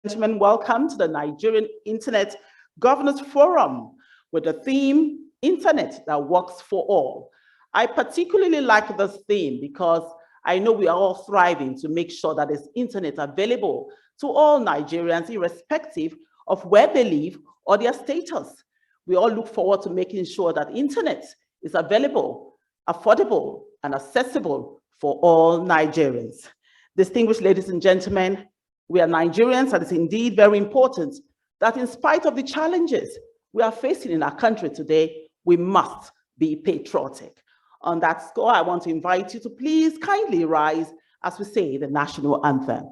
Gentlemen, welcome to the Nigerian Internet Governance Forum with the theme, Internet that Works for All. I particularly like this theme because I know we are all striving to make sure that there's internet available to all Nigerians, irrespective of where they live or their status. We all look forward to making sure that internet is available, affordable, and accessible for all Nigerians. Distinguished ladies and gentlemen, we are Nigerians, and it's indeed very important that in spite of the challenges we are facing in our country today, we must be patriotic. On that score, I want to invite you to please kindly rise as we say the national anthem.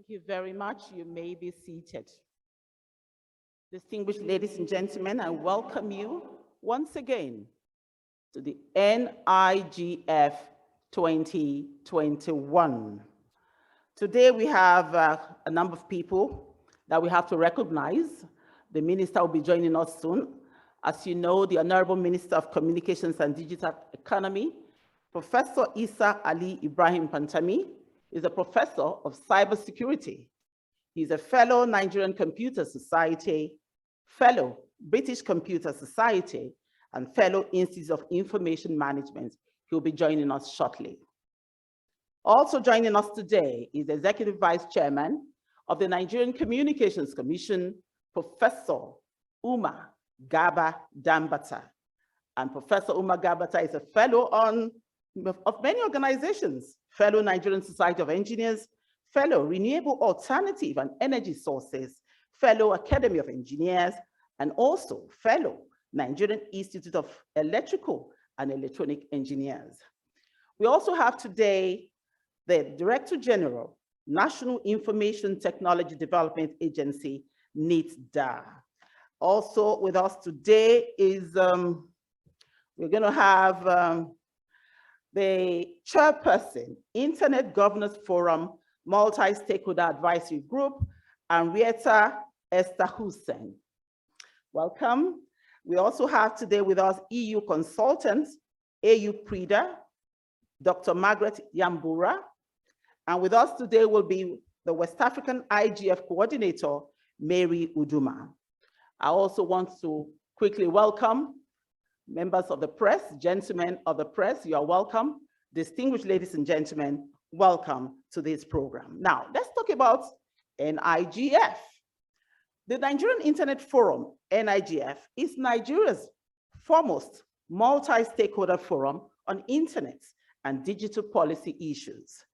Thank you very much. You may be seated. Distinguished ladies and gentlemen, I welcome you once again to the NIGF 2021. Today we have a number of people that we have to recognize. The minister will be joining us soon. As you know, the Honorable Minister of Communications and Digital Economy, Professor Isa Ali Ibrahim Pantami, is a professor of cybersecurity. He's a fellow Nigerian Computer Society, fellow British Computer Society, and fellow Institute of Information Management. He'll be joining us shortly. Also joining us today is the Executive Vice Chairman of the Nigerian Communications Commission, Professor Umar Garba Danbatta. And Professor Umar Garbata is a fellow of many organizations, fellow Nigerian Society of Engineers, fellow Renewable Alternative and Energy Sources, fellow Academy of Engineers, and also fellow Nigerian Institute of Electrical and Electronic Engineers. We also have today the Director General, National Information Technology Development Agency, NITDA. Also with us today is, we're going to have the Chairperson, Internet Governance Forum, Multi-Stakeholder Advisory Group, Henrietta Esther Hussein. Welcome. We also have today with us EU consultants, AU Prida, Dr. Margaret Yambura, and with us today will be the West African IGF Coordinator, Mary Uduma. I also want to quickly welcome members of the press, gentlemen of the press, you are welcome. Distinguished ladies and gentlemen, welcome to this program. Now, let's talk about NIGF. The Nigerian Internet Forum, NIGF, is Nigeria's foremost multi-stakeholder forum on internet and digital policy issues.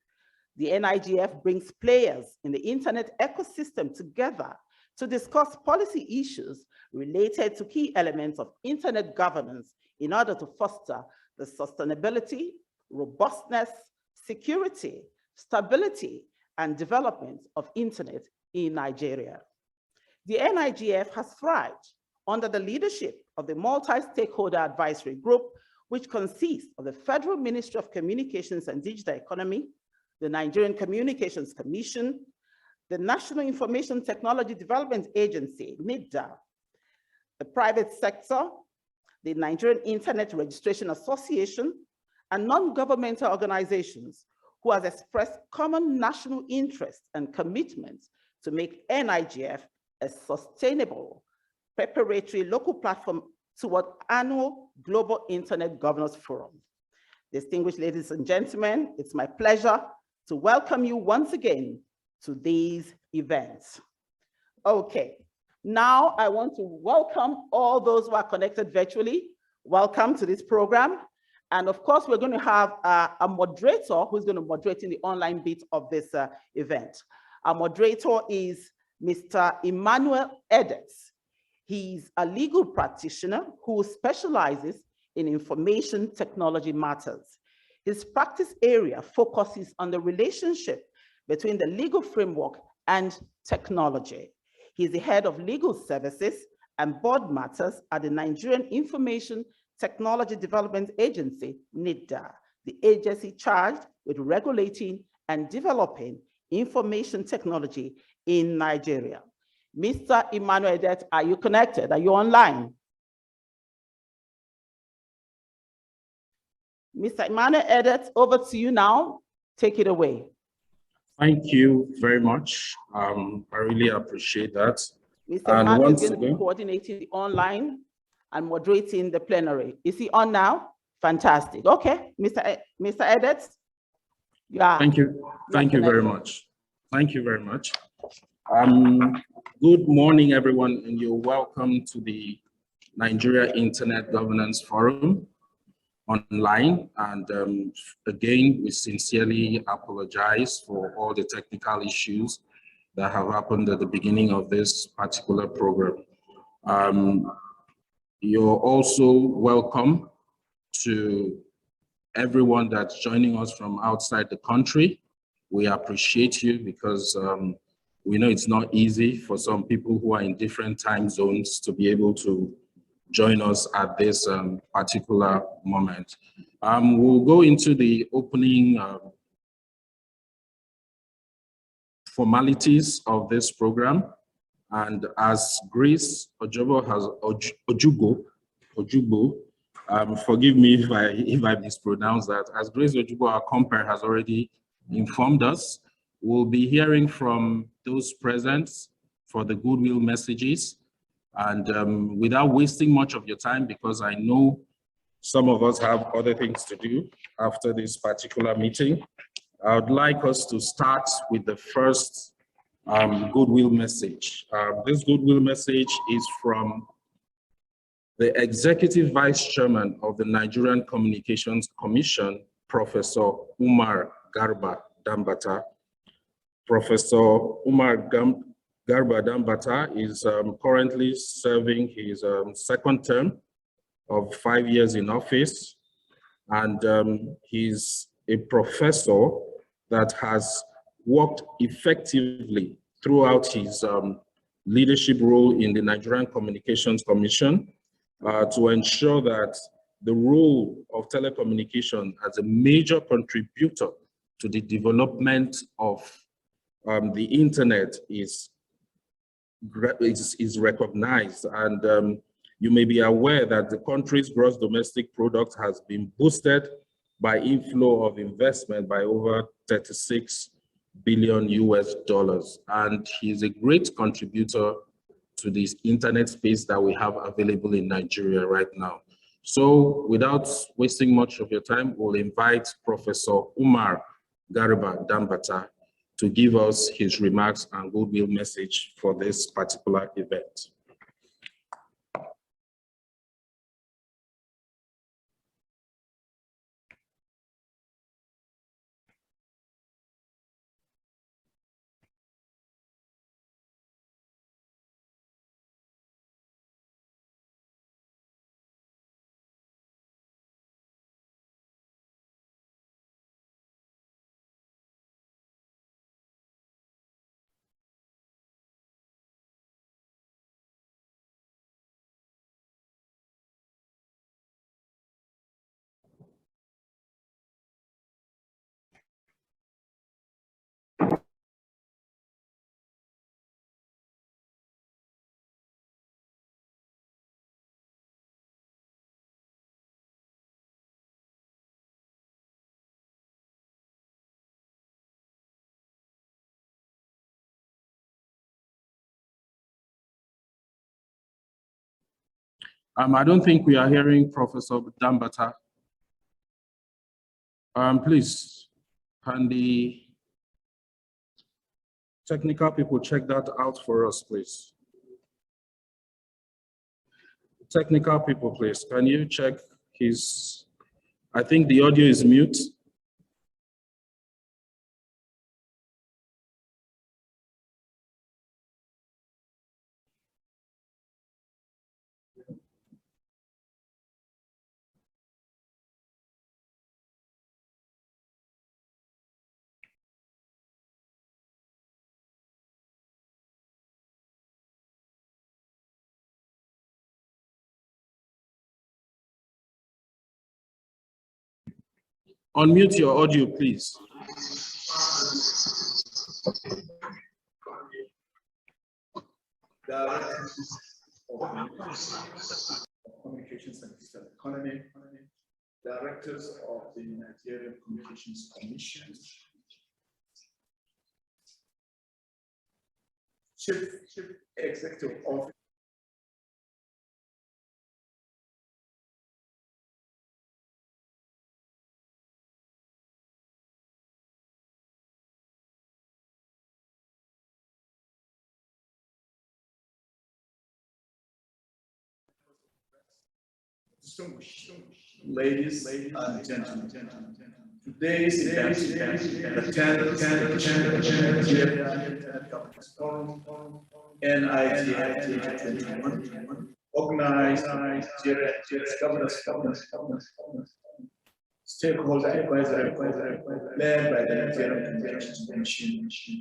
The NIGF brings players in the internet ecosystem together to discuss policy issues related to key elements of internet governance in order to foster the sustainability, robustness, security, stability, and development of internet in Nigeria. The NIGF has thrived under the leadership of the Multi-Stakeholder Advisory Group, which consists of the Federal Ministry of Communications and Digital Economy, the Nigerian Communications Commission, the National Information Technology Development Agency, NITDA, the private sector, the Nigerian Internet Registration Association, and non-governmental organizations who have expressed common national interest and commitment to make NIGF a sustainable preparatory local platform toward annual Global Internet Governance Forum. Distinguished ladies and gentlemen, it's my pleasure to welcome you once again to these events. Okay, now I want to welcome all those who are connected virtually. Welcome to this program. And of course, we're going to have a moderator who's going to moderate in the online bit of this event. Our moderator is Mr. Emmanuel Edets. He's a legal practitioner who specializes in information technology matters. His practice area focuses on the relationship between the legal framework and technology. He's the head of legal services and board matters at the Nigerian Information Technology Development Agency, NITDA, the agency charged with regulating and developing information technology in Nigeria. Mr. Emmanuel Edets, are you connected? Are you online? Mr. Emmanuel Edets, over to you now. Take it away. Thank you very much. I really appreciate that. Mr. Emmanuel is going to be coordinating the online and moderating the plenary. Is he on now? Fantastic. Okay, Mr. Edets. Yeah. Thank you. Thank you very much. Thank you very much. Good morning, everyone, and you're welcome to the Nigeria Internet Governance Forum online. And again, we sincerely apologize for all the technical issues that have happened at the beginning of this particular program. You're also welcome to everyone that's joining us from outside the country. We appreciate you because we know it's not easy for some people who are in different time zones to be able to join us at this particular moment. We'll go into the opening formalities of this program. And as Grace Ojugbo forgive me if I mispronounce that, as Grace Ojugbo, our compere, has already informed us, we'll be hearing from those present for the goodwill messages. And without wasting much of your time, because I know some of us have other things to do after this particular meeting, I would like us to start with the first goodwill message. This goodwill message is from the Executive Vice Chairman of the Nigerian Communications Commission, Professor Umar Garba Dambata. Professor Umar Garba Dambata is currently serving his second term of 5 years in office. And he's a professor that has worked effectively throughout his leadership role in the Nigerian Communications Commission to ensure that the role of telecommunication as a major contributor to the development of the internet is recognized. And you may be aware that the country's gross domestic product has been boosted by inflow of investment by over 36 billion US dollars. And he's a great contributor to this internet space that we have available in Nigeria right now. So without wasting much of your time, we'll invite Professor Umar Garba Dambata to give us his remarks and goodwill message for this particular event. I don't think we are hearing Professor Dambata. Please, can the technical people check that out for us, please? Technical people, please, can you check his, I think the audio is mute. Unmute your audio, please. Directors of Communications and Digital Economy, Directors of the Nigerian Communications Commission, Chief Executive Officer, ladies and gentlemen, today's event, the 10th Nigeria Internet Governance Forum, NIGF 2021, organized by Nigeria Governance Stakeholder Advisory led by the Nigerian Communications Commission.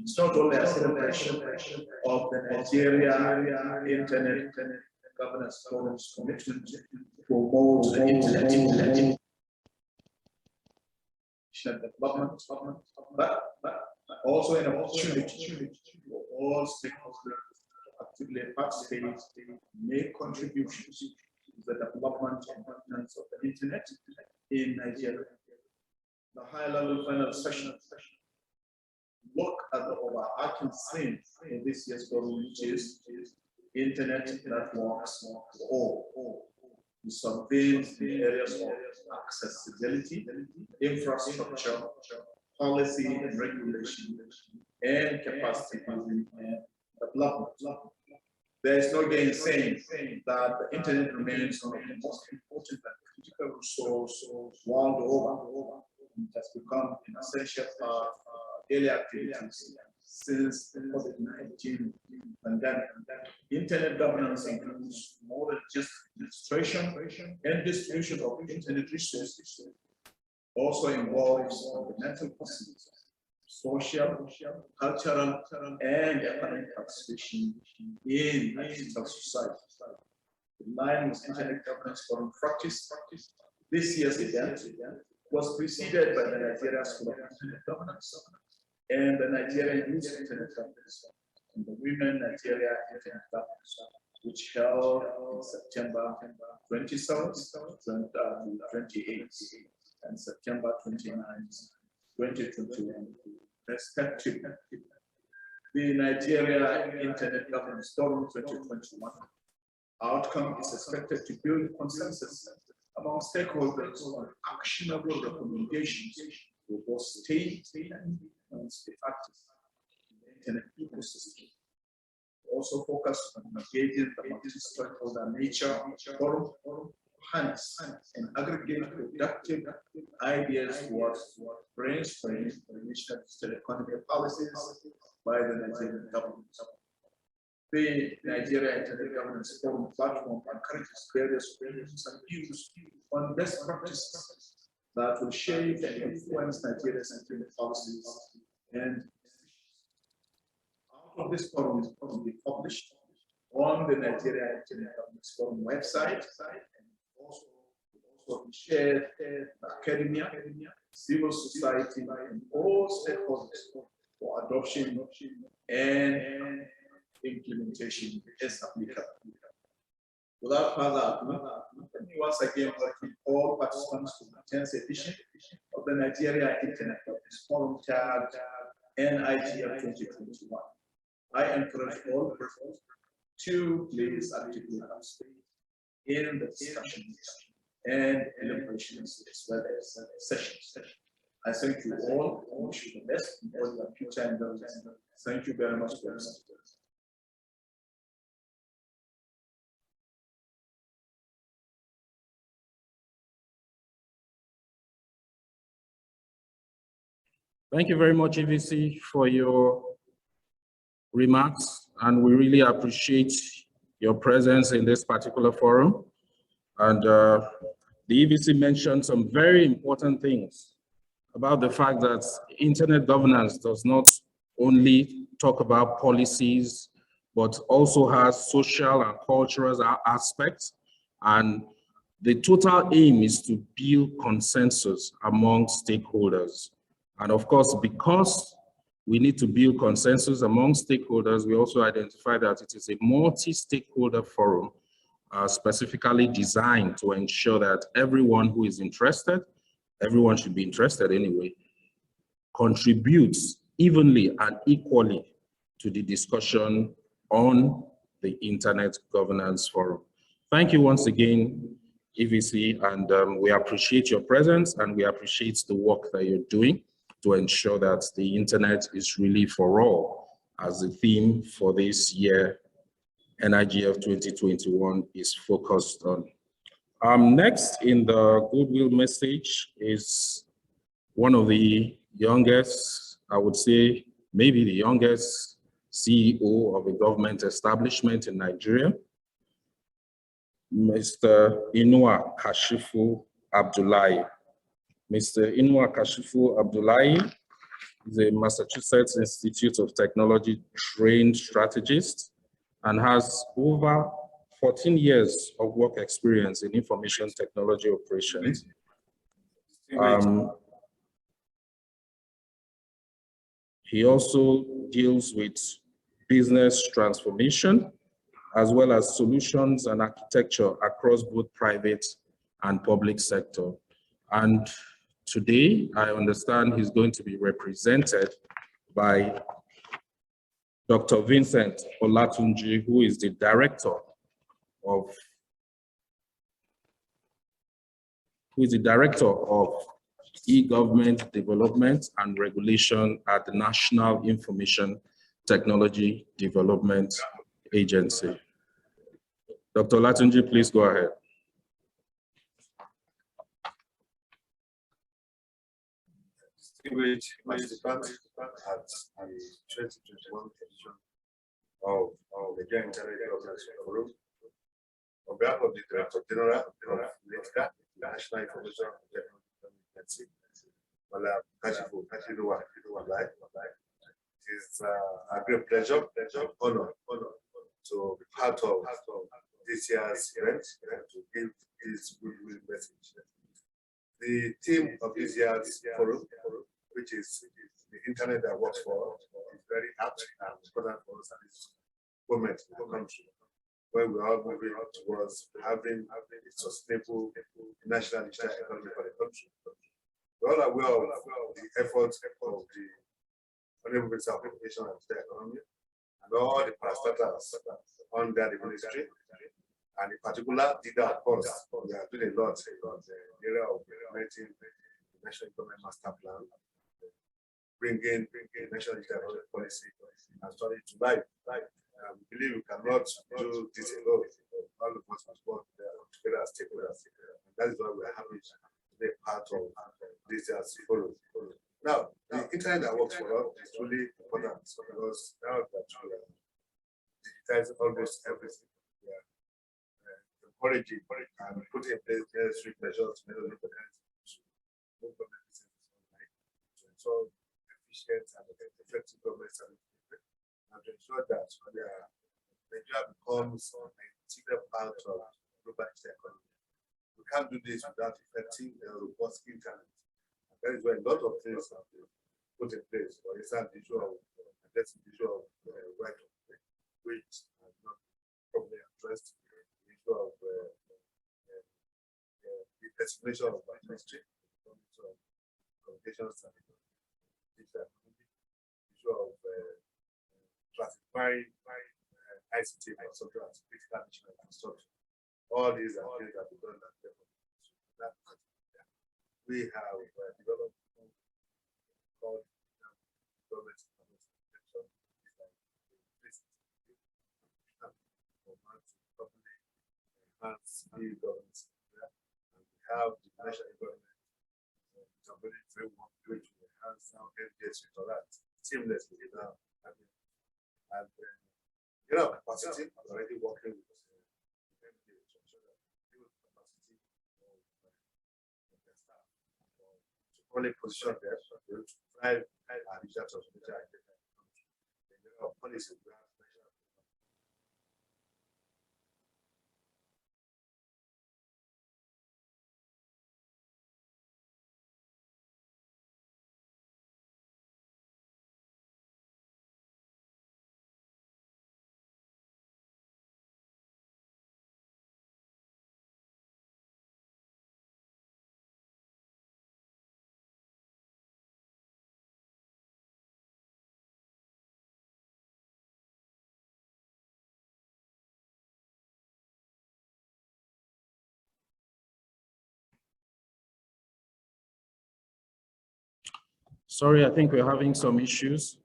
It's not only a celebration of the Nigeria Internet Governance Forum's commitment to promote internet development, but also an opportunity for all stakeholders to actively participate, make contributions to the development and maintenance of the internet in Nigeria. The high-level final session look at the overarching theme in this year's forum, which is internet networks for all. We surveil the areas of accessibility, infrastructure, policy and regulation, and capacity building and development. There is no gainsaying that the internet remains one of the most important and critical resources world over. It has become an essential part of daily activities since the COVID-19 pandemic. Internet governance includes more than just administration and distribution of internet resources. Also involves fundamental concepts, social, cultural, and economic participation in a digital society. In line with Internet Governance Forum practice, this year's event was preceded by the Nigeria School of Internet Governance and the Nigerian Youth Internet Governance and the Women Nigeria Internet Governance, which held in September 27th to 28th and September 29th, 2021, respectively. The Nigeria Internet Governance Forum 2021 outcome is expected to build consensus among stakeholders on actionable recommendations for both state and state actors in the internet ecosystem. Also focus on engaging the multi-stakeholder nature forum, harness and aggregate productive ideas towards brainstorming for national digital economy policies by the Nigerian government. The Nigeria Internet Governance Forum platform encourages various opinions and views on best practices that will shape and influence Nigeria's internet policies. And out of this forum will be published on the Nigeria Internet Governance Forum website, and also be shared with academia, civil society, and all stakeholders for adoption and implementation as applicable. Without further ado, let me once again welcome all participants to the 10th edition of the Nigeria Internet Governance Forum tagged NIGF 2021. I encourage all persons to please actively participate. in the discussions and deliberations as well as sessions. I thank you all. I wish you the best for your future endeavors. Thank you very much for listening. Thank you very much, EVC, for your remarks, and we really appreciate your presence in this particular forum. And the EVC mentioned some very important things about the fact that internet governance does not only talk about policies, but also has social and cultural aspects. And the total aim is to build consensus among stakeholders. And of course, because we need to build consensus among stakeholders, we also identify that it is a multi-stakeholder forum specifically designed to ensure that everyone who is interested, everyone should be interested anyway, contributes evenly and equally to the discussion on the Internet Governance Forum. Thank you once again, EVC, and we appreciate your presence, and we appreciate the work that you're doing to ensure that the internet is really for all, as the theme for this year, NIGF 2021, is focused on. Next in the goodwill message is one of the youngest, I would say, maybe the youngest CEO of a government establishment in Nigeria, Mr. Inua Kashifu Abdullahi. Mr. Inua Kashifu Abdullahi is a Massachusetts Institute of Technology trained strategist and has over 14 years of work experience in information technology operations. He also deals with business transformation, as well as solutions and architecture across both private and public sector. And today, I understand he's going to be represented by Dr. Vincent Olatunji, who is the director of e-government development and regulation at the National Information Technology Development Agency. Dr. Olatunji, please go ahead. Distinguished participants at the 2021 edition of the Joint Internet Governance Forum, on behalf of the Director General of NITCA, the National Information Technology Agency, Malam Kashifu Abdullahi, it is a great pleasure, honor to be part of this year's event to give this goodwill message. The theme of this year's forum, which is the internet that works for us, is very apt and important for us at this moment in the country, where we are moving towards having a sustainable national digital economy for the country. We are aware of the efforts of the Honorable Minister of Information and Digital Economy and all the parastatals under the ministry, and in particular, DIDA, of course, we are doing a lot in the area of implementing the National Government Master Plan, bringing national digital policy and study to life. We believe we cannot do this alone. All of us must work together as stakeholders. That is why we are happy to be part of this year's forum. Now, the internet that works for us is really important because now that we are digitizing almost everything, we are encouraging and putting in place necessary measures to move government businesses online to ensure efficient and effective government service and to ensure that Nigeria becomes an integral part of global digital economy. We can't do this without effective and robust internet. And that is why a lot of things have been put in place. For instance, the issue of right of way, which has not properly addressed the issue of the designation of ministry, communications and digital economy, issue of classifying ICT infrastructure as critical national infrastructure. all these are things that we don't have. We have developed called government protection, enhance the government. And we have the national government framework which will enhance now NDS with all that seamlessly now. And you know, capacity is already working with only position there to drive and research of major policy. Sorry, I think we're having some issues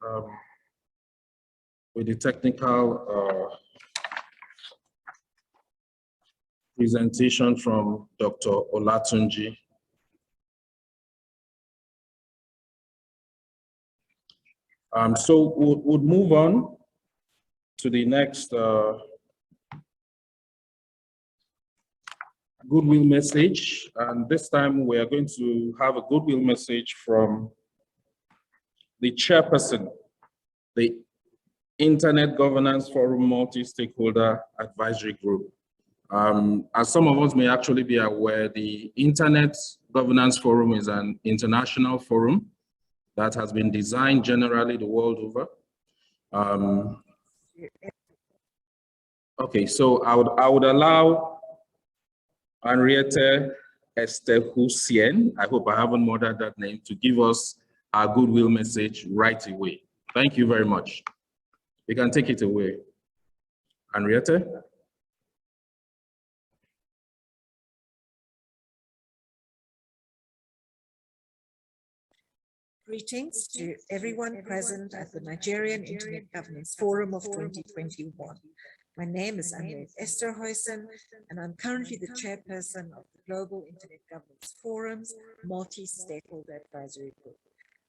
with the technical presentation from Dr. Olatunji. So we'll move on to the next goodwill message. And this time we are going to have a goodwill message from the chairperson, the Internet Governance Forum Multi-Stakeholder Advisory Group. As some of us may actually be aware, the Internet Governance Forum is an international forum that has been designed generally the world over. Okay, so I would allow Henriette Esther-Hussein, I hope I haven't murdered that name, to give us our goodwill message right away. Thank you very much. You can take it away. Henriette? Greetings to everyone present at the Nigerian Internet Governance Forum of 2021. My name is Henriette Esther-Hussein, and I'm currently the chairperson of the Global Internet Governance Forum's Multi-Stakeholder Advisory Group.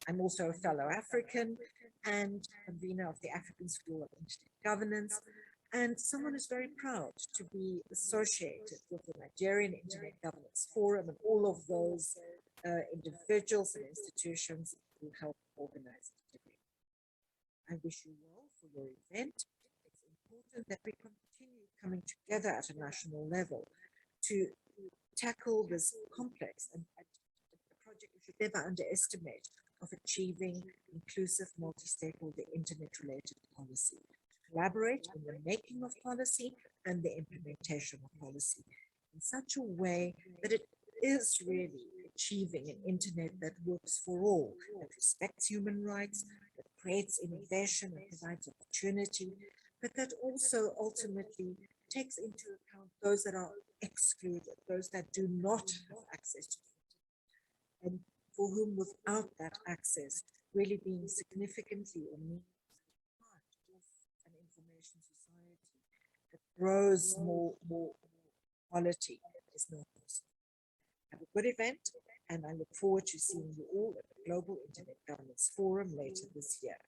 I'm also a fellow African and convener of the African School of Internet Governance, and someone who's very proud to be associated with the Nigerian Internet Governance Forum and all of those individuals and institutions who help organize it today. I wish you well for your event. It's important that we continue coming together at a national level to tackle this complex and a project we should never underestimate of achieving inclusive multi-stakeholder internet-related policy. To collaborate in the making of policy and the implementation of policy in such a way that it is really achieving an internet that works for all, that respects human rights, that creates innovation and provides opportunity, but that also ultimately takes into account those that are excluded, those that do not have access to it, and for whom without that access really being significantly or meaningfully part of an information society that grows more quality is not possible. Have a good event, and I look forward to seeing you all at the Global Internet Governance Forum later this year.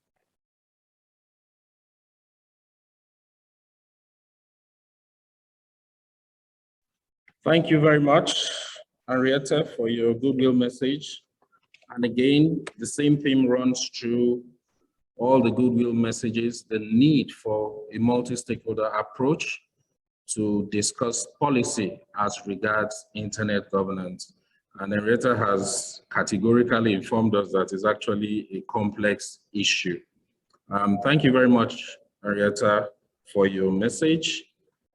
Thank you very much, Henriette, for your goodwill message. And again, the same theme runs through all the goodwill messages, the need for a multi-stakeholder approach to discuss policy as regards internet governance. And Henriette has categorically informed us that it's actually a complex issue. Thank you very much, Henriette, for your message.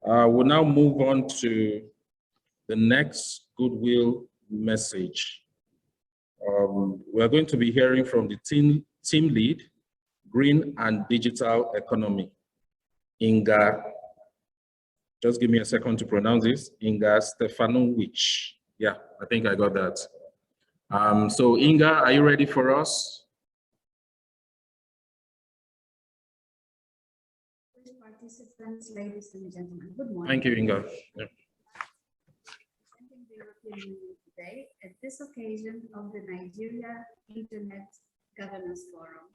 We'll now move on to the next goodwill message. We're going to be hearing from the team lead, Green and Digital Economy, Inga Just give me a second to pronounce this. Inga Stefanovic. Yeah, I think I got that. So Inga, are you ready for us? Participants, ladies and gentlemen, good morning. Thank you, Inga. Yeah. Presenting the European Union today at this occasion of the Nigeria Internet Governance Forum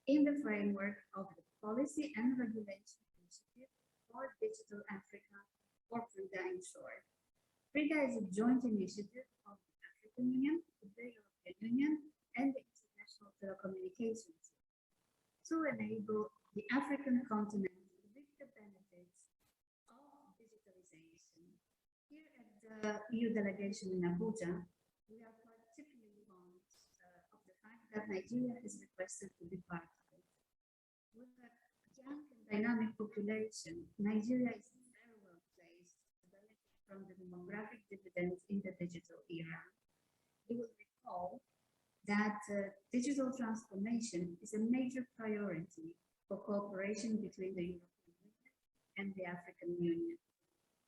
in the framework of the Policy and Regulation Initiative for Digital Africa, or PRIGA in short. PRIGA is a joint initiative of the African Union, the European Union, and the International Telecommunications to enable the African continent to reap the benefits of digitalization. Here at the EU delegation in Abuja, we are particularly fond of the fact that Nigeria is requested to be part of it. With a young and dynamic population, Nigeria is very well placed to benefit from the demographic dividends in the digital era. You will recall that digital transformation is a major priority for cooperation between the European Union and the African Union.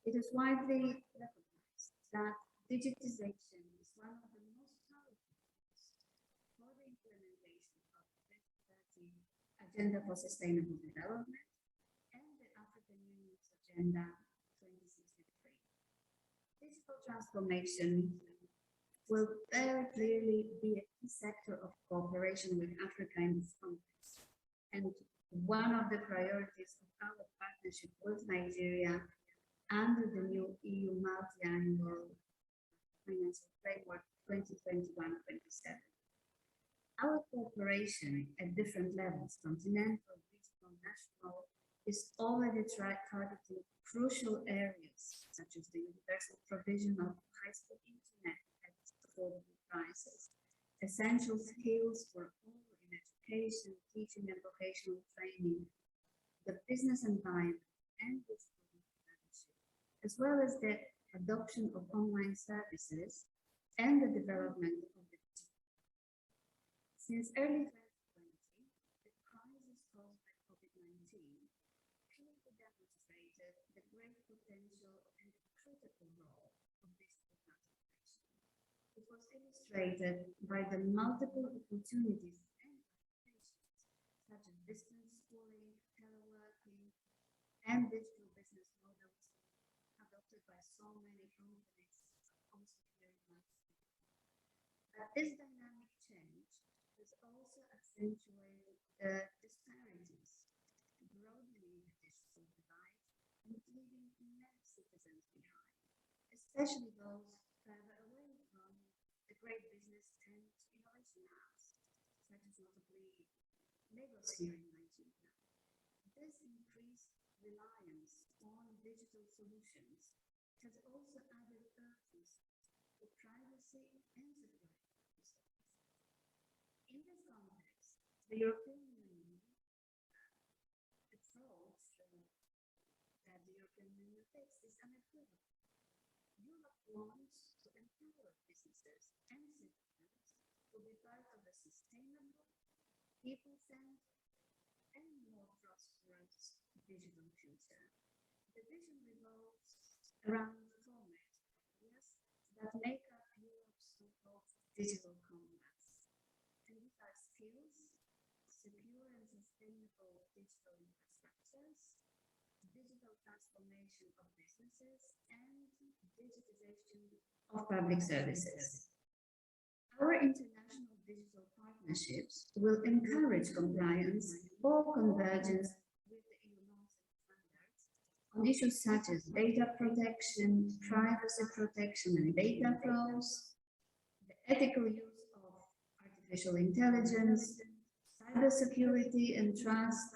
It is widely recognized that digitization is one of the most powerful tools for the implementation of the 2030 Agenda for Sustainable Development and the African Union's Agenda 2063. Digital transformation will very clearly be a key sector of cooperation with Africa in this context, and one of the priorities of our partnership with Nigeria under the new EU multi-annual financial framework 2021-27. Our cooperation at different levels, continental, regional, national, is already targeting crucial areas such as the universal provision of high-speed internet at affordable prices, essential skills for all in education, teaching, and vocational training, the business environment, and digital partnership, as well as the adoption of online services and the development of the Since early 2020, the crisis caused by COVID-19 clearly demonstrated the great potential and critical role of digital transformation. It was illustrated by the multiple opportunities and applications, such as distance schooling, teleworking, and digital business models adopted by so many companies also here in Latin. But this dynamic change has also accentuated the disparities, broadening the digital divide and leaving many citizens behind, especially those further away from the great business and innovation hubs, such as notably Lagos here in Nigeria. This increased reliance on digital solutions has also added burdens to privacy and security. In this context, the European Union approach that the European Union takes is unequivocal. Europe wants to empower businesses and citizens to be part of a sustainable, people-centered, and more prosperous digital future. The vision revolves around four major areas that make up Europe's so-called digital compass. And these are skills, secure and sustainable digital infrastructures, digital transformation of businesses, and digitization of public services. Our international digital partnerships will encourage compliance or convergence with the EU norms and standards on issues such as data protection, privacy protection, and data flows, the ethical use of artificial intelligence, cybersecurity and trust,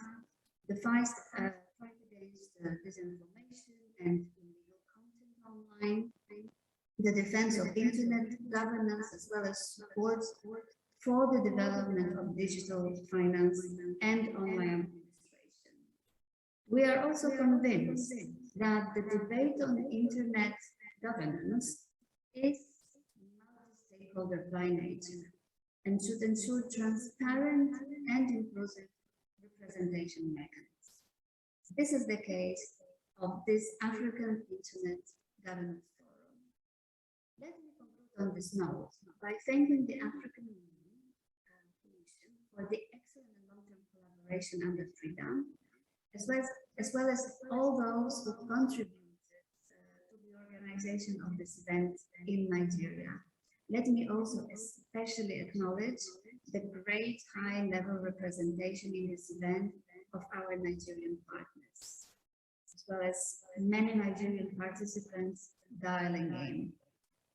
the fight against disinformation and illegal content online, the defense of internet governance, as well as support for the development of digital finance and online administration. We are also convinced that the debate on internet governance is multi-stakeholder by nature and should ensure transparent and inclusive representation mechanisms. This is the case of this African Internet Governance Forum. Let me conclude on this note by thanking the African Union Commission for the excellent and long-term collaboration under FREEDOM, as well as all those who contributed to the organization of this event in Nigeria. Let me also especially acknowledge the great high-level representation in this event of our Nigerian partners, as well as many Nigerian participants dialing in.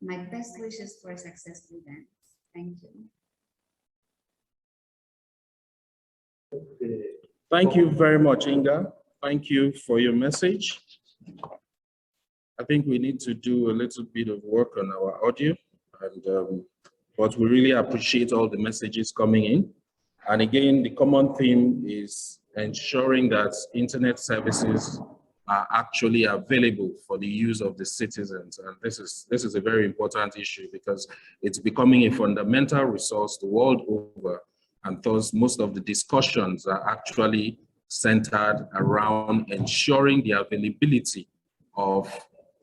My best wishes for a successful event. Thank you. Thank you very much, Inga. Thank you for your message. I think we need to do a little bit of work on our audio, and but we really appreciate all the messages coming in. And again, the common theme is ensuring that internet services are actually available for the use of the citizens. And this is a very important issue because it's becoming a fundamental resource the world over. And thus, most of the discussions are actually centered around ensuring the availability of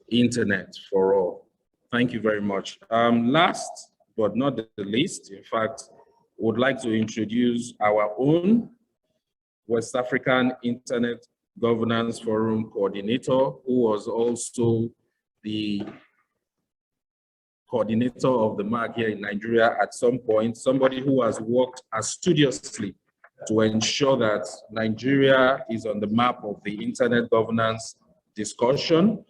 internet for all. Thank you very much. Last but not the least, in fact, would like to introduce our own West African Internet Governance Forum coordinator, who was also the coordinator of the MAG here in Nigeria at some point, somebody who has worked assiduously to ensure that Nigeria is on the map of the internet governance discussion.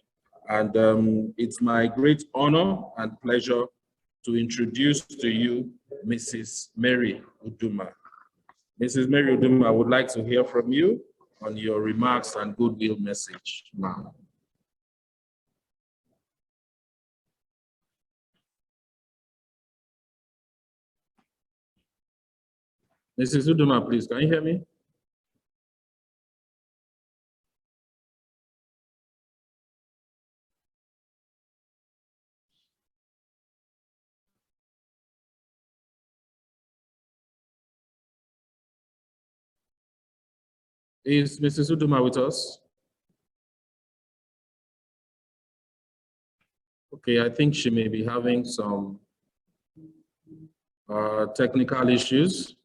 And it's my great honor and pleasure to introduce to you Mrs. Mary Uduma. Mrs. Mary Uduma, I would like to hear from you on your remarks and goodwill message, ma'am. Mrs. Uduma, please, can you hear me? Is Mrs. Uduma with us? Okay, I think she may be having some technical issues.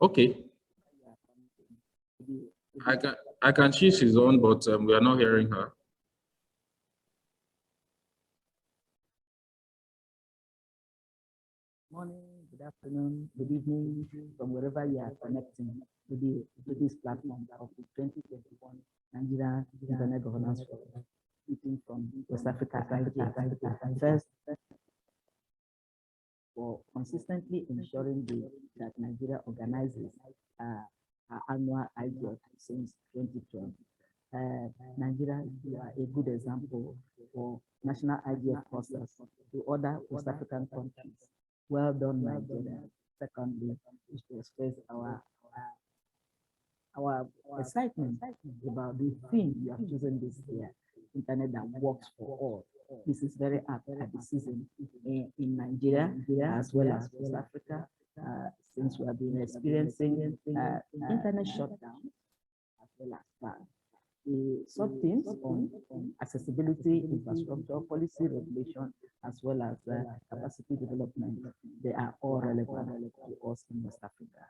Okay. I can see she's on, but we are not hearing her. Morning, good afternoon, good evening, from wherever you are connecting to this platform of the 2021 Nigeria Internet Governance Forum, speaking from West Africa. First, for consistently ensuring that Nigeria organizes our annual IGF since 2012. Nigeria, you are a good example for national IGF process to other West African countries. Well done, Nigeria. Secondly, we should express our excitement about the theme you have chosen this year, internet that works for all. This is very apt at the season in Nigeria as well as West Africa, since we have been experiencing internet shutdown as well as that. The sub-themes on accessibility, infrastructure, policy regulation, as well as capacity development, they are all relevant to us in West Africa.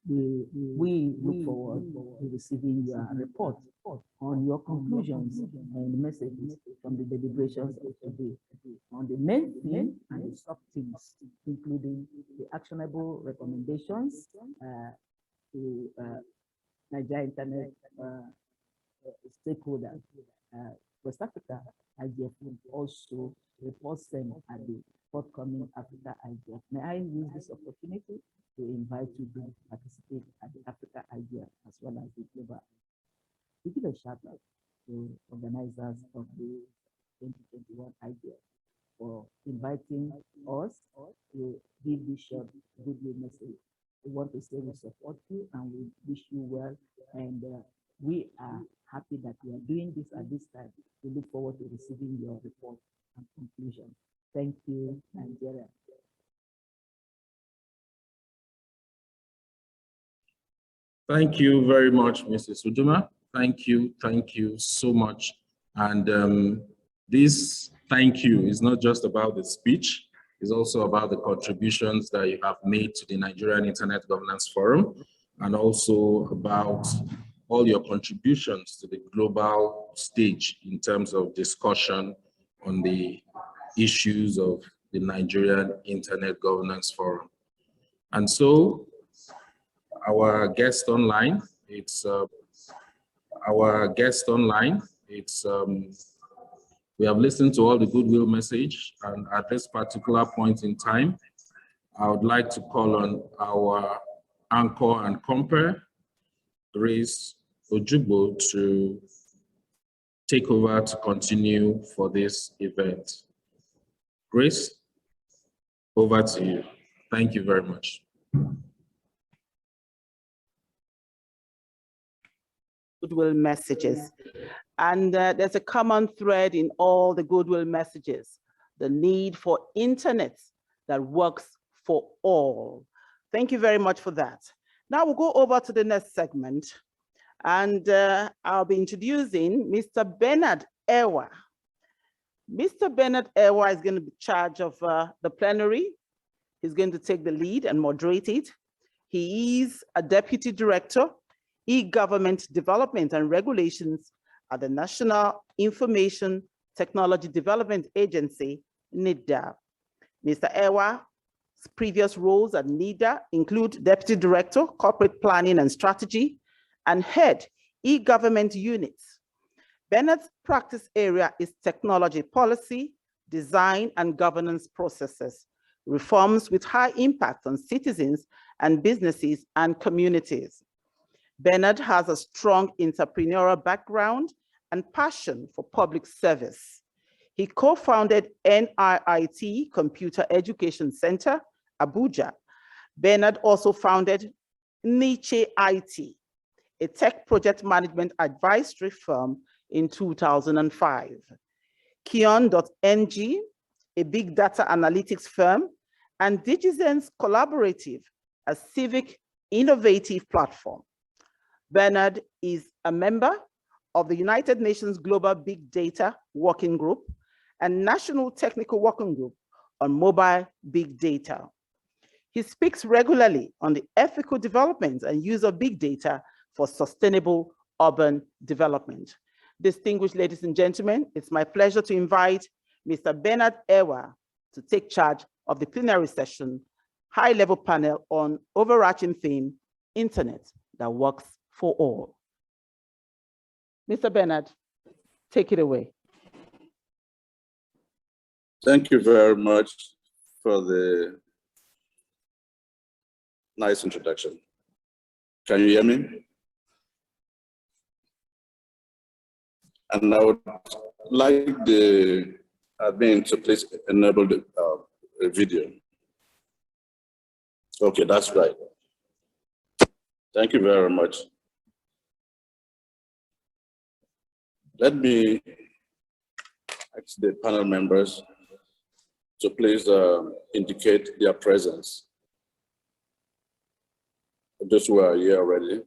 We look forward to receiving your report on your conclusions and messages from the deliberations of today on the main theme and the sub-themes, including the actionable recommendations to Nigeria Internet stakeholders. West Africa IGF will also report them at the forthcoming Africa IGF. May I use this opportunity to invite you to participate at the Africa IGF as well as the global. We give a shout out to organizers of the 2021 IGF for inviting us to give this short goodwill message. We want to say we support you and we wish you well, and we are happy that we are doing this at this time. We look forward to receiving your report and conclusion. Thank you, Nigeria. Thank you very much, Mrs. Uduma. Thank you so much. And this thank you is not just about the speech, it's also about the contributions that you have made to the Nigerian Internet Governance Forum, and also about all your contributions to the global stage in terms of discussion on the issues of the Nigerian Internet Governance Forum. And so our guest online, we have listened to all the goodwill message, and at this particular point in time, I would like to call on our anchor and compere, Grace Ojugbo, to take over to continue for this event. Grace, over to you. Thank you very much. Goodwill messages. And there's a common thread in all the goodwill messages, the need for internet that works for all. Thank you very much for that. Now we'll go over to the next segment, and I'll be introducing Mr. Bernard Ewa. Mr. Bernard Ewa is going to be in charge of the plenary. He's going to take the lead and moderate it. He is a deputy director, e-government development and regulations at the National Information Technology Development Agency, NIDA. Mr. Ewa's previous roles at NIDA include Deputy Director, Corporate Planning and Strategy, and Head, E-Government Units. Bernard's practice area is technology policy, design and governance processes, reforms with high impact on citizens and businesses and communities. Bernard has a strong entrepreneurial background and passion for public service. He co-founded NIIT Computer Education Center, Abuja. Bernard also founded Niche IT, a tech project management advisory firm, in 2005. Kion.ng, a big data analytics firm, and Digizen's Collaborative, a civic innovative platform. Bernard is a member of the United Nations Global Big Data Working Group and National Technical Working Group on Mobile Big Data. He speaks regularly on the ethical development and use of big data for sustainable urban development. Distinguished ladies and gentlemen, it's my pleasure to invite Mr. Bernard Ewa to take charge of the plenary session, high-level panel on overarching theme, Internet that works for all. Mr. Bernard, take it away. Thank you very much for the nice introduction. Can you hear me? And I would like the admin to please enable the video. Okay, that's right. Thank you very much. Let me ask the panel members to please indicate their presence. Those who are here already.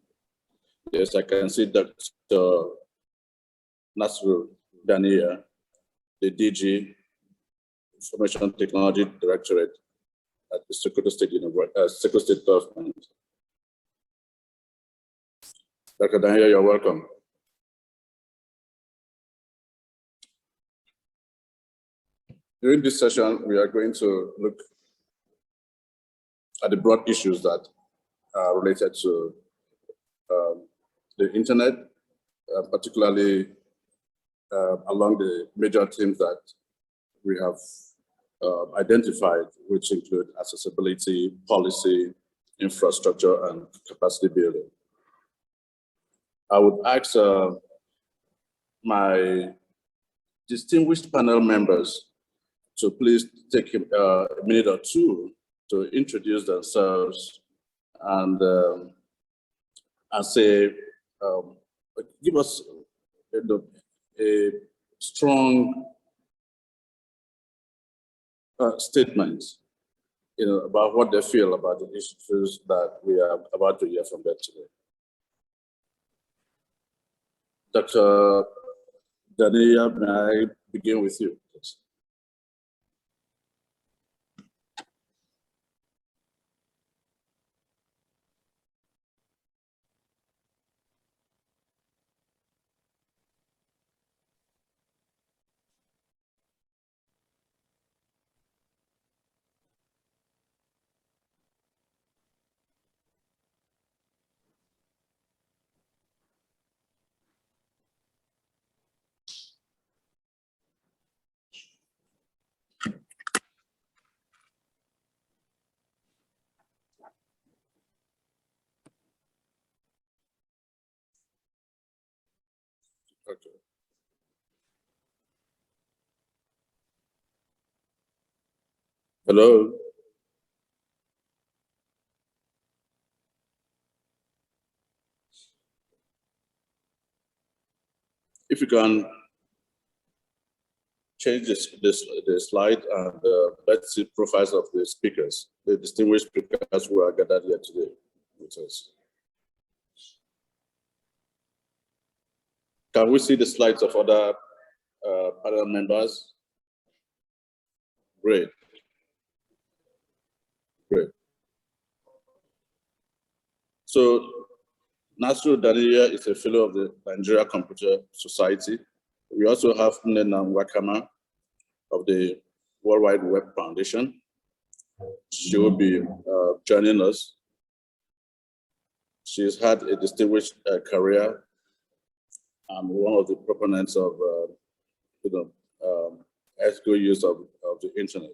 Yes, I can see Dr. Nasru Dania, the DG, Information Technology Directorate at the Sokoto State Government. Dr. Dania, you're welcome. During this session, we are going to look at the broad issues that are related to the internet, particularly along the major themes that we have identified, which include accessibility, policy, infrastructure, and capacity building. I would ask my distinguished panel members to please take a minute or two to introduce themselves and say, give us a strong statement, about what they feel about the issues that we are about to hear from them today. Dr. Dania, may I begin with you, please? Okay. Hello. If you can change the slide and let's see profiles of the speakers, the distinguished speakers who are gathered here today with us. Can we see the slides of other panel members? Great. Great. So Nasru Daniya is a fellow of the Nigeria Computer Society. We also have Nnenna Nwakama of the World Wide Web Foundation. She will be joining us. She's had a distinguished career and one of the proponents of ethical use of the internet.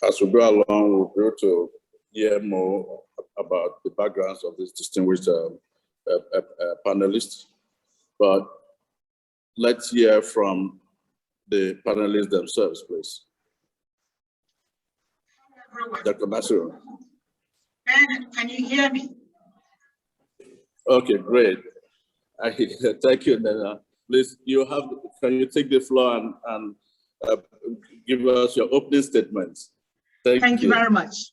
As we go along, we'll be able to hear more about the backgrounds of these distinguished panelists. But let's hear from the panelists themselves, please. Dr. Nasru. Ben, can you hear me? Okay, great. Thank you, Nnenna. Please, can you take the floor and give us your opening statements? Thank you very much.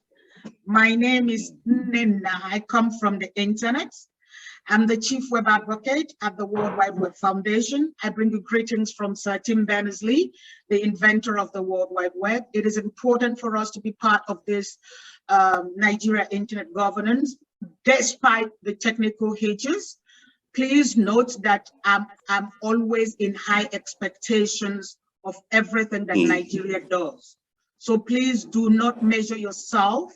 My name is Nnenna. I come from the internet. I'm the chief web advocate at the World Wide Web Foundation. I bring you greetings from Sir Tim Berners-Lee, the inventor of the World Wide Web. It is important for us to be part of this Nigeria internet governance, despite the technical hitches. Please note that I'm always in high expectations of everything that Nigeria does. So please do not measure yourself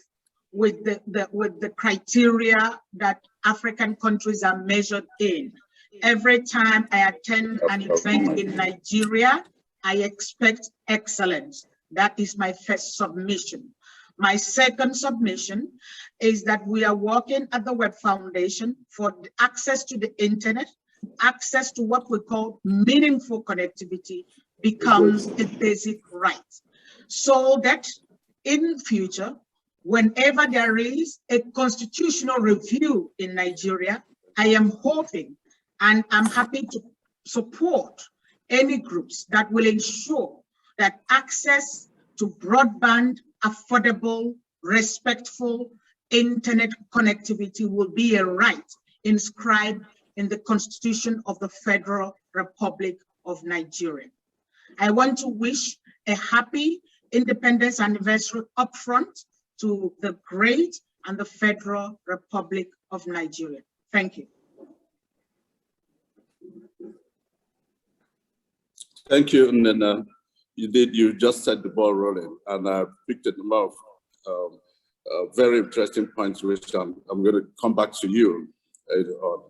with the criteria that African countries are measured in. Every time I attend an event in Nigeria, I expect excellence. That is my first submission. My second submission is that we are working at the Web Foundation for access to the internet, access to what we call meaningful connectivity becomes a basic right. So that in future, whenever there is a constitutional review in Nigeria, I am hoping and I'm happy to support any groups that will ensure that access to broadband, affordable, respectful internet connectivity will be a right inscribed in the Constitution of the Federal Republic of Nigeria. I want to wish a happy Independence anniversary upfront to the great and the Federal Republic of Nigeria. Thank you. Thank you, Nnenna. You just set the ball rolling, and I picked a number of very interesting points, which I'm going to come back to you on.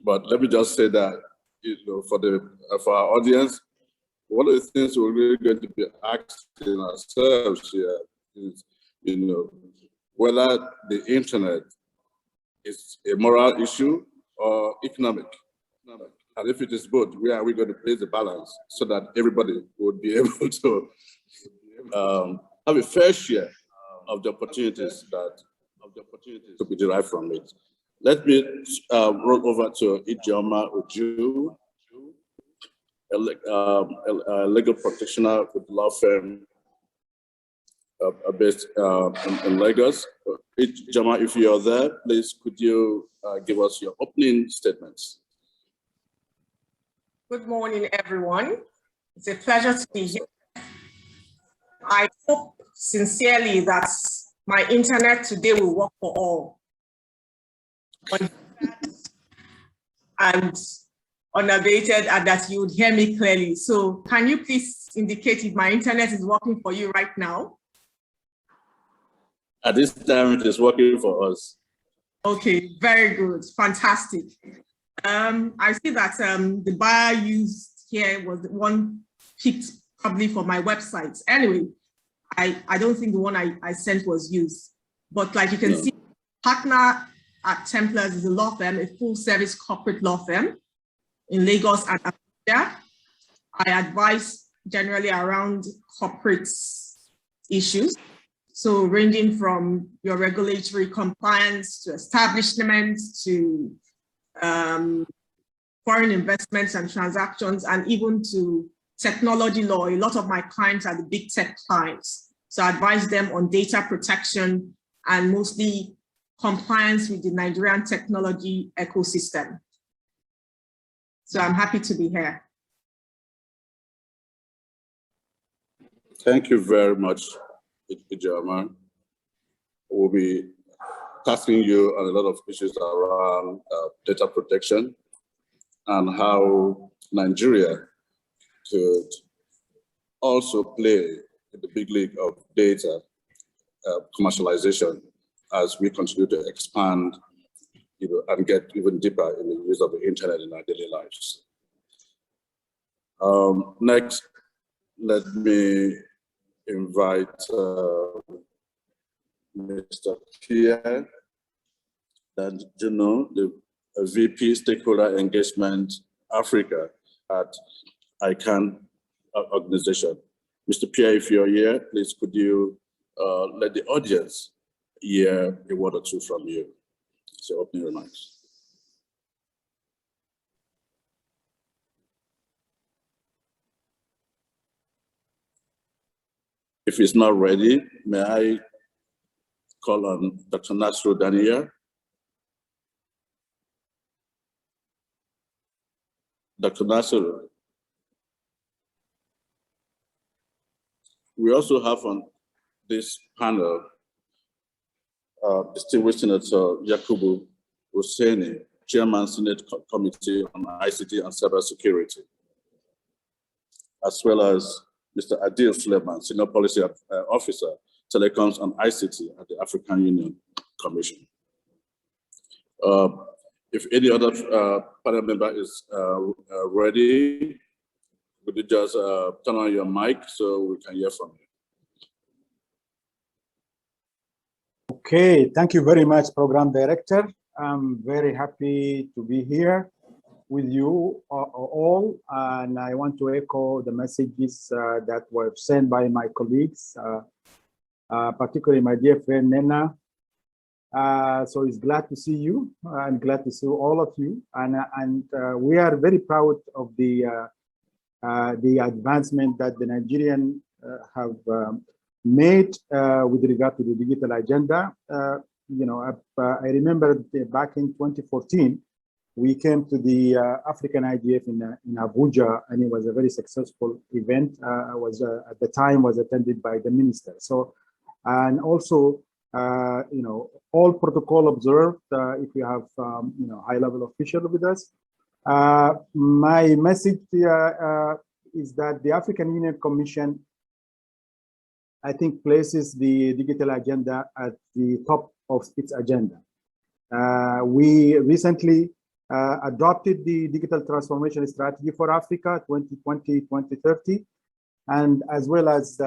But let me just say that, for our audience, one of the things we're really going to be asking ourselves here is, whether the internet is a moral issue or economic. And if it is both, where are we going to place the balance so that everybody would be able to have a fair share of the opportunities to be derived from it? Let me roll over to Ijeoma Uju, a legal practitioner with law firm based in Lagos. Jama, if you're there, please could you give us your opening statements? Good morning, everyone. It's a pleasure to be here. I hope sincerely that my internet today will work for all. And unabated, and that you would hear me clearly. So can you please indicate if my internet is working for you right now? At this time, it is working for us. Okay, very good, fantastic. I see that the bar used here was the one picked probably for my website. Anyway, I don't think the one I sent was used. But like you can see, partner at Templars is a law firm, a full service corporate law firm in Lagos and Abuja. I advise generally around corporate issues. So ranging from your regulatory compliance to establishment to foreign investments and transactions, and even to technology law. A lot of my clients are the big tech clients. So I advise them on data protection and mostly compliance with the Nigerian technology ecosystem. So I'm happy to be here. Thank you very much, Ijoma. We'll be tasking you on a lot of issues around data protection and how Nigeria could also play in the big league of data commercialization as we continue to expand, and get even deeper in the use of the internet in our daily lives. Next, let me invite Mr. Pierre Danjeno, the VP Stakeholder Engagement Africa at ICANN organization. Mr. Pierre, if you're here, please could you let the audience hear a word or two from you. So opening remarks. If it's not ready, may I call on Dr. Nasru Daniya? Dr. Nasru. We also have on this panel distinguished Senator Yakubu Hussaini, Chairman, Senate Committee on ICT and Cybersecurity, as well as Mr. Adil Suleiman, Senior Policy Officer, Telecoms and ICT at the African Union Commission. If any other panel member is ready, would you just turn on your mic so we can hear from you? Okay, thank you very much, Program Director. I'm very happy to be here with you all, and I want to echo the messages that were sent by my colleagues, particularly my dear friend Nena. So it's glad to see you. I'm glad to see all of you, and we are very proud of the advancement that the Nigerian have made with regard to the digital agenda. I remember back in 2014, we came to the African IGF in Abuja, and it was a very successful event. At the time was attended by the minister. So, and also, all protocol observed. If you have, high-level official with us, my message is that the African Union Commission, I think, places the digital agenda at the top of its agenda. We recently adopted the Digital Transformation Strategy for Africa 2020-2030, and as well as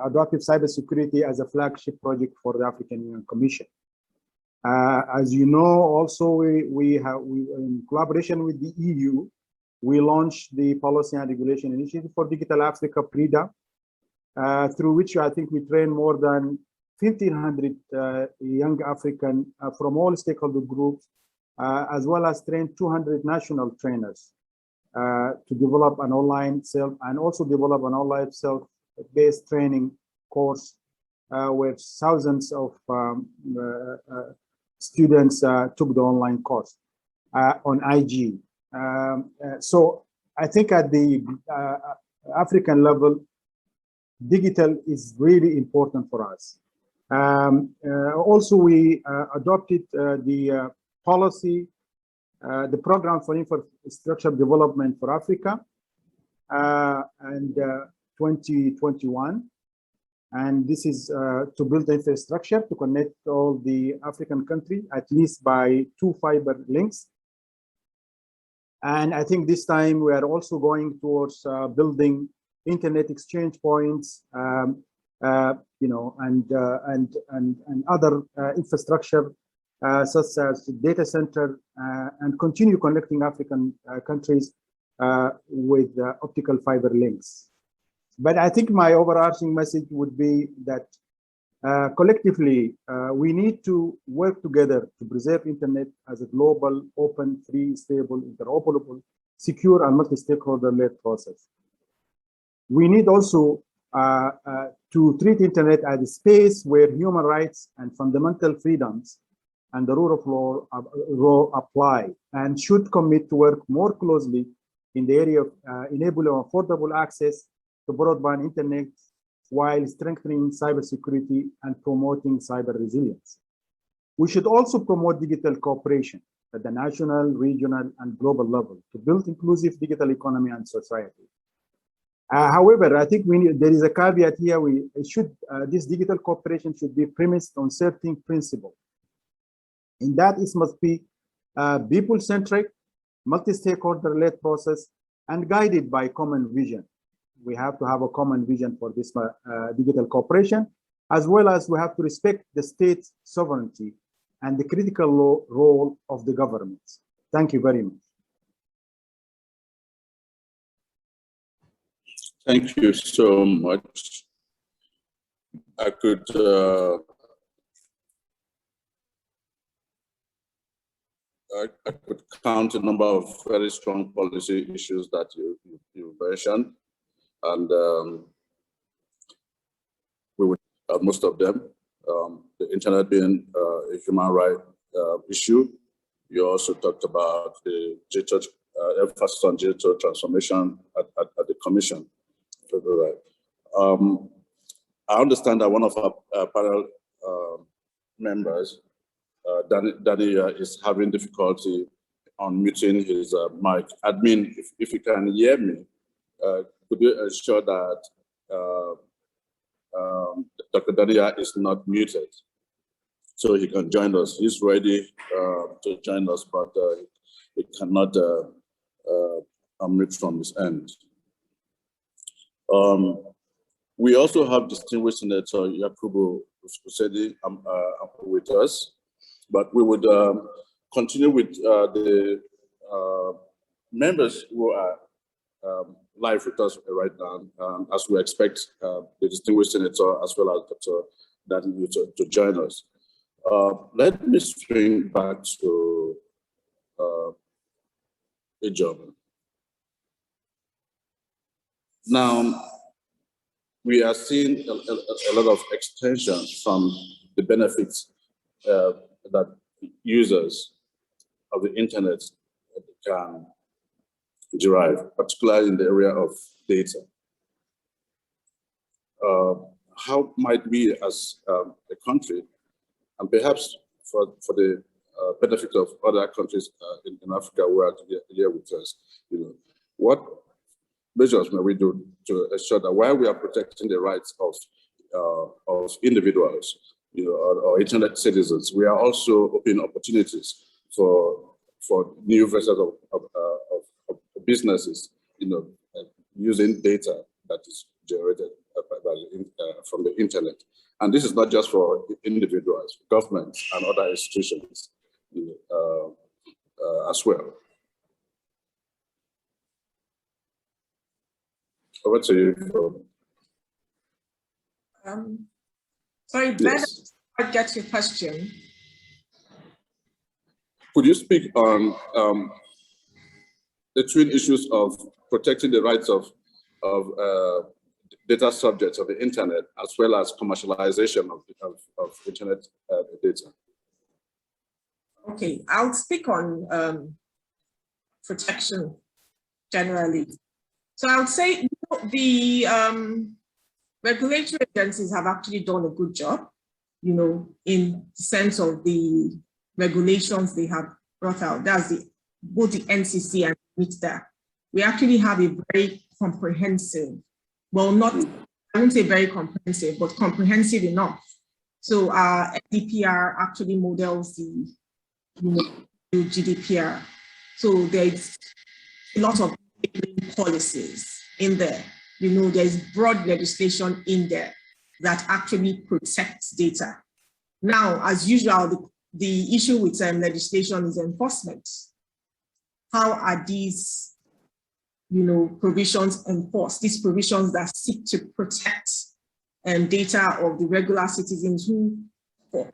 adopted cybersecurity as a flagship project for the African Union Commission. As you know, also we in collaboration with the EU, we launched the Policy and Regulation Initiative for Digital Africa, PRIDA, through which I think we train more than 1,500 young African from all stakeholder groups, as well as train 200 national trainers to develop an online and also develop an online self-based training course where thousands of students took the online course on IG. So I think at the African level, digital is really important for us. Also, we adopted the policy, the program for infrastructure development for Africa, and 2021. And this is to build infrastructure to connect all the African countries, at least by 2 fiber links. And I think this time we are also going towards building internet exchange points, you know, and other infrastructure such as data center, and continue connecting African countries with optical fiber links. But I think my overarching message would be that collectively, we need to work together to preserve internet as a global, open, free, stable, interoperable, secure, and multi-stakeholder-led process. We need also to treat internet as a space where human rights and fundamental freedoms and the rule of law apply, and should commit to work more closely in the area of enabling affordable access to broadband internet while strengthening cybersecurity and promoting cyber resilience. We should also promote digital cooperation at the national, regional, and global level to build inclusive digital economy and society. However, I think there is a caveat here. This digital cooperation should be premised on certain principles. In that, it must be people-centric, multi-stakeholder-led process, and guided by common vision. We have to have a common vision for this digital cooperation, as well as we have to respect the state's sovereignty and the critical role of the governments. Thank you very much. Thank you so much. I could count a number of very strong policy issues that you mentioned, and we would have most of them. The internet being a human right issue. You also talked about the digital emphasis on digital transformation at the Commission. I understand that one of our panel members, Dania, is having difficulty unmuting his mic. Admin, if you can hear me, could you ensure that Dr. Dania is not muted so he can join us? He's ready to join us, but he cannot unmute from his end. We also have distinguished Senator Yakubu Usedi with us, but we would continue with the members who are live with us right now, as we expect the distinguished Senator as well as Dr. Dani to join us. Let me swing back to Ijeoma. Now, we are seeing a lot of extensions from the benefits that users of the internet can derive, particularly in the area of data. How might we as a country, and perhaps for the benefit of other countries in Africa who are here with us, what measures may we do to ensure that while we are protecting the rights of individuals, or internet citizens, we are also opening opportunities for new vessels of businesses, using data that is generated from the internet. And this is not just for individuals, governments and other institutions as well. Over to you. Sorry, Ben, Yes. I get your question. Could you speak on the twin issues of protecting the rights of data subjects of the internet, as well as commercialization of internet data. Okay, I'll speak on protection generally. So I would say the regulatory agencies have actually done a good job, in the sense of the regulations they have brought out. That's both the NCC and NITDA. We actually have a very comprehensive, well, not, I won't say very comprehensive, but comprehensive enough. So our GDPR actually models the GDPR. So there's a lot of policies in there. There's broad legislation in there that actually protects data. Now, as usual, the issue with legislation is enforcement. How are these, provisions enforced? These provisions that seek to protect data of the regular citizens who, for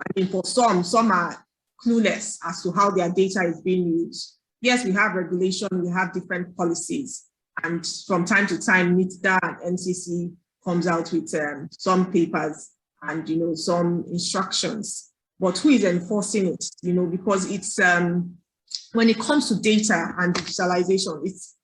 some are clueless as to how their data is being used. Yes, we have regulation, we have different policies, and from time to time, NITDA and NCC comes out with some papers and some instructions. But who is enforcing it? Because it's when it comes to data and digitalization, it's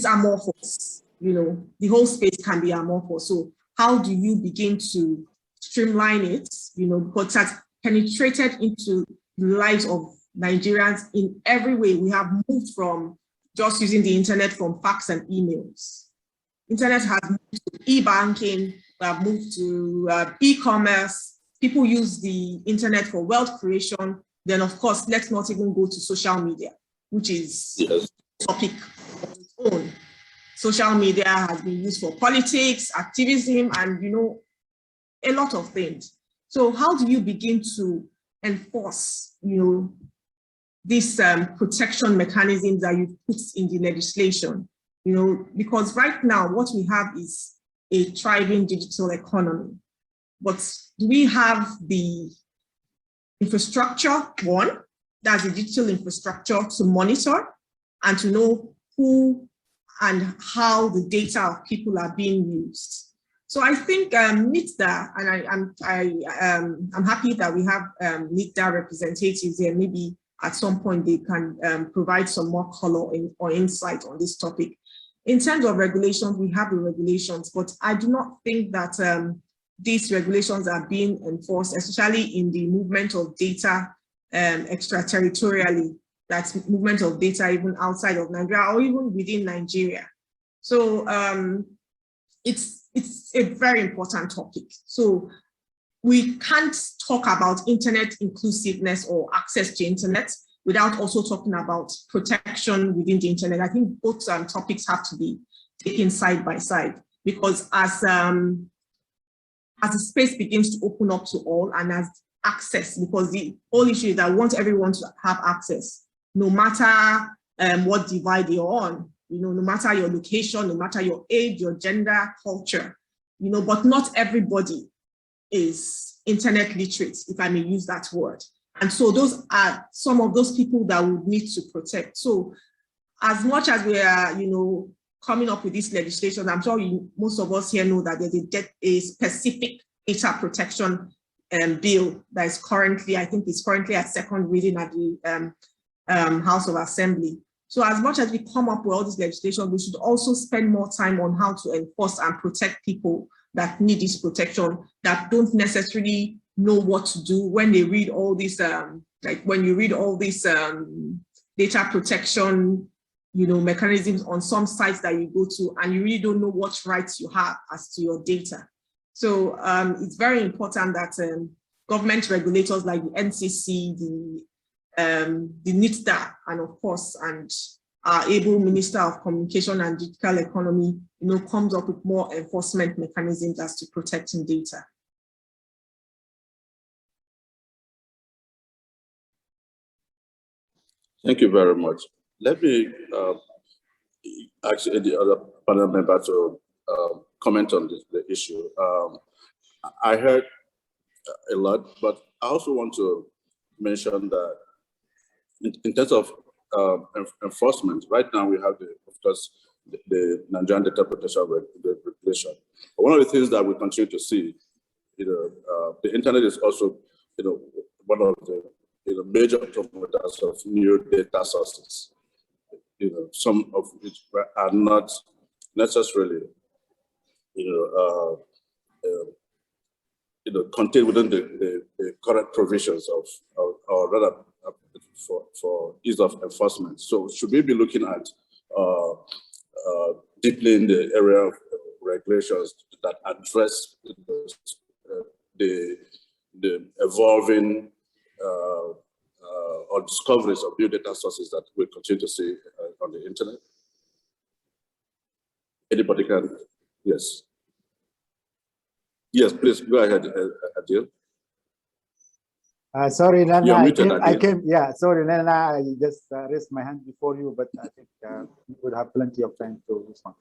amorphous. The whole space can be amorphous. So how do you begin to streamline it? Because it has penetrated into the lives of Nigerians in every way. We have moved from just using the internet from fax and emails. Internet has moved to e-banking, we have moved to e-commerce. People use the internet for wealth creation. Then of course, let's not even go to social media, which is a topic of its own. Social media has been used for politics, activism, and a lot of things. So how do you begin to enforce, these protection mechanisms that you put in the legislation? Because right now what we have is a thriving digital economy, but do we have the infrastructure, one, that's the digital infrastructure to monitor and to know who and how the data of people are being used? So I think NITDA, and I'm happy that we have NITDA representatives here. Maybe at some point they can provide some more color or insight on this topic. In terms of regulations, we have the regulations, but I do not think that these regulations are being enforced, especially in the movement of data extraterritorially. That's movement of data even outside of Nigeria or even within Nigeria. So it's a very important topic. So we can't talk about internet inclusiveness or access to internet without also talking about protection within the internet. I think both topics have to be taken side by side, because as the space begins to open up to all and as access, because the whole issue is that we want everyone to have access, no matter what divide you're on, no matter your location, no matter your age, your gender, culture, but not everybody is internet literate, if I may use that word. And so those are some of those people that we need to protect. So as much as we are, coming up with this legislation, I'm sure most of us here know that there's a specific data protection bill that is currently, I think it's currently at second reading at the House of Assembly. So as much as we come up with all this legislation, we should also spend more time on how to enforce and protect people that need this protection, that don't necessarily know what to do when they read all this, like when you read all these data protection, mechanisms on some sites that you go to, and you really don't know what rights you have as to your data. So it's very important that government regulators like the NCC, the NITDA, and of course, and our able Minister of Communication and Digital Economy, comes up with more enforcement mechanisms as to protecting data. Thank you very much. Let me ask the other panel member to comment on the issue. I heard a lot, but I also want to mention that in terms of enforcement, right now we have, of course, the Nigerian Data Protection Regulation. But one of the things that we continue to see, the internet is also, one of the major promoters of new data sources. Some of which are not necessarily, contained within the current provisions or rather for ease of enforcement. So should we be looking at deeply in the area of regulations that address the evolving or discoveries of new data sources that we continue to see on the internet? Anybody can? Yes. Yes, please go ahead, Adil. Sorry, Nana, You're muted, yeah, sorry, Nana, I just raised my hand before you, but I think we would have plenty of time to respond.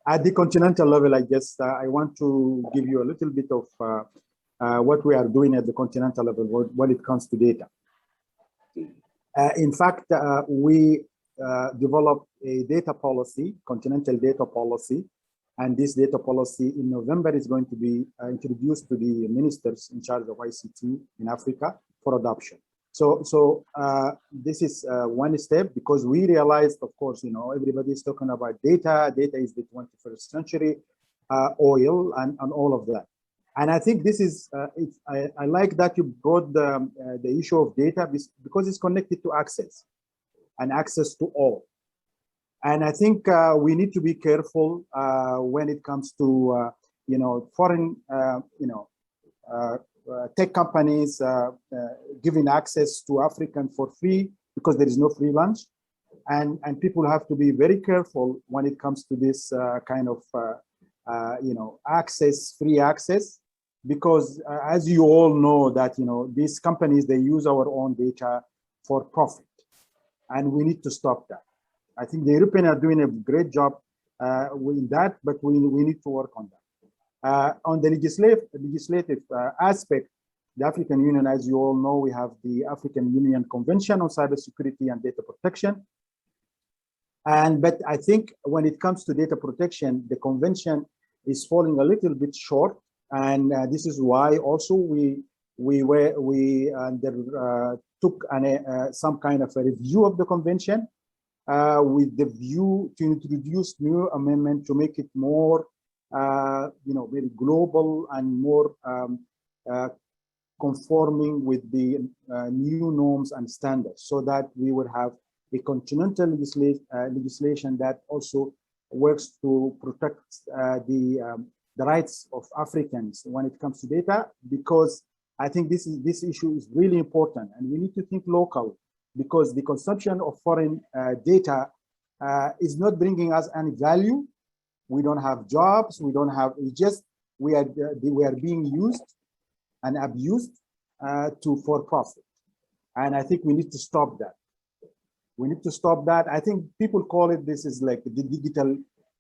At the continental level, I want to give you a little bit of what we are doing at the continental level when it comes to data. In fact, we developed a data policy, continental data policy, and this data policy in November is going to be introduced to the ministers in charge of ICT in Africa for adoption. So this is one step, because we realized, of course, everybody is talking about data. Data is the 21st century, oil and all of that. And I think this is, I like that you brought the issue of data because it's connected to access and access to all. And I think we need to be careful when it comes to, foreign, tech companies giving access to African for free, because there is no free lunch. And people have to be very careful when it comes to this kind of, free access, because as you all know that, these companies, they use our own data for profit, and we need to stop that. I think the Europeans are doing a great job with that, but we need to work on that. On the legislative aspect, the African Union, as you all know, we have the African Union Convention on Cybersecurity and Data Protection. But I think when it comes to data protection, the convention is falling a little bit short, and this is why also we took some kind of a review of the convention with the view to introduce new amendment to make it more, very global and more conforming with the new norms and standards, so that we would have a continental legislation that also works to protect the rights of Africans when it comes to data, because I think this issue is really important, and we need to think local, because the consumption of foreign data is not bringing us any value. We don't have jobs. We don't have. We are being used and abused for profit, and I think we need to stop that. We need to stop that. I think people call it, this is like the digital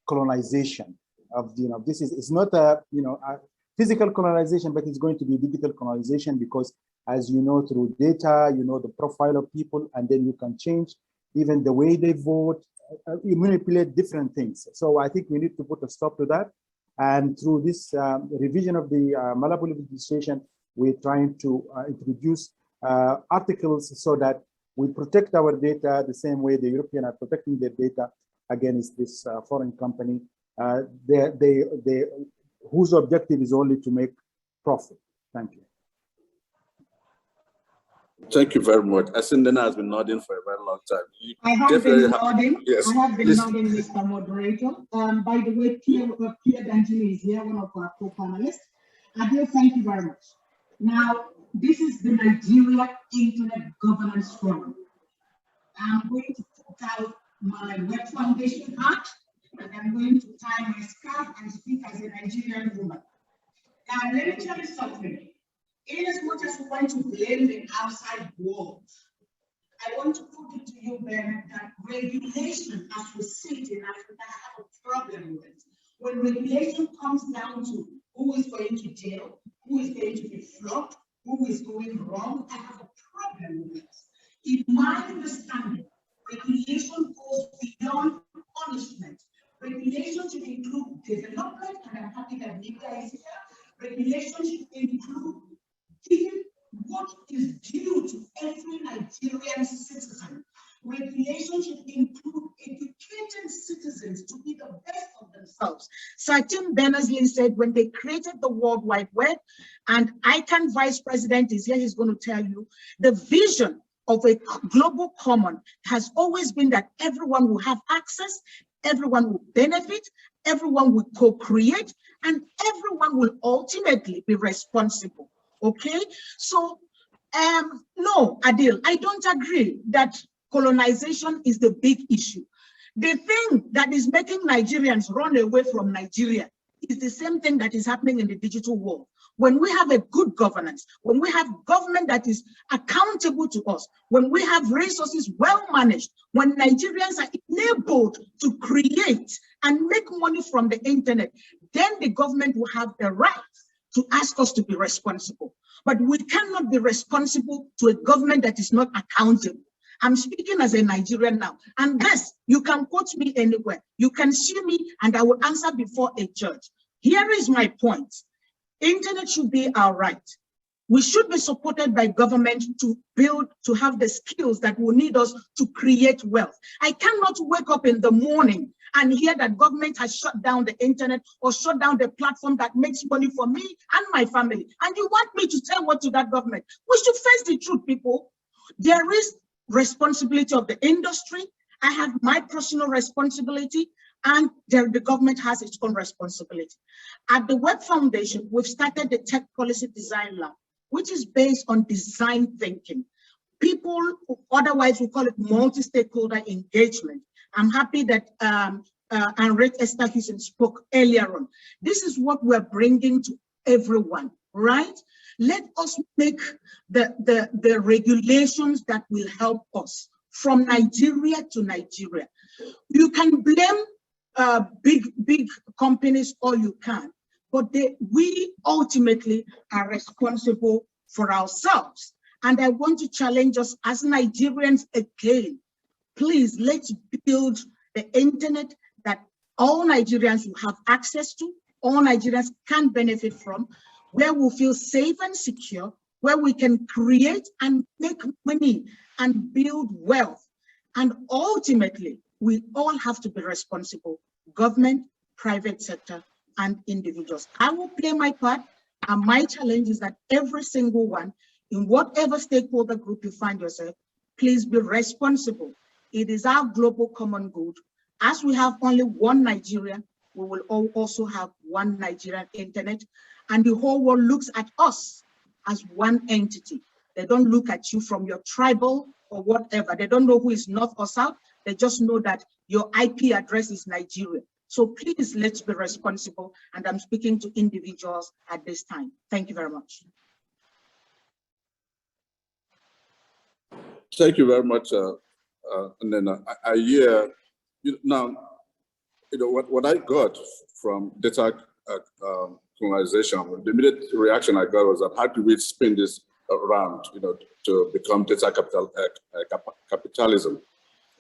colonization of, this is, it's not a physical colonization, but it's going to be digital colonization, because as you know, through data, the profile of people, and then you can change even the way they vote, you manipulate different things. So I think we need to put a stop to that. And through this revision of the Malabo legislation, we're trying to introduce articles so that we protect our data the same way the Europeans are protecting their data against this foreign company, whose objective is only to make profit. Thank you. Thank you very much. Asindena has been nodding for a very long time. I have been nodding. Yes. I have been nodding, Mr. Moderator. By the way, Pierre Danjuma is here, one of our co-panelists. Adil, thank you very much. Now, this is the Nigeria Internet Governance Forum. I'm going to put out my Web Foundation hat, and I'm going to tie my scarf and speak as a Nigerian woman. Now, let me tell you something. In as much as we want to blame the outside world, I want to put it to you, Ben, that regulation, as we see it in Africa, I have a problem with it. When regulation comes down to who is going to jail, who is going to be flogged, who is going wrong, I have a problem with it. In my understanding, regulation goes beyond punishment. Regulation Regulation should include giving what is due to every Nigerian citizen. Regulation should include educating citizens to be the best of themselves. Sir Tim Berners-Lee said when they created the World Wide Web, and ICANN Vice President is here, he's going to tell you, the vision of a global common has always been that everyone will have access, everyone will benefit, everyone will co-create, and everyone will ultimately be responsible. Okay, so no, Adil, I don't agree that colonization is the big issue. The thing that is making Nigerians run away from Nigeria is the same thing that is happening in the digital world. When we have a good governance, when we have government that is accountable to us, when we have resources well managed, when Nigerians are enabled to create and make money from the internet, then the government will have the right to ask us to be responsible. But we cannot be responsible to a government that is not accountable. I'm speaking as a Nigerian now. And yes, you can quote me anywhere. You can sue me and I will answer before a judge. Here is my point. Internet should be our right. We should be supported by government to build, to have the skills that will need us to create wealth. I cannot wake up in the morning and hear that government has shut down the internet or shut down the platform that makes money for me and my family. And you want me to tell what to that government? We should face the truth, people. There is responsibility of the industry. I have my personal responsibility, and the government has its own responsibility. At the Web Foundation, we've started the Tech Policy Design Lab, which is based on design thinking. People, otherwise we call it multi-stakeholder engagement. I'm happy that Henriette Esther Houston spoke earlier on. This is what we're bringing to everyone, right? Let us make the regulations that will help us from Nigeria to Nigeria. You can blame big companies all you can, but we ultimately are responsible for ourselves. And I want to challenge us as Nigerians again. Please, let's build the internet that all Nigerians will have access to, all Nigerians can benefit from, where we feel safe and secure, where we can create and make money and build wealth. And ultimately, we all have to be responsible, government, private sector, and individuals. I will play my part, and my challenge is that every single one, in whatever stakeholder group you find yourself, please be responsible. It is our global common good. As we have only one Nigeria, we will also have one Nigerian internet, and the whole world looks at us as one entity. They don't look at you from your tribal or whatever. They don't know who is north or south. They just know that your IP address is Nigeria. So please, let's be responsible. And I'm speaking to individuals at this time. Thank you very much. Thank you very much. And then I hear, now, what I got from data colonization, the immediate reaction I got was that how do we spin this around, to become data capitalism,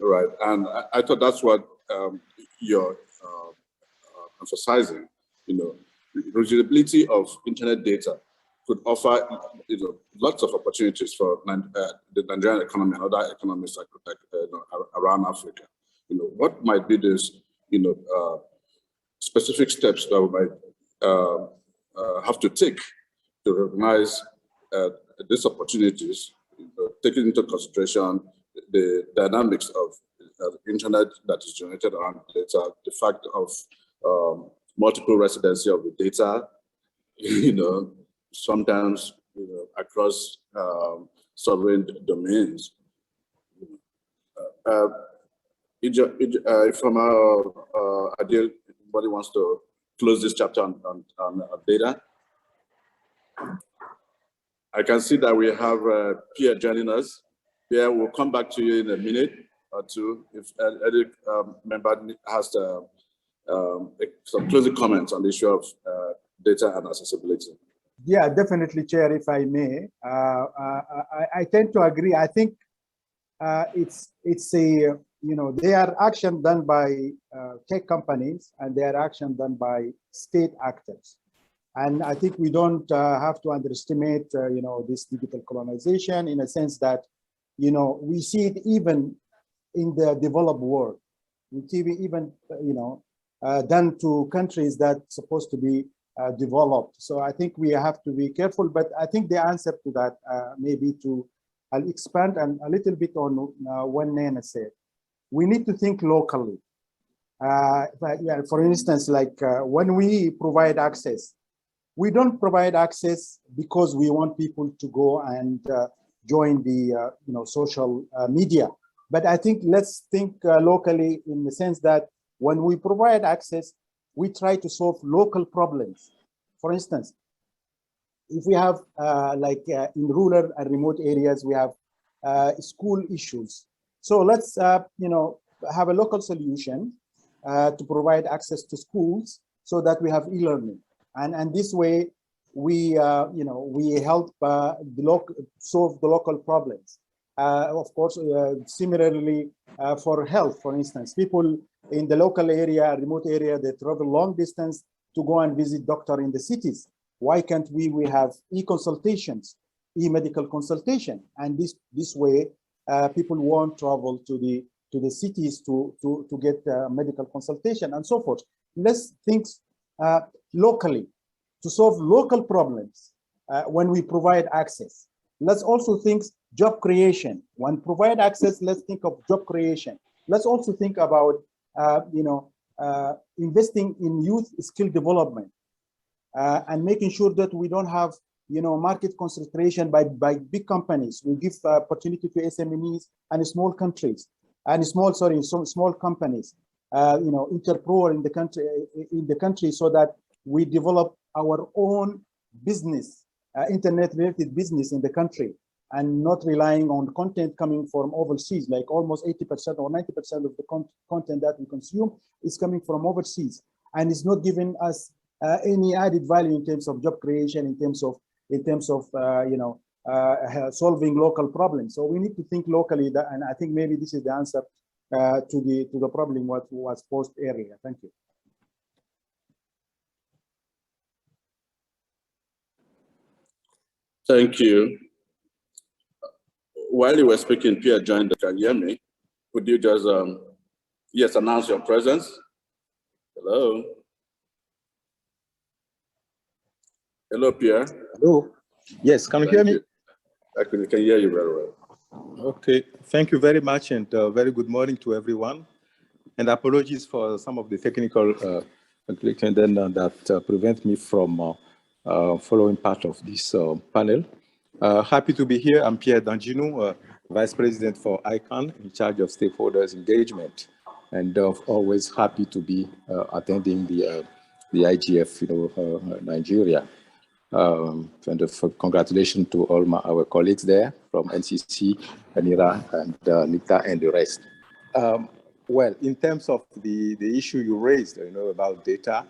right? And I thought that's what you're emphasizing, the reusability of internet data could offer, lots of opportunities for the Nigerian economy and other economies around Africa. What might be this, specific steps that we might have to take to recognize these opportunities, taking into consideration the dynamics of internet that is generated around data, the fact of multiple residency of the data, sometimes across sovereign domains. If Adil, anybody wants to close this chapter on data? I can see that we have Pierre joining us. Pierre, we'll come back to you in a minute or two if any member has some closing comments on the issue of data and accessibility. Yeah, definitely, Chair, if I may. I tend to agree. I think it's a, they are action done by tech companies and they are action done by state actors. And I think we don't have to underestimate, this digital colonization in a sense that, we see it even in the developed world. We see it even, done to countries that's supposed to be developed. So I think we have to be careful, but I think the answer to that maybe I'll expand a little bit on what Nana said. We need to think locally. For instance, like when we provide access, we don't provide access because we want people to go and join the social media. But I think let's think locally in the sense that when we provide access, we try to solve local problems. For instance, if we have in rural and remote areas, we have school issues. So let's have a local solution to provide access to schools so that we have e-learning. And this way, we help solve the local problems. Of course, similarly for health, for instance, people in the local area, remote area, they travel long distance to go and visit doctor in the cities. Why can't we have e-consultations, e-medical consultation? And this way, people won't travel to the cities to get medical consultation and so forth. Let's think locally to solve local problems when we provide access. Let's also think job creation. When provide access, let's think of job creation. Let's also think about investing in youth skill development and making sure that we don't have market concentration by big companies. We give opportunity to SMEs and small countries and small companies, entrepreneur in the country, so that we develop our own business, internet-related business in the country, and not relying on content coming from overseas. Like almost 80% or 90% of the content that we consume is coming from overseas, and it's not giving us any added value in terms of job creation, in terms of solving local problems. So we need to think locally, and I think maybe this is the answer to the problem what was posed earlier. Thank you. Thank you. While you were speaking, Pierre joined. Can you hear me? Could you just yes, announce your presence? Hello. Hello, Pierre. Hello. Yes, can you hear me? I can hear you very well. Okay, thank you very much, and very good morning to everyone. And apologies for some of the technical glitches that prevent me from following part of this panel. Happy to be here. I'm Pierre Danginou, Vice President for ICANN, in charge of stakeholders engagement, and always happy to be attending the IGF, Nigeria. And congratulations to all our colleagues there from NCC, Anira, and Nita, and the rest. Well, in terms of the issue you raised, about data,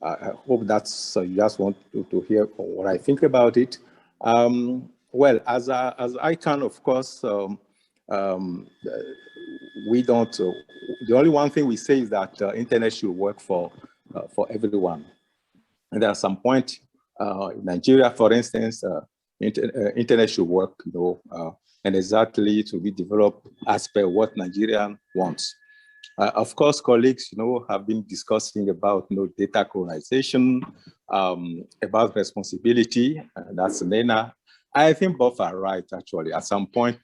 I hope that's you just want to hear what I think about it. Well, as ICANN, of course, we don't. The only one thing we say is that internet should work for everyone. And at some point in Nigeria, for instance, internet should work, and exactly to be developed as per what Nigerian wants. Of course, colleagues, have been discussing about data colonization, about responsibility. That's Nena. I think both are right, actually. At some point,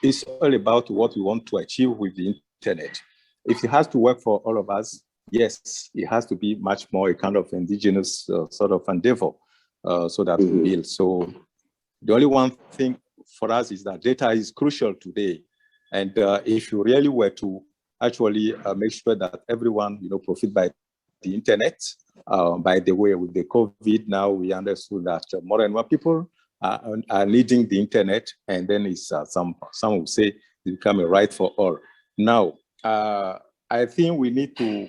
it's all about what we want to achieve with the internet. If it has to work for all of us, yes, it has to be much more a kind of indigenous sort of endeavor, so that we build. So the only one thing for us is that data is crucial today. And if you really were to actually make sure that everyone, profit by the internet, by the way, with the COVID now, we understood that more and more people are needing the internet, and then it's some will say it's becoming a right for all. Now, I think we need to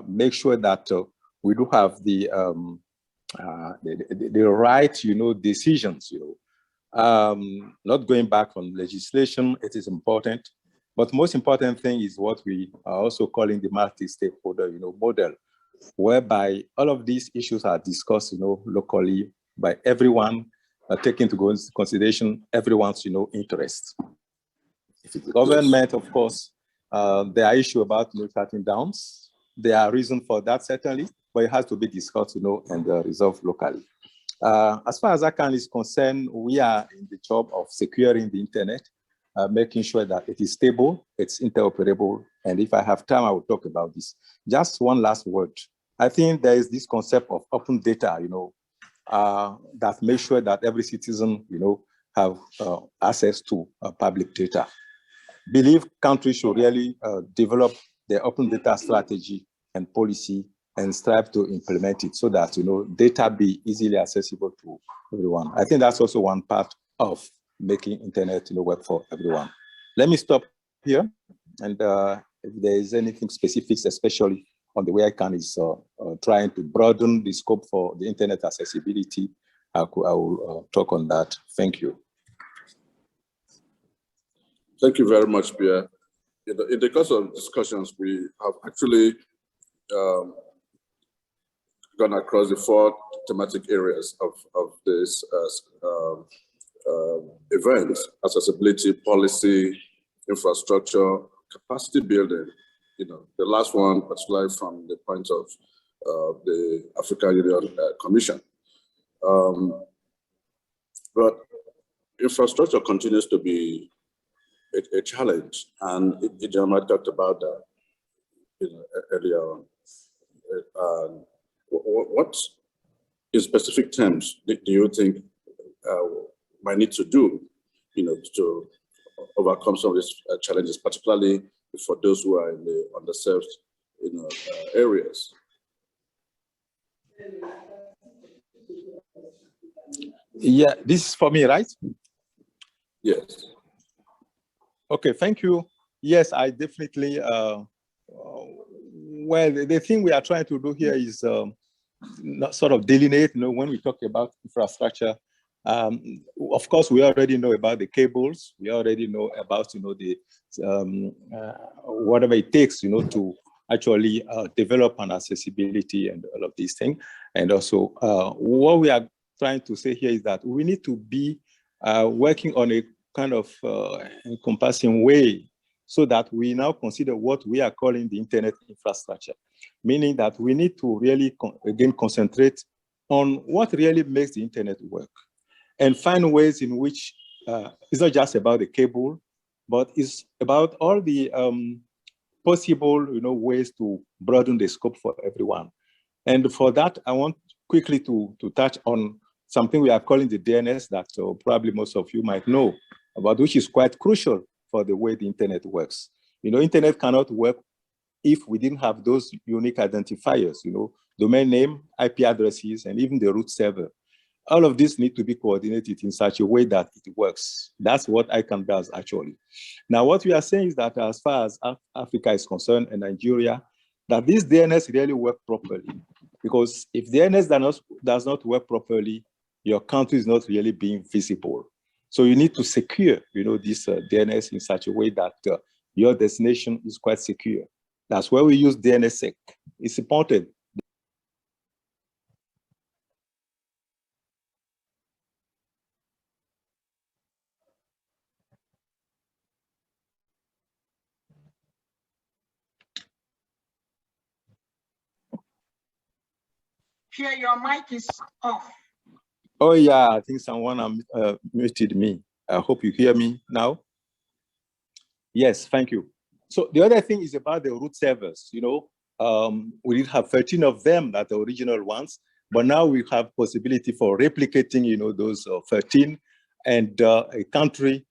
make sure that we do have the right, decisions. Not going back on legislation, it is important, but most important thing is what we are also calling the multi-stakeholder, model, whereby all of these issues are discussed, locally by everyone, taking into consideration everyone's, interest. If it's government, of course, there are issues about shutting downs. There are reasons for that, certainly, but it has to be discussed, and resolved locally. As far as ICANN is concerned, we are in the job of securing the internet, making sure that it is stable, it's interoperable, and if I have time, I will talk about this. Just one last word. I think there is this concept of open data, that makes sure that every citizen, have access to public data. Believe countries should really develop their open data strategy and policy and strive to implement it so that, data be easily accessible to everyone. I think that's also one part of making internet, work for everyone. Let me stop here. And if there is anything specific, especially on the way ICANN is trying to broaden the scope for the internet accessibility, I will talk on that. Thank you. Thank you very much, Pierre. In the course of discussions, we have actually gone across the 4 thematic areas of this event: accessibility, policy, infrastructure, capacity building. The last one, particularly from the point of the African Union Commission. But infrastructure continues to be a challenge, and Ijoma talked about that earlier on. What, in specific terms, do you think might need to do, to overcome some of these challenges, particularly for those who are in the underserved, areas? Yeah, this is for me, right? Yes. Okay, thank you. Yes, I definitely, well, the thing we are trying to do here is not sort of delineate, when we talk about infrastructure. Of course, we already know about the cables. We already know about, the whatever it takes, to actually develop an accessibility and all of these things. And also, what we are trying to say here is that we need to be working on a kind of encompassing way so that we now consider what we are calling the internet infrastructure, meaning that we need to really, again, concentrate on what really makes the internet work and find ways in which it's not just about the cable, but it's about all the possible, ways to broaden the scope for everyone. And for that, I want quickly to touch on something we are calling the DNS that probably most of you might know about, which is quite crucial for the way the internet works. Internet cannot work if we didn't have those unique identifiers, domain name, IP addresses, and even the root server. All of this need to be coordinated in such a way that it works. That's what ICANN does, actually. Now, what we are saying is that as far as Africa is concerned and Nigeria, that this DNS really work properly. Because if DNS does not work properly, your country is not really being visible. So you need to secure, this DNS in such a way that your destination is quite secure. That's why we use DNSSEC. It's important. Here, your mic is off. Oh yeah, I think someone muted me. I hope you hear me now. Yes, thank you. So the other thing is about the root servers. We did have 13 of them, that the original ones, but now we have possibility for replicating, those 13, and a country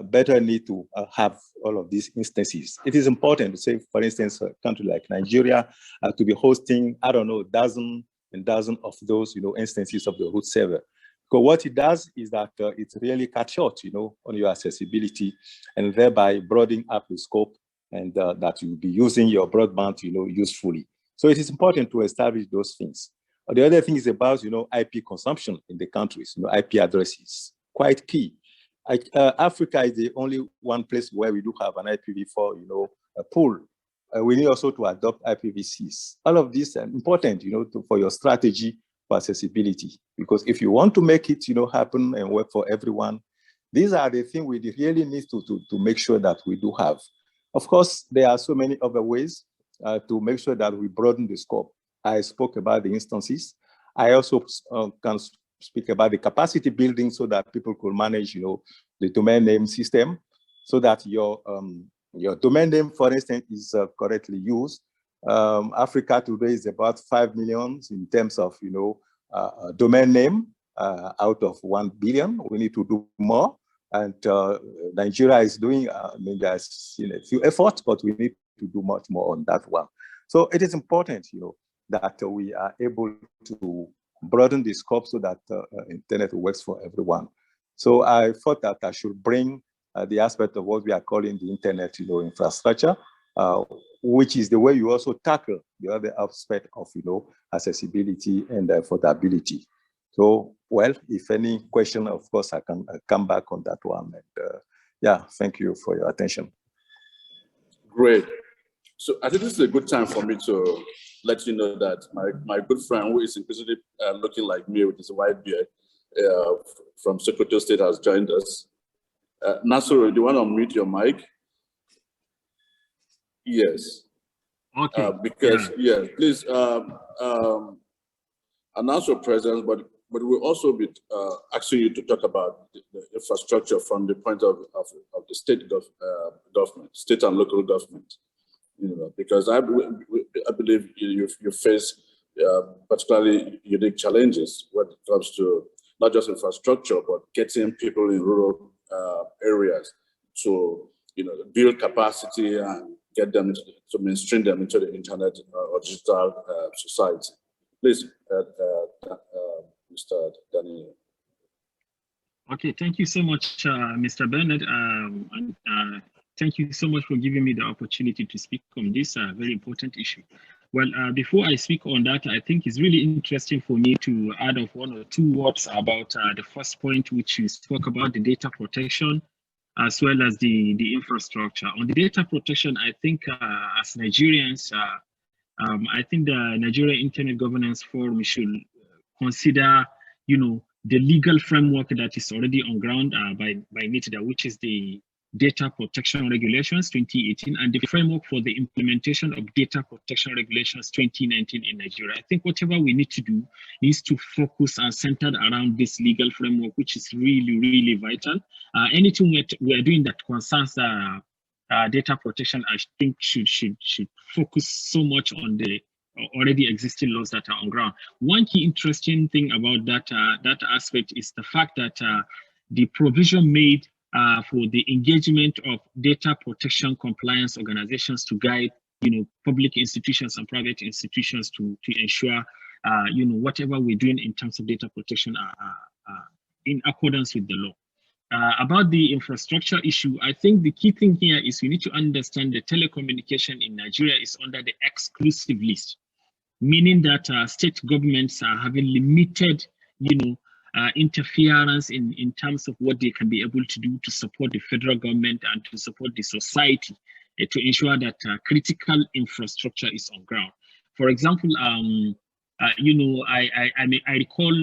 better need to have all of these instances. It is important to say, for instance, a country like Nigeria to be hosting, I don't know, dozen and dozen of those, instances of the root server. Because what it does is that it's really cut short, on your accessibility, and thereby broadening up the scope, and that you'll be using your broadband, usefully. So it is important to establish those things. The other thing is about, IP consumption in the countries, IP addresses, quite key. Africa is the only one place where we do have an IPv4, a pool. we need also to adopt IPv6. All of these are important, for your strategy for accessibility. Because if you want to make it, happen and work for everyone, these are the things we really need to make sure that we do have. Of course, there are so many other ways to make sure that we broaden the scope. I spoke about the instances. I also can speak about the capacity building so that people could manage, the domain name system, so that your domain name, for instance, is correctly used. Africa today is about 5 million in terms of, domain name out of 1 billion. We need to do more. And Nigeria is doing, there's a few efforts, but we need to do much more on that one. So it is important, that we are able to broaden the scope so that internet works for everyone. So I thought that I should bring the aspect of what we are calling the internet, infrastructure, which is the way you also tackle the other aspect of, accessibility and affordability. So, well, if any question, of course, I can come back on that one. And yeah, thank you for your attention. Great. So I think this is a good time for me to let you know that my good friend, who is increasingly looking like me with his white beard, from Sokoto State, has joined us. Nasoro, do you want to unmute your mic? Yes. Okay. Because, yeah, please announce your presence, but we'll also be asking you to talk about the infrastructure from the point of the state government, state and local government. Because I believe you face particularly unique challenges when it comes to not just infrastructure, but getting people in rural areas to build capacity and get them to mainstream them into the internet or digital society. Please, Mr. Daniel. Okay, thank you so much, Mr. Bernard. Thank you so much for giving me the opportunity to speak on this very important issue. Well, before I speak on that, I think it's really interesting for me to add up 1 or 2 words about the first point, which you spoke about, the data protection, as well as the infrastructure. On the data protection, I think as Nigerians, I think the Nigeria Internet Governance Forum should consider, the legal framework that is already on ground by NITDA, which is the Data Protection Regulations 2018 and the framework for the implementation of Data Protection Regulations 2019 in Nigeria. I think whatever we need to do is to focus and centered around this legal framework, which is really, really vital. Anything we are doing that concerns data protection, I think should focus so much on the already existing laws that are on ground. One key interesting thing about that aspect is the fact that the provision made for the engagement of data protection compliance organizations to guide, public institutions and private institutions to ensure, whatever we're doing in terms of data protection are in accordance with the law. About the infrastructure issue, I think the key thing here is we need to understand the telecommunication in Nigeria is under the exclusive list, meaning that state governments are having limited, interference in terms of what they can be able to do to support the federal government and to support the society to ensure that critical infrastructure is on ground. For example, I recall,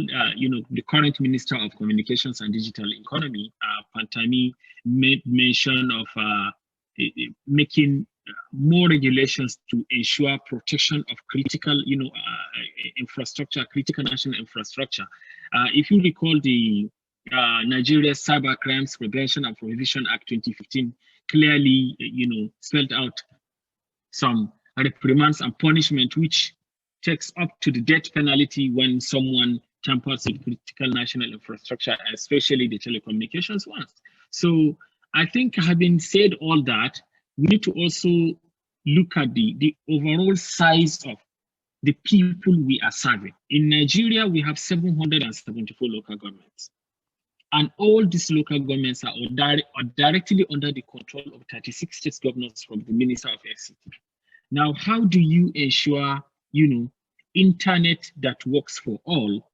the current Minister of Communications and Digital Economy, Pantami, made mention of making more regulations to ensure protection of critical, infrastructure, critical national infrastructure. If you recall, the Nigeria Cyber Crimes Prevention and Prohibition Act 2015 clearly, spelled out some reprimands and punishment, which takes up to the death penalty when someone tampers with critical national infrastructure, especially the telecommunications ones. So I think, having said all that, we need to also look at the overall size of the people we are serving. In Nigeria, we have 774 local governments. And all these local governments are directly under the control of 36 state governors from the Minister of FCT. Now, how do you ensure, internet that works for all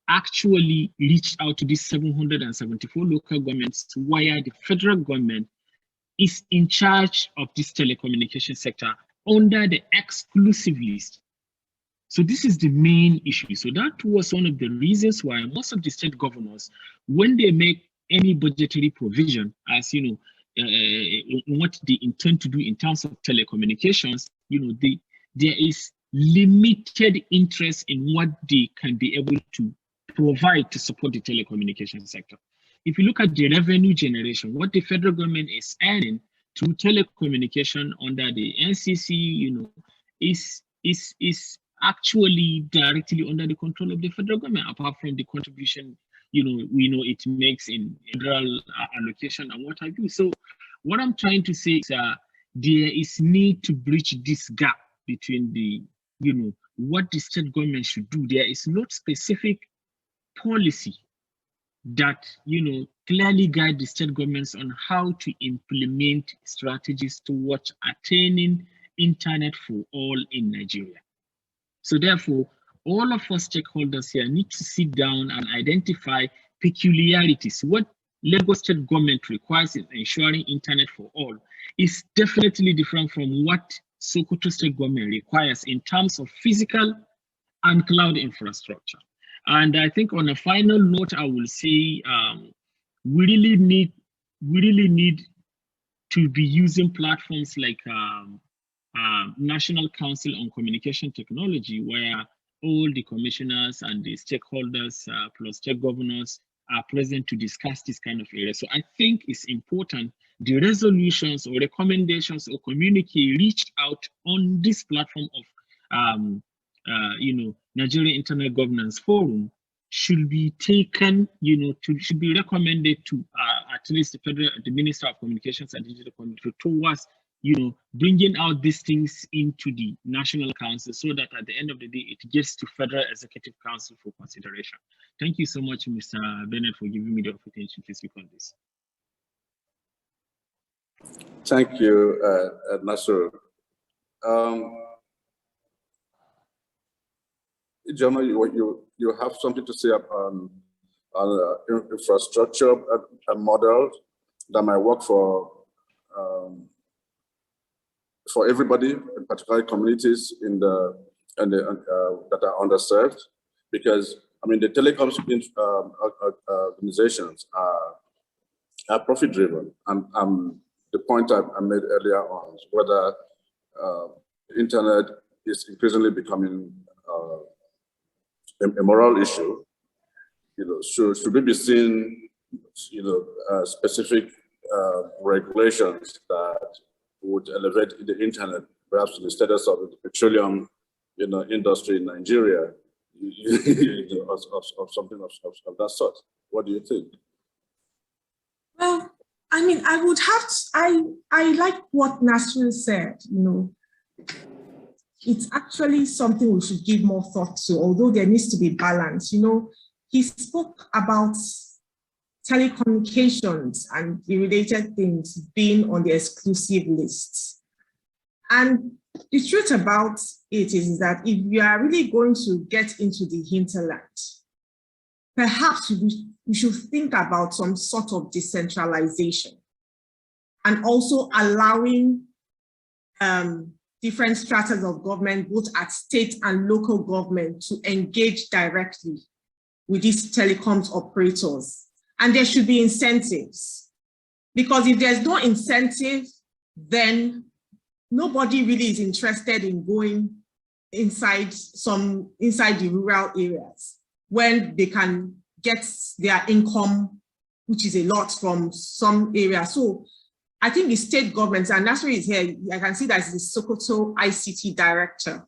actually reach out to these 774 local governments where the federal government is in charge of this telecommunication sector under the exclusive list. So this is the main issue. So that was one of the reasons why most of the state governors, when they make any budgetary provision, as you know, what they intend to do in terms of telecommunications, you know, there is limited interest in what they can be able to provide to support the telecommunication sector. If you look at the revenue generation, what the federal government is earning through telecommunication under the NCC, you know, is actually directly under the control of the federal government, apart from the contribution, you know, we know it makes in federal allocation and what have you. So what I'm trying to say is there is need to bridge this gap between the, you know, what the state government should do. There is not specific policy that, you know, clearly guide the state governments on how to implement strategies towards attaining internet for all in Nigeria. So therefore, all of us stakeholders here need to sit down and identify peculiarities. What Lagos state government requires in ensuring internet for all is definitely different from what Sokoto state government requires in terms of physical and cloud infrastructure. And I think on a final note, I will say we really need to be using platforms like National Council on Communication Technology, where all the commissioners and the stakeholders plus state governors are present to discuss this kind of area. So I think it's important the resolutions or recommendations or communique reached out on this platform of you know, Nigeria Internet Governance Forum should be taken, you know, should be recommended to at least the Minister of Communications and Digital Community towards, you know, bringing out these things into the National Council so that at the end of the day, it gets to Federal Executive Council for consideration. Thank you so much, Mr. Bennett, for giving me the opportunity to speak on this. Thank you, Nasser. John, you have something to say on infrastructure a model that might work for everybody, in particular communities that are underserved, because I mean the telecoms organizations are profit driven, and the point I made earlier on is whether internet is increasingly becoming a moral issue. You know, should we be seeing, you know, specific regulations that would elevate the internet, perhaps to the status of the petroleum, you know, industry in Nigeria, you know, of something of that sort? What do you think? Well, I mean, I would have to, I like what Nasrin said, you know. It's actually something we should give more thought to, although there needs to be balance. You know, he spoke about telecommunications and the related things being on the exclusive list. And the truth about it is that if you are really going to get into the hinterland, perhaps we should think about some sort of decentralization and also allowing different stratas of government, both at state and local government, to engage directly with these telecoms operators. And there should be incentives, because if there's no incentive, then nobody really is interested in going inside the rural areas when they can get their income, which is a lot, from some areas. So I think the state governments, and Nasri is here, I can see that as the Sokoto ICT director,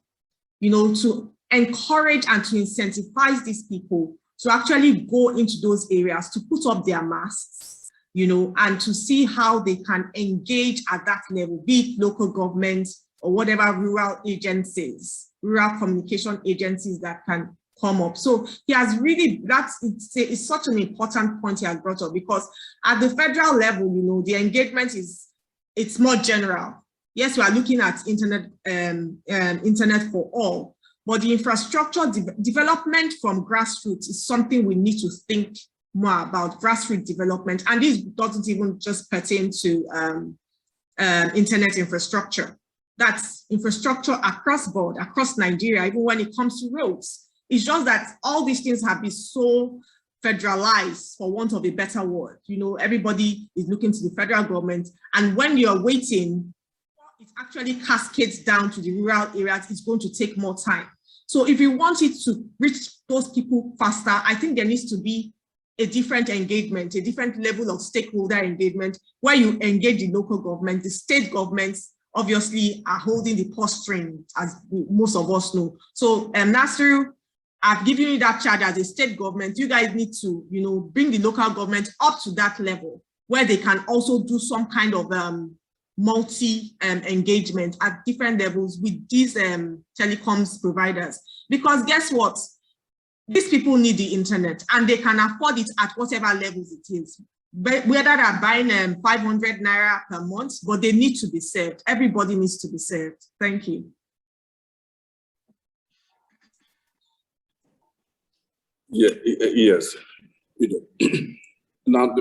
you know, to encourage and to incentivize these people to actually go into those areas, to put up their masks, you know, and to see how they can engage at that level, be it local government or whatever rural agencies, rural communication agencies that can come up. So he has really, it's such an important point he has brought up, because at the federal level, you know, the engagement it's more general. Yes, we are looking at internet for all, but the infrastructure development from grassroots is something we need to think more about, grassroots development. And this doesn't even just pertain to internet infrastructure. that's infrastructure across board, across Nigeria, even when it comes to roads. It's just that all these things have been so federalized, for want of a better word. You know, everybody is looking to the federal government, and when you're waiting, it actually cascades down to the rural areas. It's going to take more time. So if you want it to reach those people faster, I think there needs to be a different engagement, a different level of stakeholder engagement, where you engage the local government. The state governments obviously are holding the purse string, as most of us know. So Nasiru, I've given you that charge as a state government. You guys need to, you know, bring the local government up to that level where they can also do some kind of engagement at different levels with these telecoms providers. Because guess what? These people need the internet and they can afford it at whatever levels it is. But whether they're buying 500 naira per month, but they need to be served. Everybody needs to be served. Thank you. Yeah, yes. Now,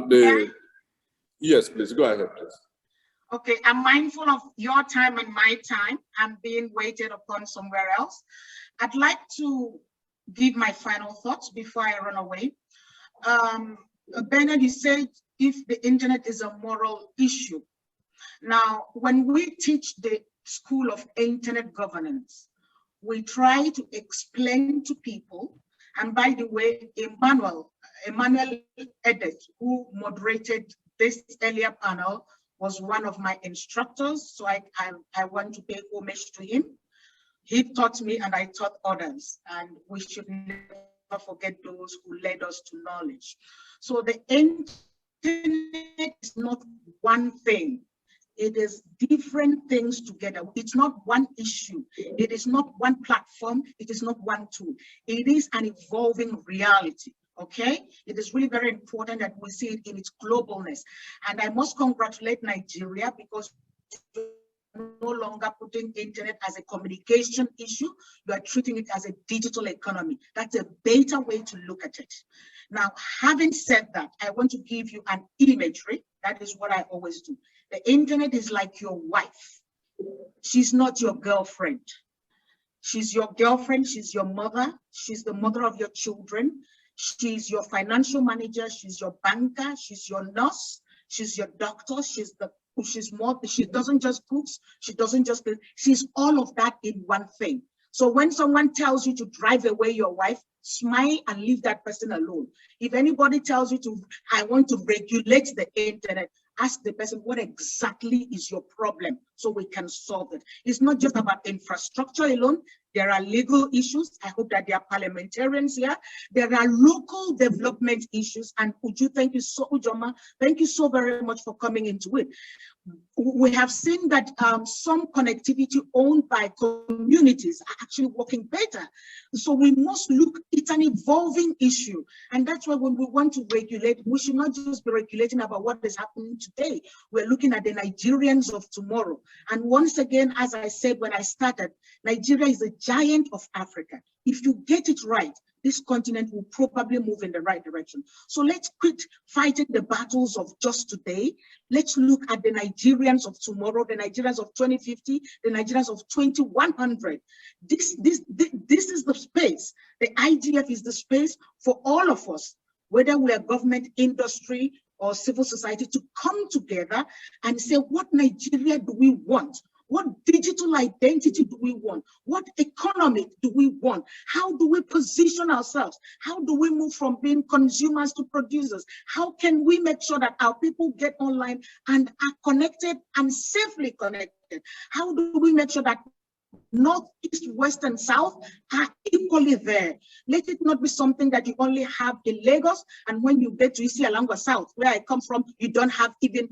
yes, please go ahead, please. Okay, I'm mindful of your time and my time. I'm being waited upon somewhere else. I'd like to give my final thoughts before I run away. Bernard, you said if the internet is a moral issue. Now, when we teach the School of Internet Governance, we try to explain to people, and by the way, Emmanuel Edet, who moderated this earlier panel, was one of my instructors, so I want to pay homage to him. He taught me and I taught others, and we should never forget those who led us to knowledge. So the internet is not one thing. It is different things together. It's not one issue. It is not one platform. It is not one tool. It is an evolving reality. Okay, it is really very important that we see it in its globalness. And I must congratulate Nigeria because no longer putting internet as a communication issue, you are treating it as a digital economy. That's a better way to look at it. Now, having said that, I want to give you an imagery. That is what I always do. The internet is like your wife. She's not your girlfriend. She's your girlfriend, she's your mother, she's the mother of your children. She's your financial manager, she's your banker, she's your nurse, she's your doctor, she doesn't just cook, she's all of that in one thing. So when someone tells you to drive away your wife, smile and leave that person alone. If anybody tells you I want to regulate the internet, ask the person, what exactly is your problem so we can solve it. It's not just about infrastructure alone. There are legal issues. I hope that there are parliamentarians here. There are local development issues. And Uju, thank you so, Ujoma, thank you so very much for coming into it. We have seen that some connectivity owned by communities are actually working better. So we must look, it's an evolving issue. And that's why when we want to regulate, we should not just be regulating about what is happening today. We're looking at the Nigerians of tomorrow. And once again, as I said when I started, Nigeria is a giant of Africa. If you get it right, this continent will probably move in the right direction. So let's quit fighting the battles of just today. Let's look at the Nigerians of tomorrow, the Nigerians of 2050, the Nigerians of 2100. This is the space. The IGF is the space for all of us, whether we are government, industry, or civil society, to come together and say, what Nigeria do we want? What digital identity do we want? What economy do we want? How do we position ourselves? How do we move from being consumers to producers? How can we make sure that our people get online and are connected and safely connected? How do we make sure that North, East, West, and South are equally there? Let it not be something that you only have in Lagos, and when you get to Isialanga South, where I come from, you don't have even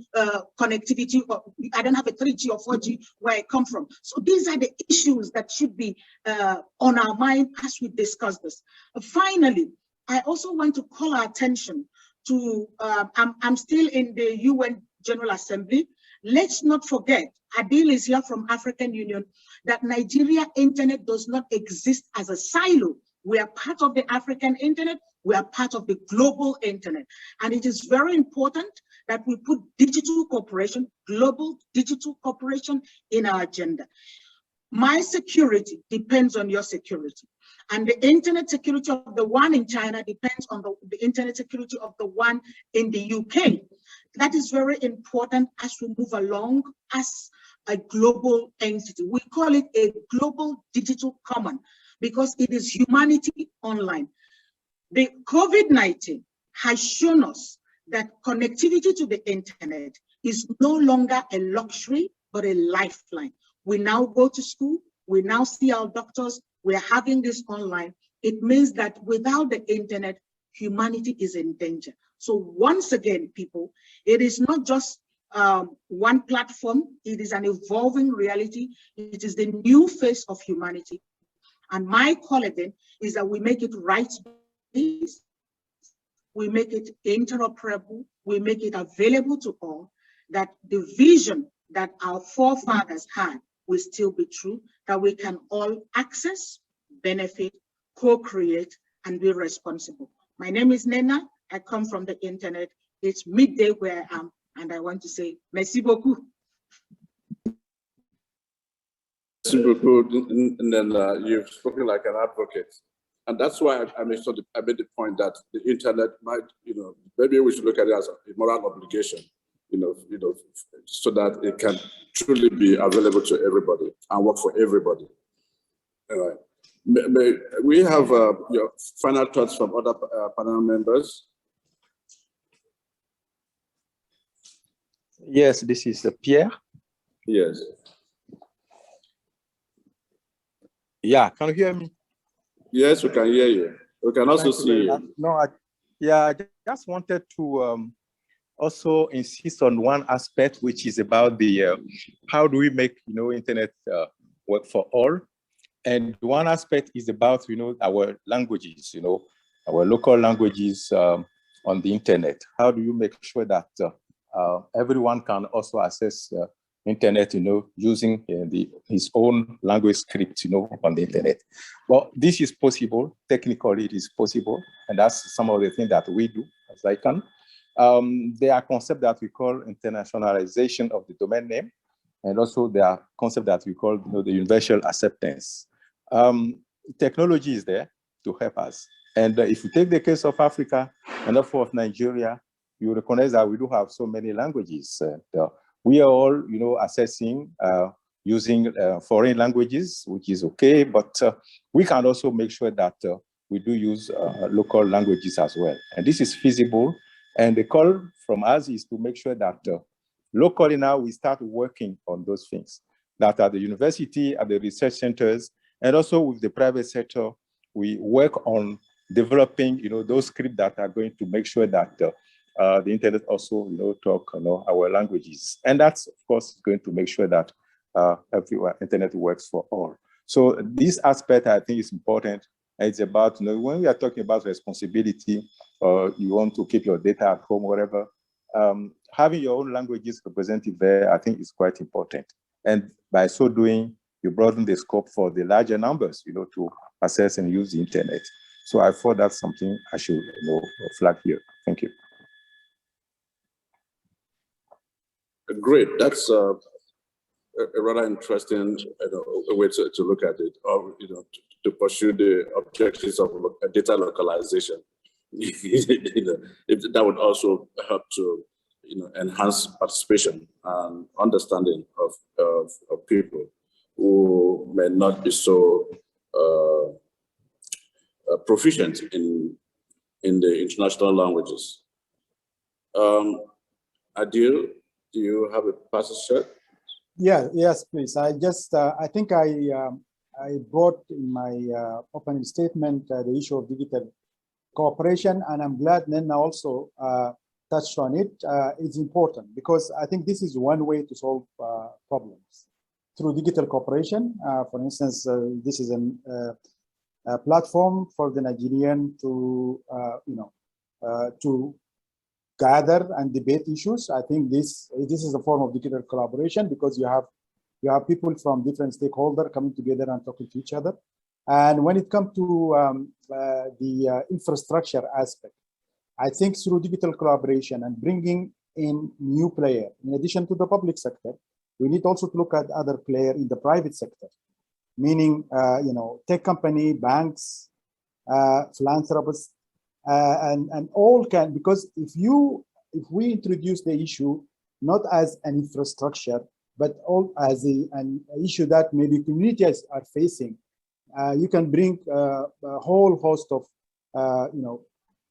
connectivity, or I don't have a 3G or 4G where I come from. So these are the issues that should be on our mind as we discuss this. Finally, I also want to call our attention to, I'm still in the UN General Assembly. Let's not forget, Adil is here from African Union, that Nigeria internet does not exist as a silo. We are part of the African internet. We are part of the global internet. And it is very important that we put digital cooperation, global digital cooperation in our agenda. My security depends on your security. And the internet security of the one in China depends on the internet security of the one in the UK. That is very important as we move along as a global entity. We call it a global digital common because it is humanity online. The COVID-19 has shown us that connectivity to the internet is no longer a luxury, but a lifeline. We now go to school, we now see our doctors, we're having this online. It means that without the internet, humanity is in danger. So once again, people, it is not just one platform, it is an evolving reality. It is the new face of humanity. And my call again is that we make it rights-based, we make it interoperable, we make it available to all, that the vision that our forefathers had will still be true, that we can all access, benefit, co-create, and be responsible. My name is Nena. I come from the internet. It's midday where I am, and I want to say, merci beaucoup. Merci beaucoup, and then you've spoken like an advocate. And that's why I made the point that the internet might, maybe we should look at it as a moral obligation, so that it can truly be available to everybody and work for everybody. All right. May we have your final thoughts from other panel members? Yes, this is Pierre. Yes. Yeah, can you hear me? Yes, we can hear you. We can also see you. No, I just wanted to also insist on one aspect, which is about the how do we make internet work for all. And one aspect is about our languages, our local languages on the internet. How do you make sure that everyone can also access internet, using his own language script, on the internet? Well, this is possible. Technically, it is possible, and that's some of the things that we do as ICANN. There are concepts that we call internationalization of the domain name, and also there are concepts that we call the universal acceptance. Technology is there to help us. And if you take the case of Africa and also of Nigeria, you recognize that we do have so many languages. We are all, assessing using foreign languages, which is okay, but we can also make sure that we do use local languages as well. And this is feasible. And the call from us is to make sure that locally now we start working on those things, that at the university, at the research centers, and also with the private sector, we work on developing, those scripts that are going to make sure that the internet also, talk, our languages. And that's, of course, going to make sure that everywhere internet works for all. So this aspect, I think, is important. It's about, when we are talking about responsibility, or you want to keep your data at home, whatever, having your own languages represented there, I think is quite important. And by so doing, you broaden the scope for the larger numbers, to access and use the internet. So I thought that's something I should, flag here. Thank you. Great. That's a rather interesting way to look at it, or to pursue the objectives of data localization. If that would also help to enhance participation and understanding of people who may not be so proficient in the international languages. Adil, do you have a passage share? Yeah, yes, please. I just, I think I brought in my opening statement the issue of digital cooperation, and I'm glad Nena also touched on it. It's important because I think this is one way to solve problems through digital cooperation. For instance, this is a platform for the Nigerian to, to gather and debate issues. I think this is a form of digital collaboration because you have people from different stakeholders coming together and talking to each other. And when it comes to the infrastructure aspect, I think through digital collaboration and bringing in new player, in addition to the public sector, we need also to look at other player in the private sector, meaning, tech company, banks, philanthropists, and all can, because if we introduce the issue not as an infrastructure, but all as an issue that maybe communities are facing, you can bring a whole host of,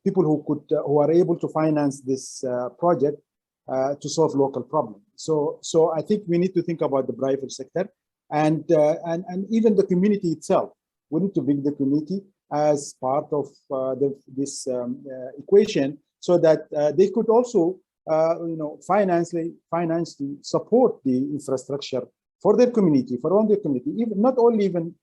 people who are able to finance this project to solve local problems. So I think we need to think about the private sector and even the community itself. We need to bring the community as part of this equation, so that they could also, financially support the infrastructure for their community, for all their community, even not only even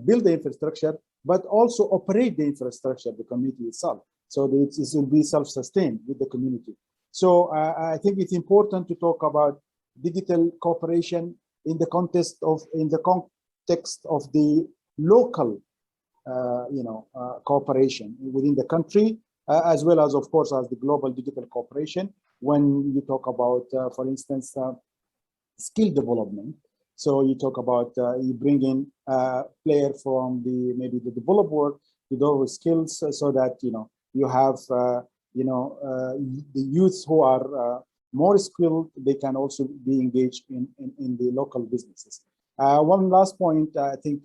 build the infrastructure, but also operate the infrastructure, the community itself, so that it will be self-sustained with the community. So I think it's important to talk about digital cooperation in the context of the local, cooperation within the country, as well as, of course, as the global digital cooperation. When you talk about, for instance, skill development, so you talk about you bring in player from maybe the developed world to those skills, so that you have the youths who are more skilled, they can also be engaged in the local businesses. One last point, I think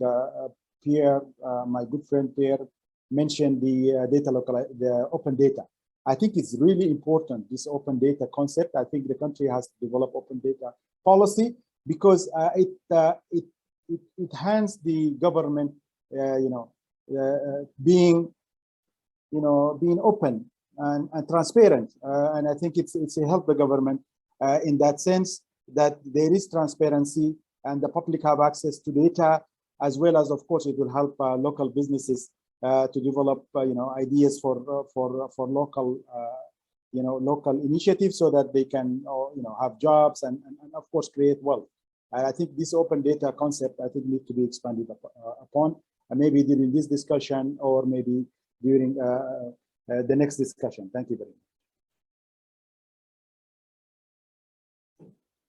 Pierre, my good friend Pierre, mentioned the open data. I think it's really important, this open data concept. I think the country has to develop open data policy, because it hands the government, being open and transparent, and I think it's help the government in that sense, that there is transparency and the public have access to data, as well as, of course, it will help local businesses to develop ideas for local local initiatives, so that they can have jobs and of course create wealth. And I think this open data concept, I think, needs to be expanded upon, and maybe during this discussion, or maybe during the next discussion. Thank you very much.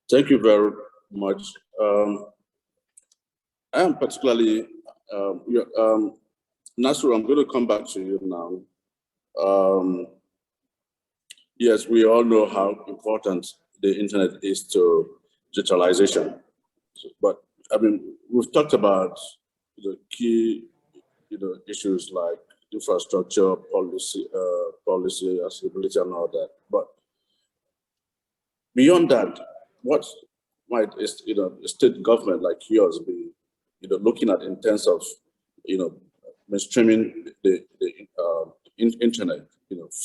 Thank you very much. I am particularly, Nasru, I'm going to come back to you now. Yes, we all know how important the internet is to digitalization, but I mean, we've talked about the key, issues like infrastructure, policy, accessibility, and all that. But beyond that, what might a state government like yours be, looking at in terms of, mainstreaming the internet,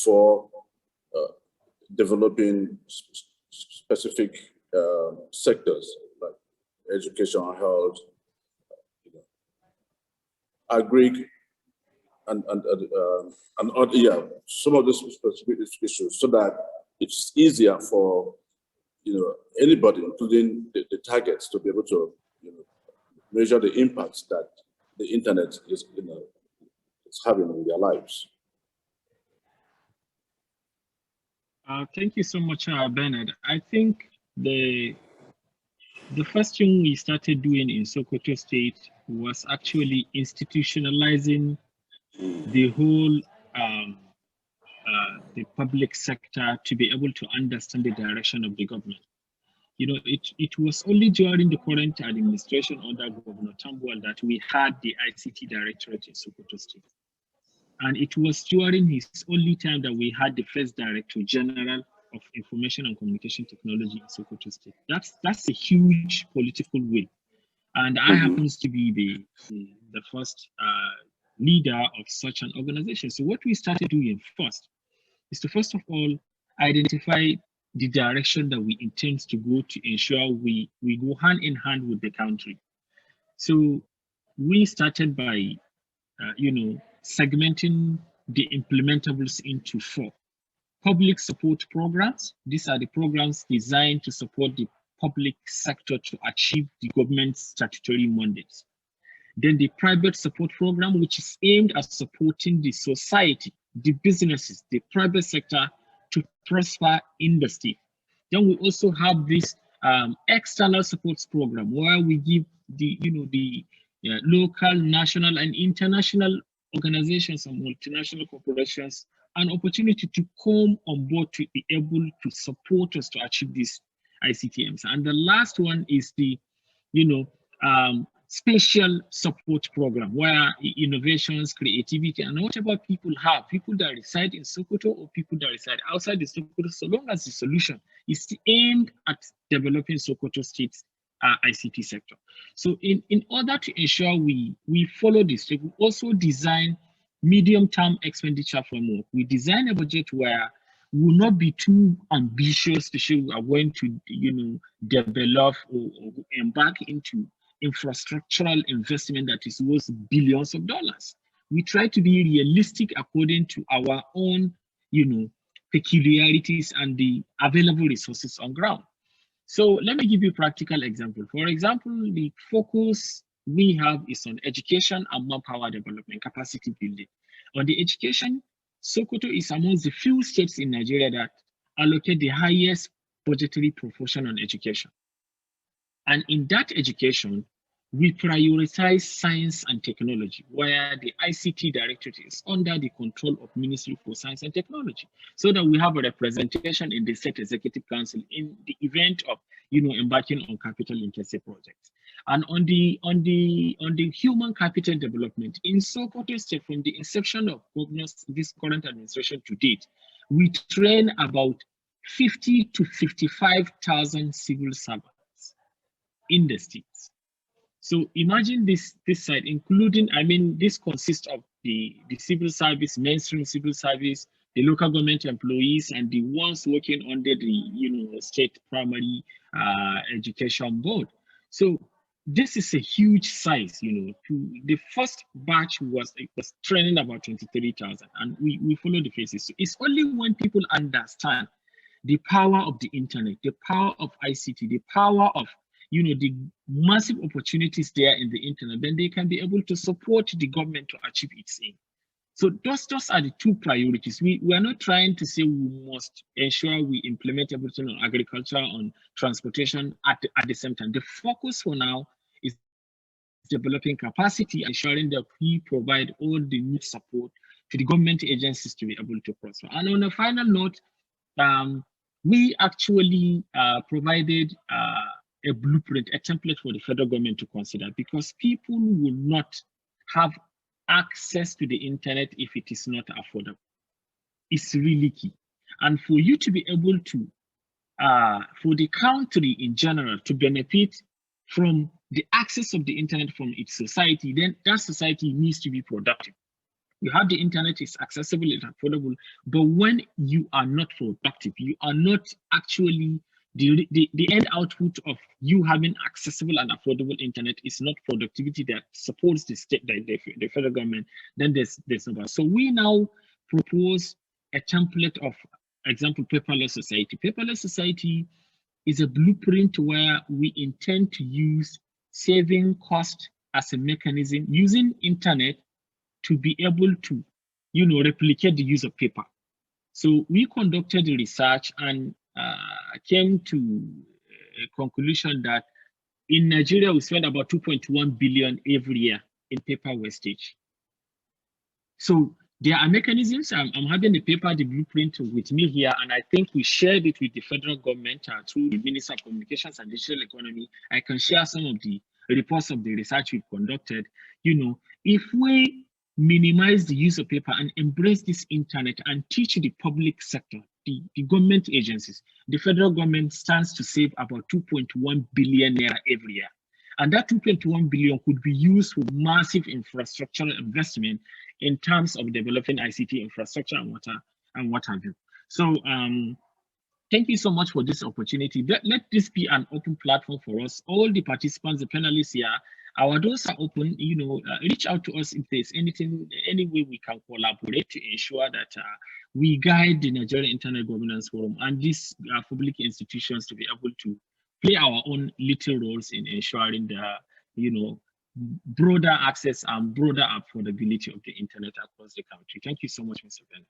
for developing specific sectors like education, health, agri, and some of those specific issues, so that it's easier for anybody, including the targets, to be able to measure the impacts that the internet is having in their lives. Thank you so much, Bernard. I think the first thing we started doing in Sokoto State was actually institutionalizing the whole the public sector to be able to understand the direction of the government. It was only during the current administration under Governor Tambuwal that we had the ICT Directorate in Sokoto State. And it was during his only time that we had the first Director General of Information and Communication Technology in Sokoto State. That's a huge political will. And I happens to be the first leader of such an organization. So what we started doing first is to, first of all, identify the direction that we intend to go, to ensure we go hand in hand with the country. So we started by, segmenting the implementables into 4. Public support programs. These are the programs designed to support the public sector to achieve the government's statutory mandates. Then the private support program, which is aimed at supporting the society, the businesses, the private sector to prosper in the state. Then we also have this external supports program where we give the, local, national, and international organizations and multinational corporations an opportunity to come on board to be able to support us to achieve these ICTMs. And the last one is the, special support program where innovations, creativity, and whatever people have, people that reside in Sokoto or people that reside outside the Sokoto, so long as the solution is aimed at developing Sokoto State's ICT sector. So in order to ensure we follow this, we also design medium-term expenditure framework. We design a budget where we will not be too ambitious to say we are going to, develop or embark into infrastructural investment that is worth billions of dollars. We try to be realistic according to our own, peculiarities and the available resources on ground. So let me give you a practical example. For example, the focus we have is on education and manpower development, capacity building. On the education, Sokoto is amongst the few states in Nigeria that allocate the highest budgetary proportion on education. And in that education, we prioritize science and technology, where the ICT Directorate is under the control of Ministry for Science and Technology, so that we have a representation in the State Executive Council in the event of, embarking on capital-intensive projects. And on the human capital development in Sokoto State, from the inception of governors, this current administration to date, we train about 50 to 55,000 civil servants in the states. So imagine this side, including, this consists of the civil service, mainstream civil service, the local government employees, and the ones working under the state primary education board. So this is a huge size. The first batch was training about 23,000, and we follow the phases. So it's only when people understand the power of the internet, the power of ICT, the power of the massive opportunities there in the internet, then they can be able to support the government to achieve its aim. So those are the two priorities. We are not trying to say we must ensure we implement everything on agriculture, on transportation at the same time. The focus for now is developing capacity, ensuring that we provide all the need support to the government agencies to be able to prosper. And on a final note, we actually provided a blueprint, a template for the federal government to consider, because people will not have access to the internet if it is not affordable. It's really key. And for you to be able to, for the country in general to benefit from the access of the internet from its society, then that society needs to be productive. You have the internet, it's accessible, it's affordable, but when you are not productive, you are not actually the end output of you having accessible and affordable internet is not productivity that supports the state, the federal government, then there's no. So we now propose a template of example, paperless society. Paperless society is a blueprint where we intend to use saving cost as a mechanism, using internet to be able to, replicate the use of paper. So we conducted the research and came to a conclusion that in Nigeria, we spend about 2.1 billion every year in paper wastage. So there are mechanisms. I'm having the paper, the blueprint with me here, and I think we shared it with the federal government through the Minister of Communications and Digital Economy. I can share some of the reports of the research we've conducted. If we minimize the use of paper and embrace this internet and teach the public sector, the government agencies, the federal government stands to save about 2.1 billion naira every year. And that 2.1 billion could be used for massive infrastructural investment in terms of developing ICT infrastructure and what have you. So thank you so much for this opportunity. Let this be an open platform for us. All the participants, the panelists here, our doors are open. Reach out to us if there's anything, any way we can collaborate to ensure that we guide the Nigerian Internet Governance Forum and these public institutions to be able to play our own little roles in ensuring the, broader access and broader affordability of the internet across the country. Thank you so much, Mr. Bennett.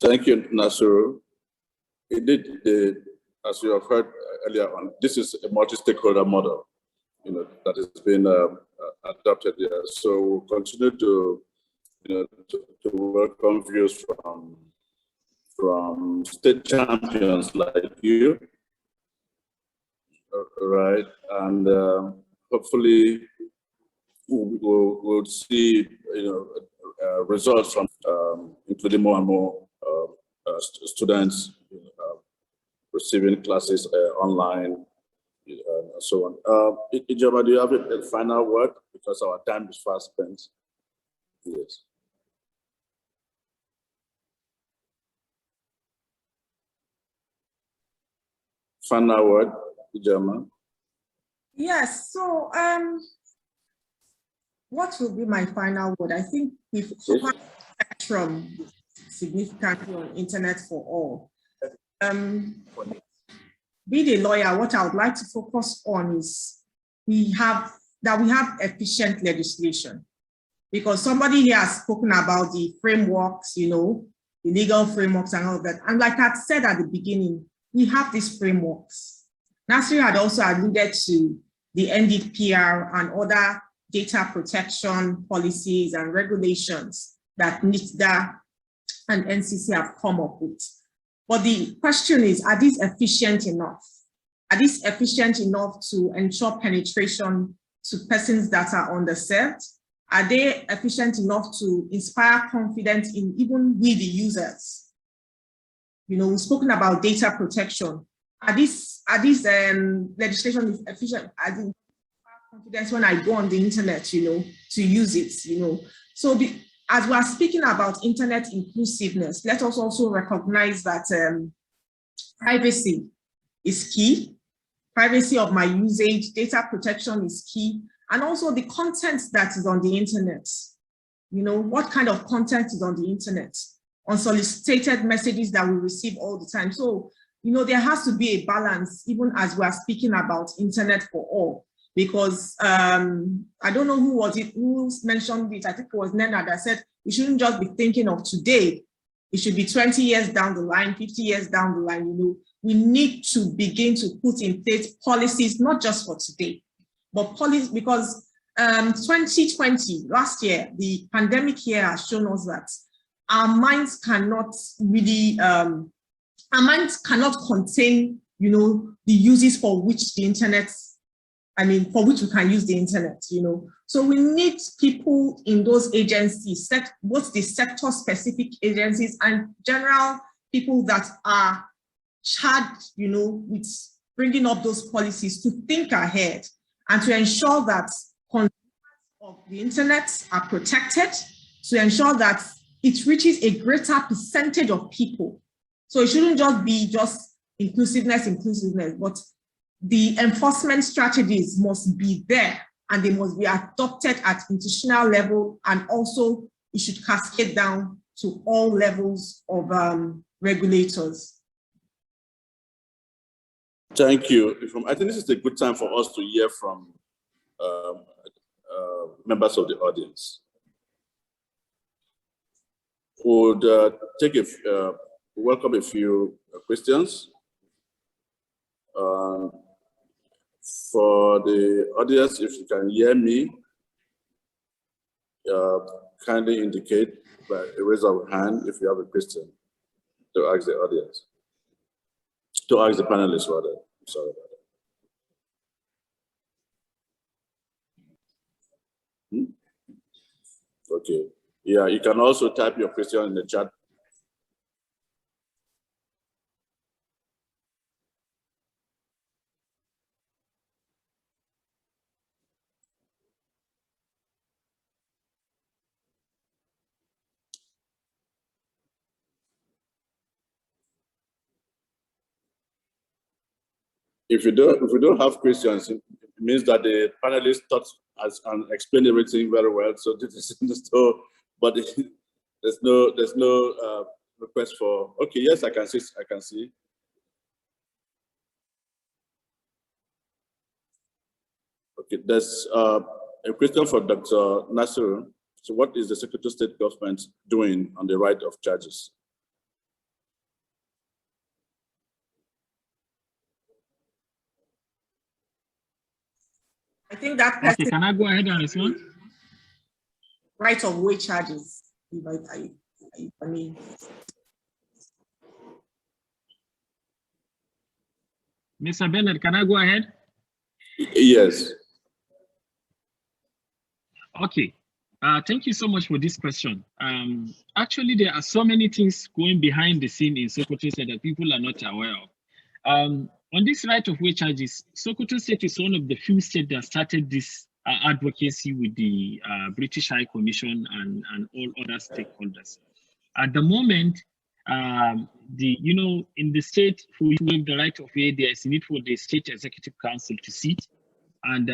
Thank you, Nasiru. Indeed, as you have heard earlier on, this is a multi-stakeholder model, that has been adopted here. So we'll continue to, to welcome views from state champions like you, right? And hopefully we'll see, results from including more and more students receiving classes online and so on. Ijoma, do you have a final word? Because our time is fast spent. Yes. Final word, Ijoma. Yes, so what will be my final word? I think we've covered from significantly on internet for all. Being a lawyer, what I would like to focus on is we have efficient legislation, because somebody here has spoken about the frameworks, the legal frameworks and all of that. And like I said at the beginning, we have these frameworks. Nasir had also alluded to the NDPR and other data protection policies and regulations that NITDA and NCC have come up with. But the question is, are these efficient enough? Are these efficient enough to ensure penetration to persons that are underserved? Are they efficient enough to inspire confidence in even we, the users? We've spoken about data protection. Are these legislation efficient? I inspire confidence when I go on the internet, to use it, So as we are speaking about internet inclusiveness, let us also recognize that privacy is key. Privacy of my usage, data protection is key. And also the content that is on the internet. What kind of content is on the internet? Unsolicited messages that we receive all the time. So, there has to be a balance, even as we are speaking about internet for all. Because I don't know who mentioned it. I think it was Nena that said we shouldn't just be thinking of today. It should be 20 years down the line, 50 years down the line. We need to begin to put in place policies, not just for today, but policies, because 2020, last year, the pandemic year has shown us that our minds cannot really, contain, the uses for which the internet, for which we can use the internet, So we need people in those agencies, both the sector-specific agencies and general people that are charged, with bringing up those policies to think ahead and to ensure that consumers of the internet are protected, to ensure that it reaches a greater percentage of people. So it shouldn't just be inclusiveness, but the enforcement strategies must be there and they must be adopted at institutional level, and also it should cascade down to all levels of regulators. Thank you. I think this is a good time for us to hear from members of the audience. Would welcome a few questions. For the audience, if you can hear me, kindly indicate by a raise of hand if you have a question to ask the audience, to ask the panelists rather. I'm sorry about that. Okay. Yeah, you can also type your question in the chat. If you don't have questions, it means that the panelists thought and explained everything very well. So this is but there's no request for. Okay, yes, I can see. Okay, there's a question for Dr. Nasir. So what is the Secretary of State government doing on the right of charges? I think that Okay, can I go ahead and respond? right of way charges. I mean, Mr. Bennett, can I go ahead? Yes. Okay. Thank you so much for this question. Actually, there are so many things going behind the scene in Sokoto State that people are not aware of. On this right of way charges, Sokoto State is one of the few states that started this advocacy with the British High Commission and all other stakeholders. At the moment, in the state for you to waive the right of way, there is a need for the State Executive Council to sit and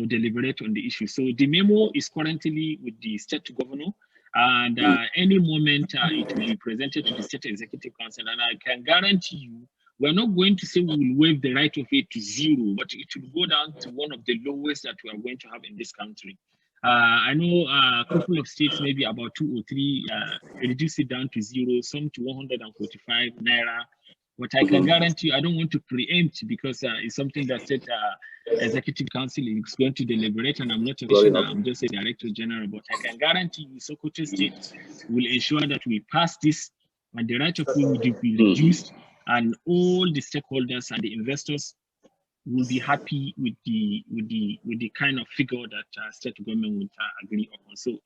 deliberate on the issue. So the memo is currently with the state governor, and any moment it will be presented to the State Executive Council. And I can guarantee you, we're not going to say we will waive the right of way to zero, but it will go down to one of the lowest that we are going to have in this country. I know a couple of states, maybe about 2 or 3, reduce it down to zero, some to 145 naira. But I can guarantee you, I don't want to preempt because it's something that State Executive Council is going to deliberate, and I'm not a commissioner, I'm just a Director General. But I can guarantee you, Sokoto State will ensure that we pass this and the right of way will be reduced, and all the stakeholders and the investors will be happy with the kind of figure that state government would agree upon. So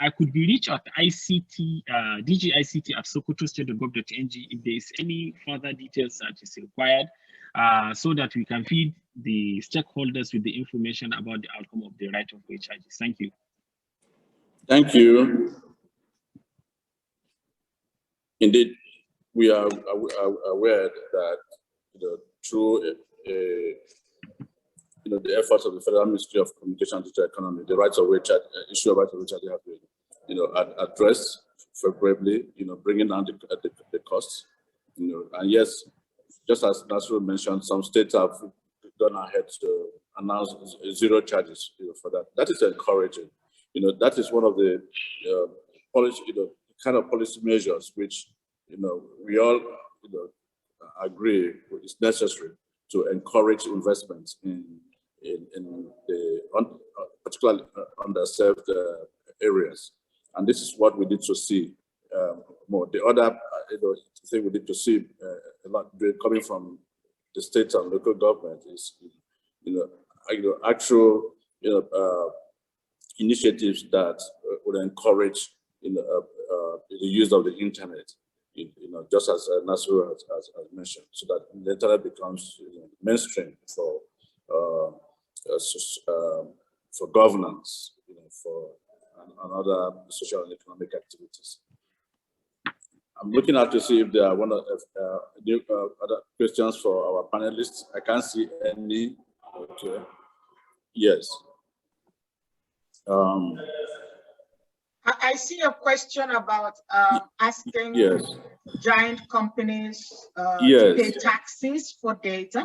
I could be reached at ICT, DGICT at sokotostate.gov.ng if there is any further details that is required, so that we can feed the stakeholders with the information about the outcome of the right of way charges. Thank you. Thank you. Indeed, we are aware that through the efforts of the Federal Ministry of Communication and Digital Economy, the rights of way charge issue of rights of way charge have been addressed favorably, bringing down the costs, and yes, just as Nasru mentioned, some states have gone ahead to announce zero charges for that. That is encouraging. That is one of the policy, kind of policy measures which we all agree is necessary to encourage investments in the particularly underserved areas, and this is what we need to see more. The other thing we need to see a lot coming from the states and local government is actual initiatives that would encourage the use of the internet. Just as Nasru has mentioned, so that the internet becomes mainstream for governance, for and other social and economic activities. I'm looking out to see if there are other questions for our panelists. I can't see any. Okay. Yes. I see a question about asking giant companies to pay taxes for data,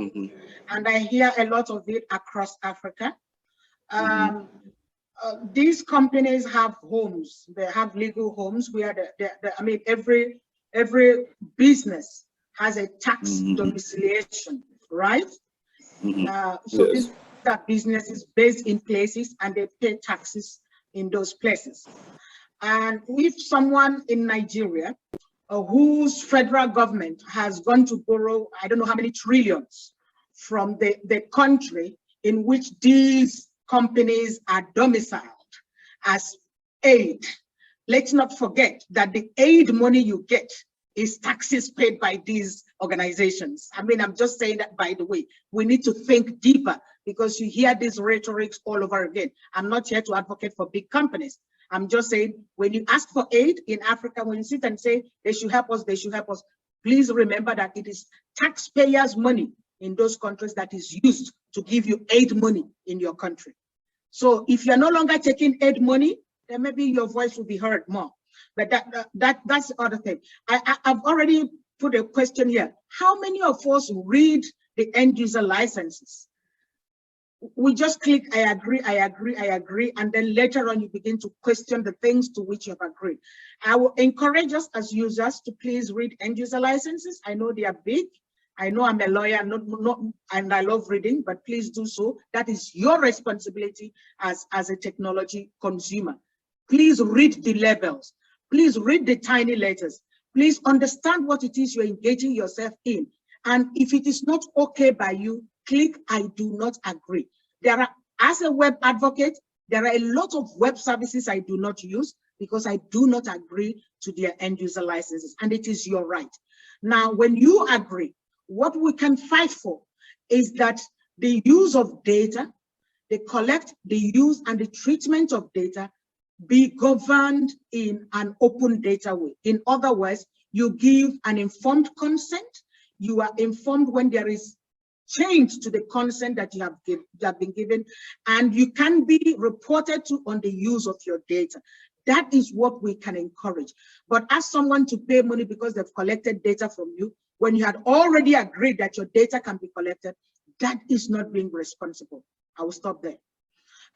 and I hear a lot of it across Africa. These companies have homes; they have legal homes where every business has a tax domiciliation, right? So these are businesses based in places, and they pay taxes in those places. And if someone in Nigeria whose federal government has gone to borrow, I don't know how many trillions from the country in which these companies are domiciled as aid, let's not forget that the aid money you get is taxes paid by these organizations. I'm just saying that, by the way, we need to think deeper, because you hear these rhetorics all over again. I'm not here to advocate for big companies. I'm just saying, when you ask for aid in Africa, when you sit and say they should help us, please remember that it is taxpayers' money in those countries that is used to give you aid money in your country. So if you're no longer taking aid money, then maybe your voice will be heard more. But that's the other thing. I've already put a question here. How many of us read the end user licenses? we just click, I agree, I agree, I agree, and then later on you begin to question the things to which you have agreed. I will encourage us as users to please read end user licenses. I know they are big. I know I'm a lawyer, and I love reading, but please do so. That is your responsibility as a technology consumer. Please read the labels. Please read the tiny letters. Please understand what it is you're engaging yourself in. And if it is not okay by you, click I do not agree. There are, as a web advocate, there are a lot of web services I do not use because I do not agree to their end user licenses, and it is your right. Now, when you agree, what we can fight for is that the use of data, the collect, the use, and the treatment of data be governed in an open data way. In other words, you give an informed consent. You are informed when there is change to the consent that you have been given, and you can be reported to on the use of your data. That is what we can encourage. But ask someone to pay money because they've collected data from you, when you had already agreed that your data can be collected, that is not being responsible. I will stop there.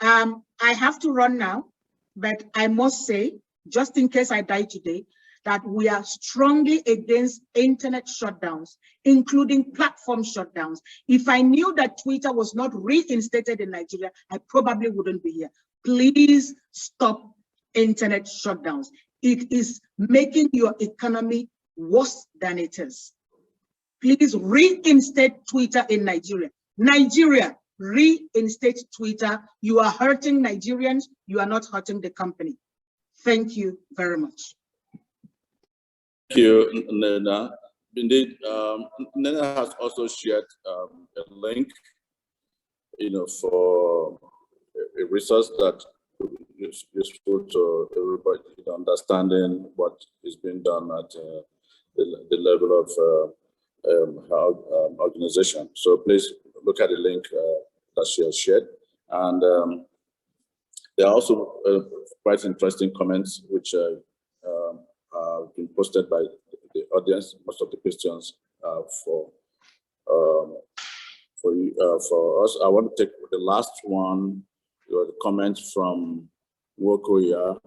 I have to run now, but I must say, just in case I die today, that we are strongly against internet shutdowns, including platform shutdowns. If I knew that Twitter was not reinstated in Nigeria, I probably wouldn't be here. Please stop internet shutdowns. It is making your economy worse than it is. Please reinstate Twitter in Nigeria. Nigeria, reinstate Twitter. You are hurting Nigerians. You are not hurting the company. Thank you very much. Thank you, Nena. Indeed, Nena has also shared a link, for a resource that is useful to everybody understanding what is being done at the level of organization. So please look at the link that she has shared. And there are also quite interesting comments which have been posted by the audience. Most of the questions for us. I want to take the last one, the comment from Wokoya,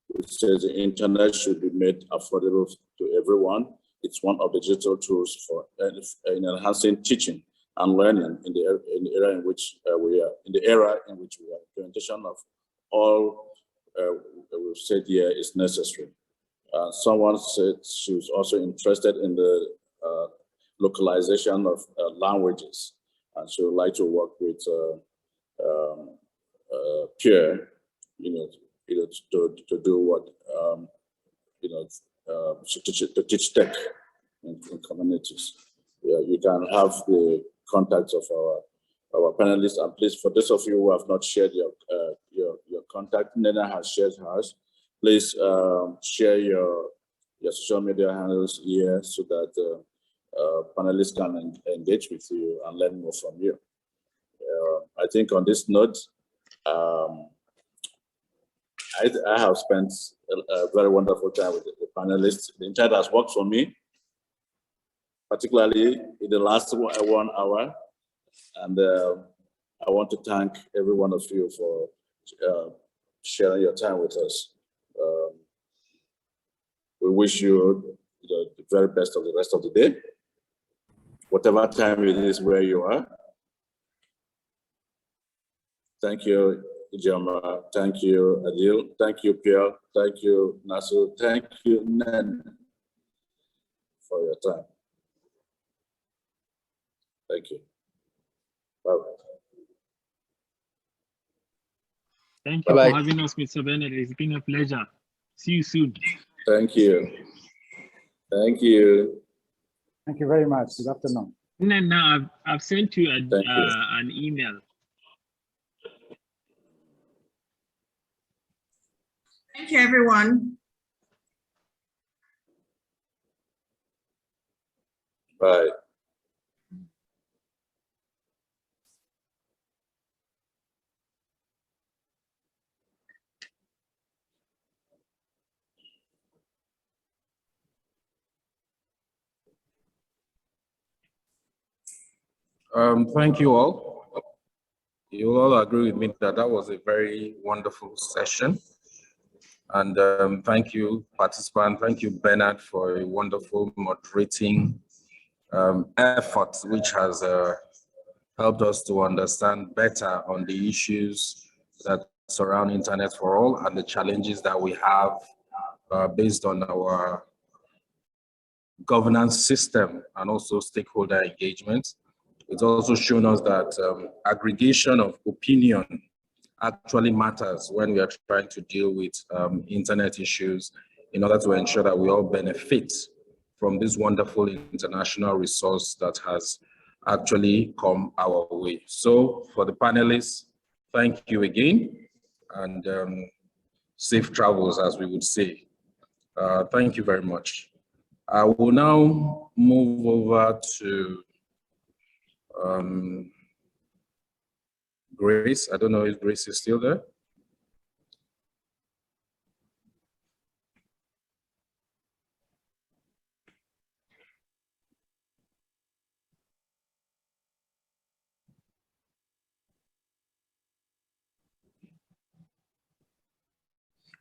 which says the internet should be made affordable to everyone. It's one of the digital tools for in enhancing teaching and learning in the era in which we are. Implementation of all we've said here is necessary. Someone said she was also interested in the localization of languages, and she would like to work with Pierre, to do what to teach tech in communities. Yeah, you can have the contacts of our panelists, and please, for those of you who have not shared your contact, Nena has shared hers. Please share your social media handles here so that panelists can engage with you and learn more from you. I think on this note, I have spent a very wonderful time with the panelists. The internet has worked for me, particularly in the last 1 hour. And I want to thank every one of you for sharing your time with us. We wish you the very best of the rest of the day, whatever time it is where you are. Thank you, Ijoma. Thank you, Adil. Thank you, Pierre. Thank you, Nasu. Thank you, Nen, for your time. Thank you. Bye-bye. Thank you for having us, Mr. Bennett. It's been a pleasure. See you soon. Thank you. Thank you. Thank you very much. Good afternoon. Now I've sent you an email. Thank you, everyone. Bye. Thank you all. you all agree with me that that was a very wonderful session. And thank you, participant. Thank you, Bernard, for a wonderful moderating effort, which has helped us to understand better on the issues that surround Internet for All and the challenges that we have based on our governance system and also stakeholder engagement. It's also shown us that aggregation of opinion actually matters when we are trying to deal with Internet issues in order to ensure that we all benefit from this wonderful international resource that has actually come our way. So for the panelists, thank you again, and safe travels, as we would say. Thank you very much. I will now move over to Grace. I don't know if Grace is still there.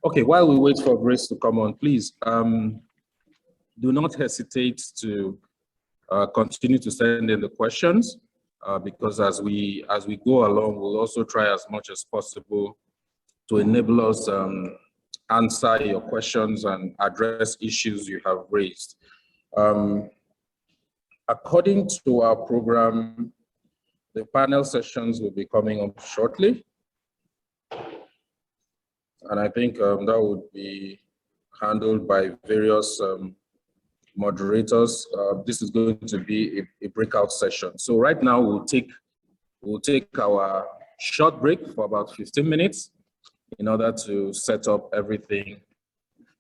Okay, while we wait for Grace to come on, please do not hesitate to continue to send in the questions because as we go along, we'll also try as much as possible to enable us answer your questions and address issues you have raised. According to our program, the panel sessions will be coming up shortly. And I think that would be handled by various moderators. This is going to be a breakout session. So right now we'll take our short break for about 15 minutes in order to set up everything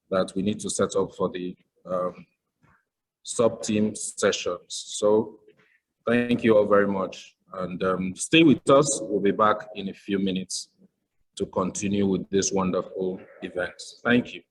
that we need to set up for the sub-team sessions. So thank you all very much, and stay with us. We'll be back in a few minutes to continue with this wonderful event. Thank you.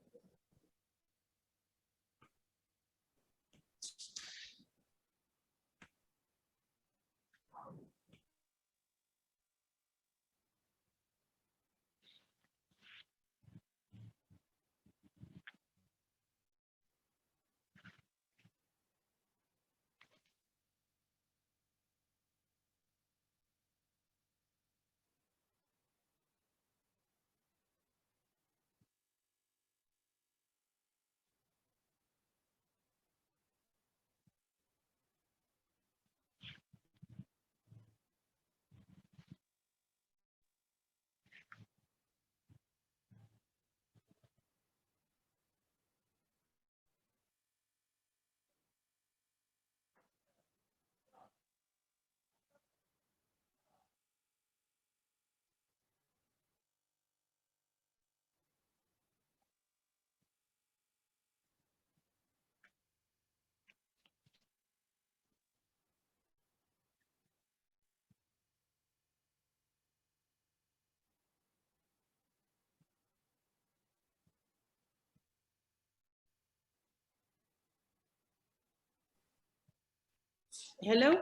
Hello?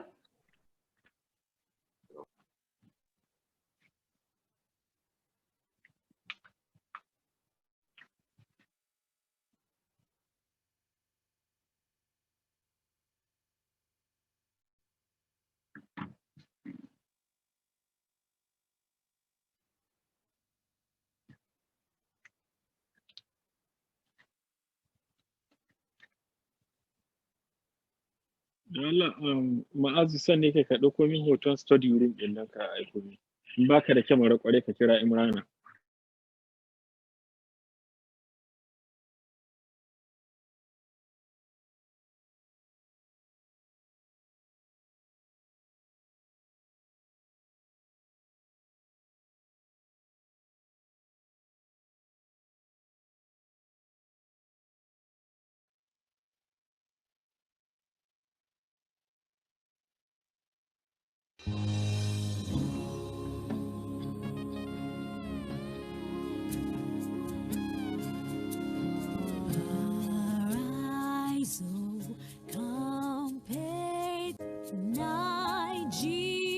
Allah, ma'azu san ne ka ɗauko min hoton study room ɗin nan ka aiko min. In baka da kyamara ƙwarai ka kira Imrana.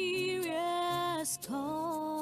Nigeria's call.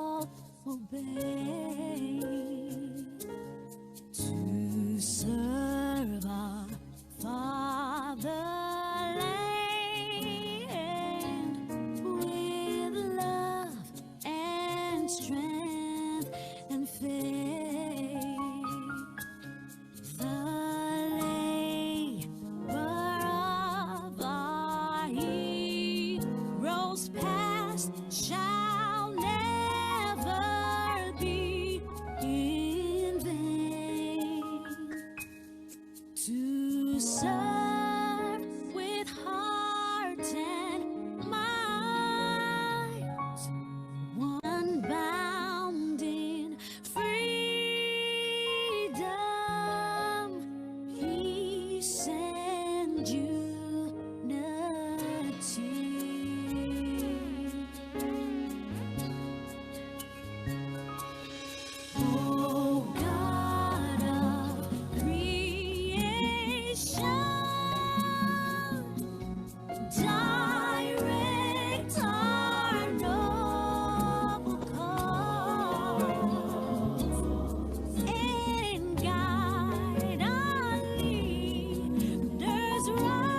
and guide our leaders right.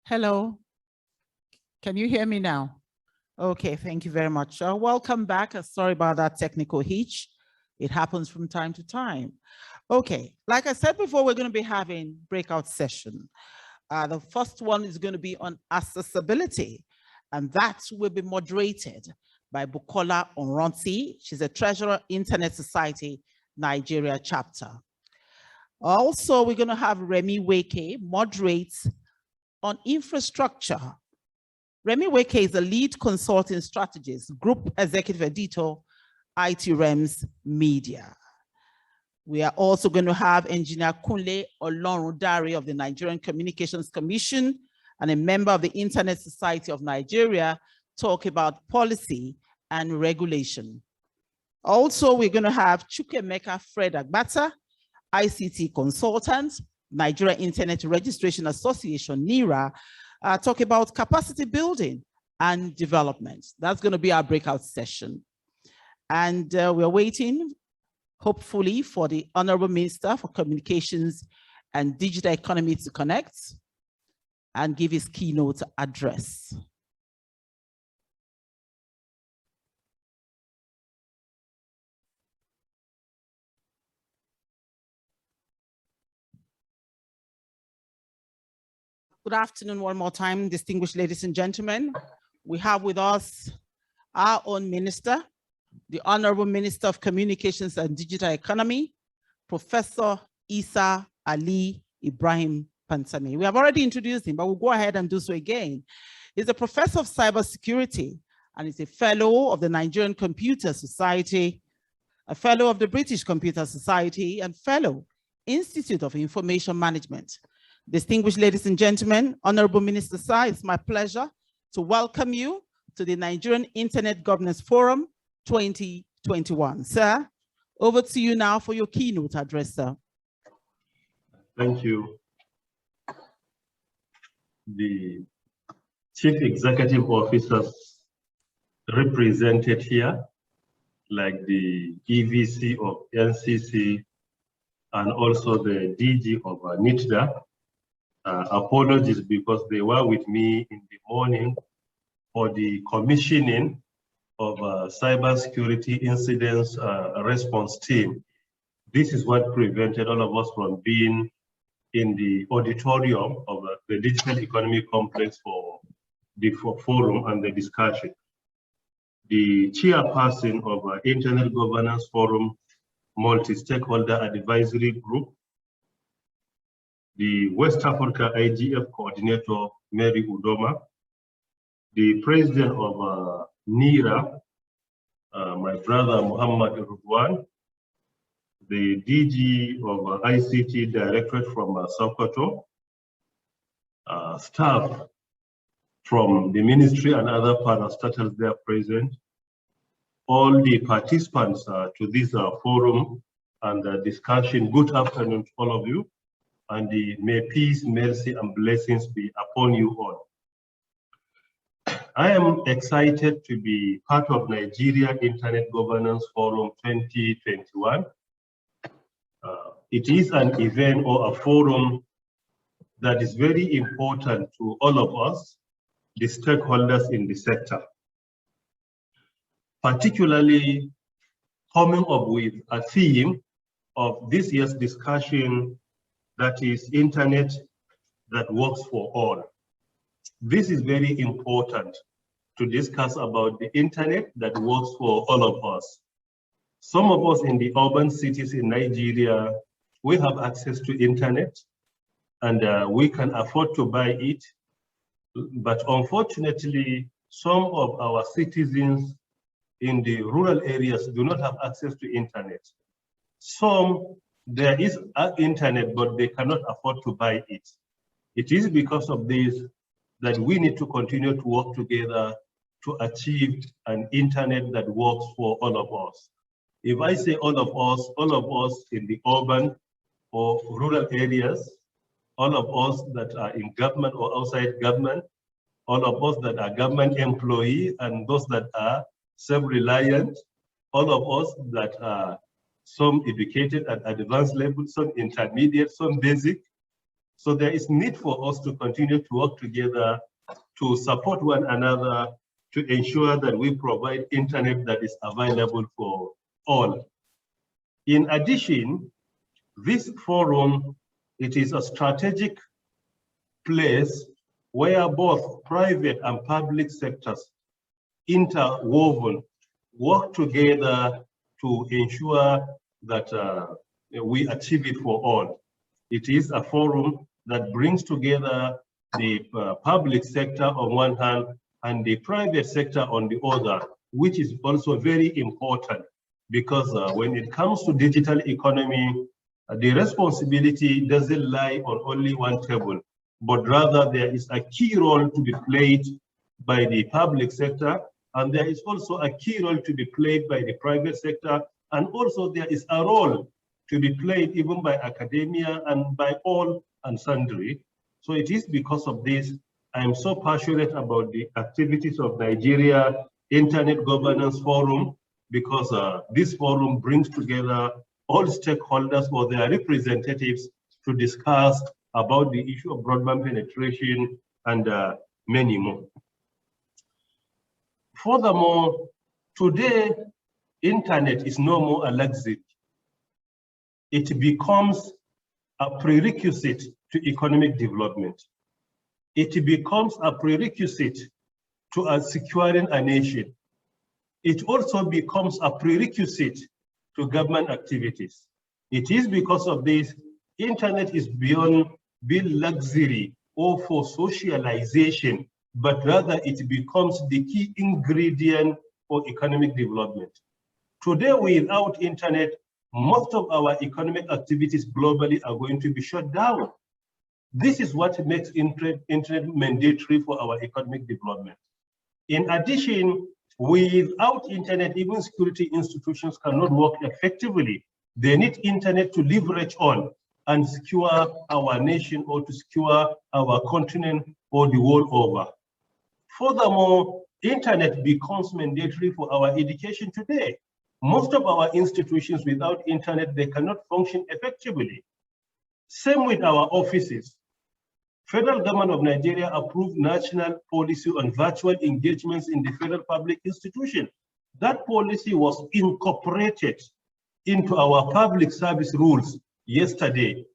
Hello. Can you hear me now? Okay, thank you very much. Welcome back. Sorry about that technical hitch. It happens from time to time. Okay, like I said before, we're going to be having breakout session. The first one is going to be on accessibility, and that will be moderated by Bukola Onronti. She's a treasurer, Internet Society, Nigeria chapter. Also, we're going to have Remy Weke moderate on infrastructure. Remy Weke is the lead consulting strategist, group executive editor, ITREMS Media. We are also going to have Engineer Kunle Olorundare of the Nigerian Communications Commission and a member of the Internet Society of Nigeria talk about policy and regulation. Also, we're going to have Chukwemeka Fred Agbata, ICT consultant, Nigeria Internet Registration Association, NIRA, talk about capacity building and development. That's going to be our breakout session. And we're waiting, hopefully, for the Honorable Minister for Communications and Digital Economy to connect and give his keynote address. Good afternoon one more time, distinguished ladies and gentlemen. We have with us our own minister, the Honorable Minister of Communications and Digital Economy, Professor Isa Ali Ibrahim Pantami. We have already introduced him, but we'll go ahead and do so again. He's a professor of cybersecurity and is a fellow of the Nigerian Computer Society, a fellow of the British Computer Society, and fellow Institute of Information Management. Distinguished ladies and gentlemen, Honorable Minister Sir, it's my pleasure to welcome you to the Nigerian Internet Governance Forum 2021. Sir, over to you now for your keynote address, sir. Thank you. The chief executive officers represented here, like the EVC of NCC and also the DG of NITDA, apologies because they were with me in the morning for the commissioning of a cybersecurity incidents response team. This is what prevented all of us from being in the auditorium of the Digital Economy Complex for the forum and the discussion. The chairperson of Internet Governance Forum Multi-Stakeholder Advisory Group, the West Africa IGF Coordinator, Mary Udoma, the President of NIRA, my brother Muhammad Rudwan, the DG of ICT Directorate from Sokoto, staff from the ministry and other parastatals there present, all the participants to this forum and discussion, good afternoon to all of you. And may peace, mercy, and blessings be upon you all. I am excited to be part of Nigeria Internet Governance Forum 2021. It is an event or a forum that is very important to all of us, the stakeholders in the sector. Particularly coming up with a theme of this year's discussion, that is internet that works for all. This is very important to discuss about the internet that works for all of us. Some of us in the urban cities in Nigeria, we have access to internet and we can afford to buy it. But unfortunately, some of our citizens in the rural areas do not have access to internet. Some, there is internet, but they cannot afford to buy it. It is because of this that we need to continue to work together to achieve an internet that works for all of us. If I say all of us in the urban or rural areas, all of us that are in government or outside government, all of us that are government employee and those that are self-reliant, all of us that are some educated at advanced level, some intermediate, some basic, So there is need for us to continue to work together to support one another to ensure that we provide internet that is available for all. In addition, this forum, it is a strategic place where both private and public sectors interwoven work together to ensure that we achieve it for all. It is a forum that brings together the public sector on one hand and the private sector on the other, which is also very important because when it comes to digital economy, the responsibility doesn't lie on only one table, but rather there is a key role to be played by the public sector, and there is also a key role to be played by the private sector, and also there is a role to be played even by academia and by all and sundry. So it is because of this I am so passionate about the activities of Nigeria Internet Governance Forum, because this forum brings together all stakeholders or their representatives to discuss about the issue of broadband penetration and many more. Furthermore, today, internet is no more a luxury. It becomes a prerequisite to economic development. It becomes a prerequisite to securing a nation. It also becomes a prerequisite to government activities. It is because of this, internet is beyond being luxury or for socialization, but rather it becomes the key ingredient for economic development. Today, without internet, most of our economic activities globally are going to be shut down. This is what makes internet mandatory for our economic development. In addition, without internet, even security institutions cannot work effectively. They need internet to leverage on and secure our nation or to secure our continent or the world over. Furthermore, internet becomes mandatory for our education today. Most of our institutions without internet, they cannot function effectively. Same with our offices. Federal government of Nigeria approved national policy on virtual engagements in the federal public institution. That policy was incorporated into our public service rules yesterday,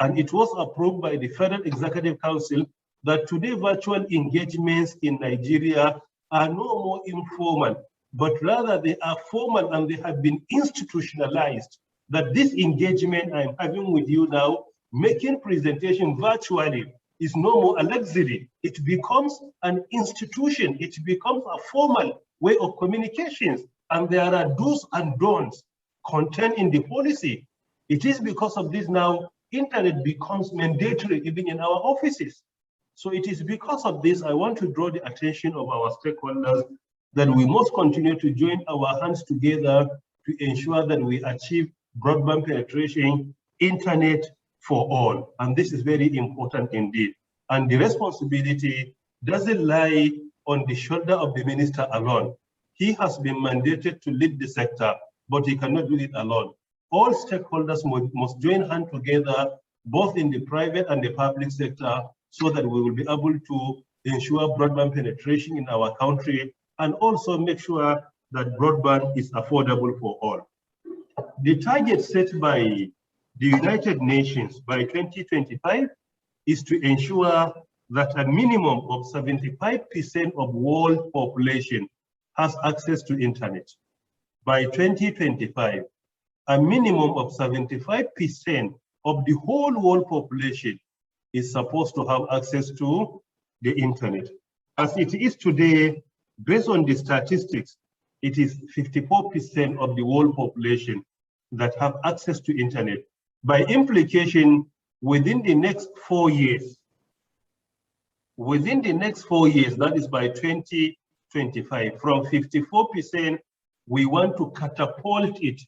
and it was approved by the Federal Executive Council that today virtual engagements in Nigeria are no more informal, but rather they are formal and they have been institutionalized. That this engagement I'm having with you now, making presentation virtually, is no more a luxury. It becomes an institution. It becomes a formal way of communications. And there are do's and don'ts contained in the policy. It is because of this now, internet becomes mandatory even in our offices. So it is because of this, I want to draw the attention of our stakeholders that we must continue to join our hands together to ensure that we achieve broadband penetration, internet for all. And this is very important indeed. And the responsibility doesn't lie on the shoulder of the minister alone. He has been mandated to lead the sector, but he cannot do it alone. All stakeholders must join hands together, both in the private and the public sector, so that we will be able to ensure broadband penetration in our country and also make sure that broadband is affordable for all. The target set by the United Nations by 2025 is to ensure that a minimum of 75% of world population has access to internet. By 2025, a minimum of 75% of the whole world population is supposed to have access to the internet. As it is today, based on the statistics, it is 54% of the world population that have access to internet. By implication, within the next 4 years, that is by 2025, from 54%, we want to catapult it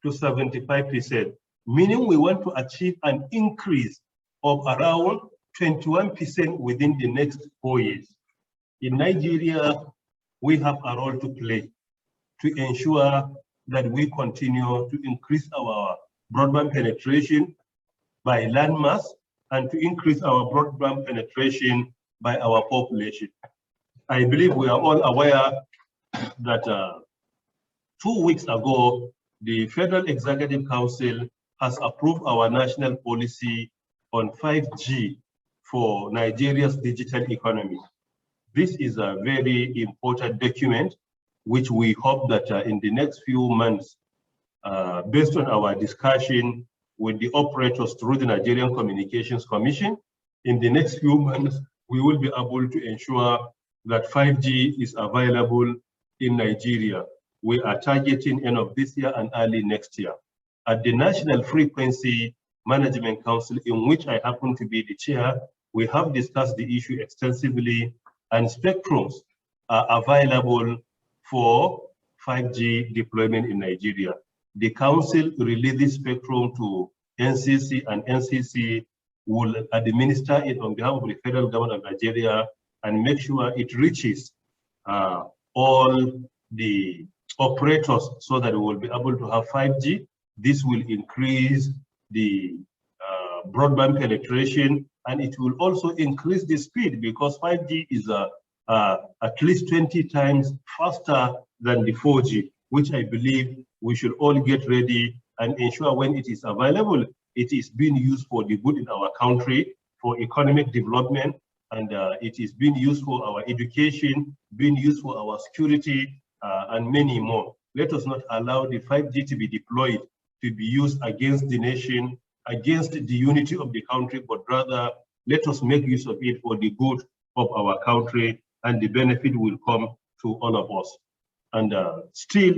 to 75%, meaning we want to achieve an increase of around 21% within the next 4 years. In Nigeria, we have a role to play to ensure that we continue to increase our broadband penetration by landmass and to increase our broadband penetration by our population. I believe we are all aware that 2 weeks ago, the Federal Executive Council has approved our national policy on 5G for Nigeria's digital economy. This is a very important document, which we hope that in the next few months, based on our discussion with the operators through the Nigerian Communications Commission, in the next few months, we will be able to ensure that 5G is available in Nigeria. We are targeting end of this year and early next year. At the National Frequency Management Council, in which I happen to be the chair, we have discussed the issue extensively, and spectrums are available for 5G deployment in Nigeria. The council releases spectrum to NCC, and NCC will administer it on behalf of the federal government of Nigeria and make sure it reaches all the operators so that we will be able to have 5G. This will increase the broadband penetration, and it will also increase the speed, because 5G is at least 20 times faster than the 4G, which I believe we should all get ready and ensure when it is available, it is being used for the good in our country, for economic development, and it is being used for our education, being used for our security, and many more. Let us not allow the 5G to be deployed to be used against the nation, against the unity of the country, but rather let us make use of it for the good of our country, and the benefit will come to all of us. And still,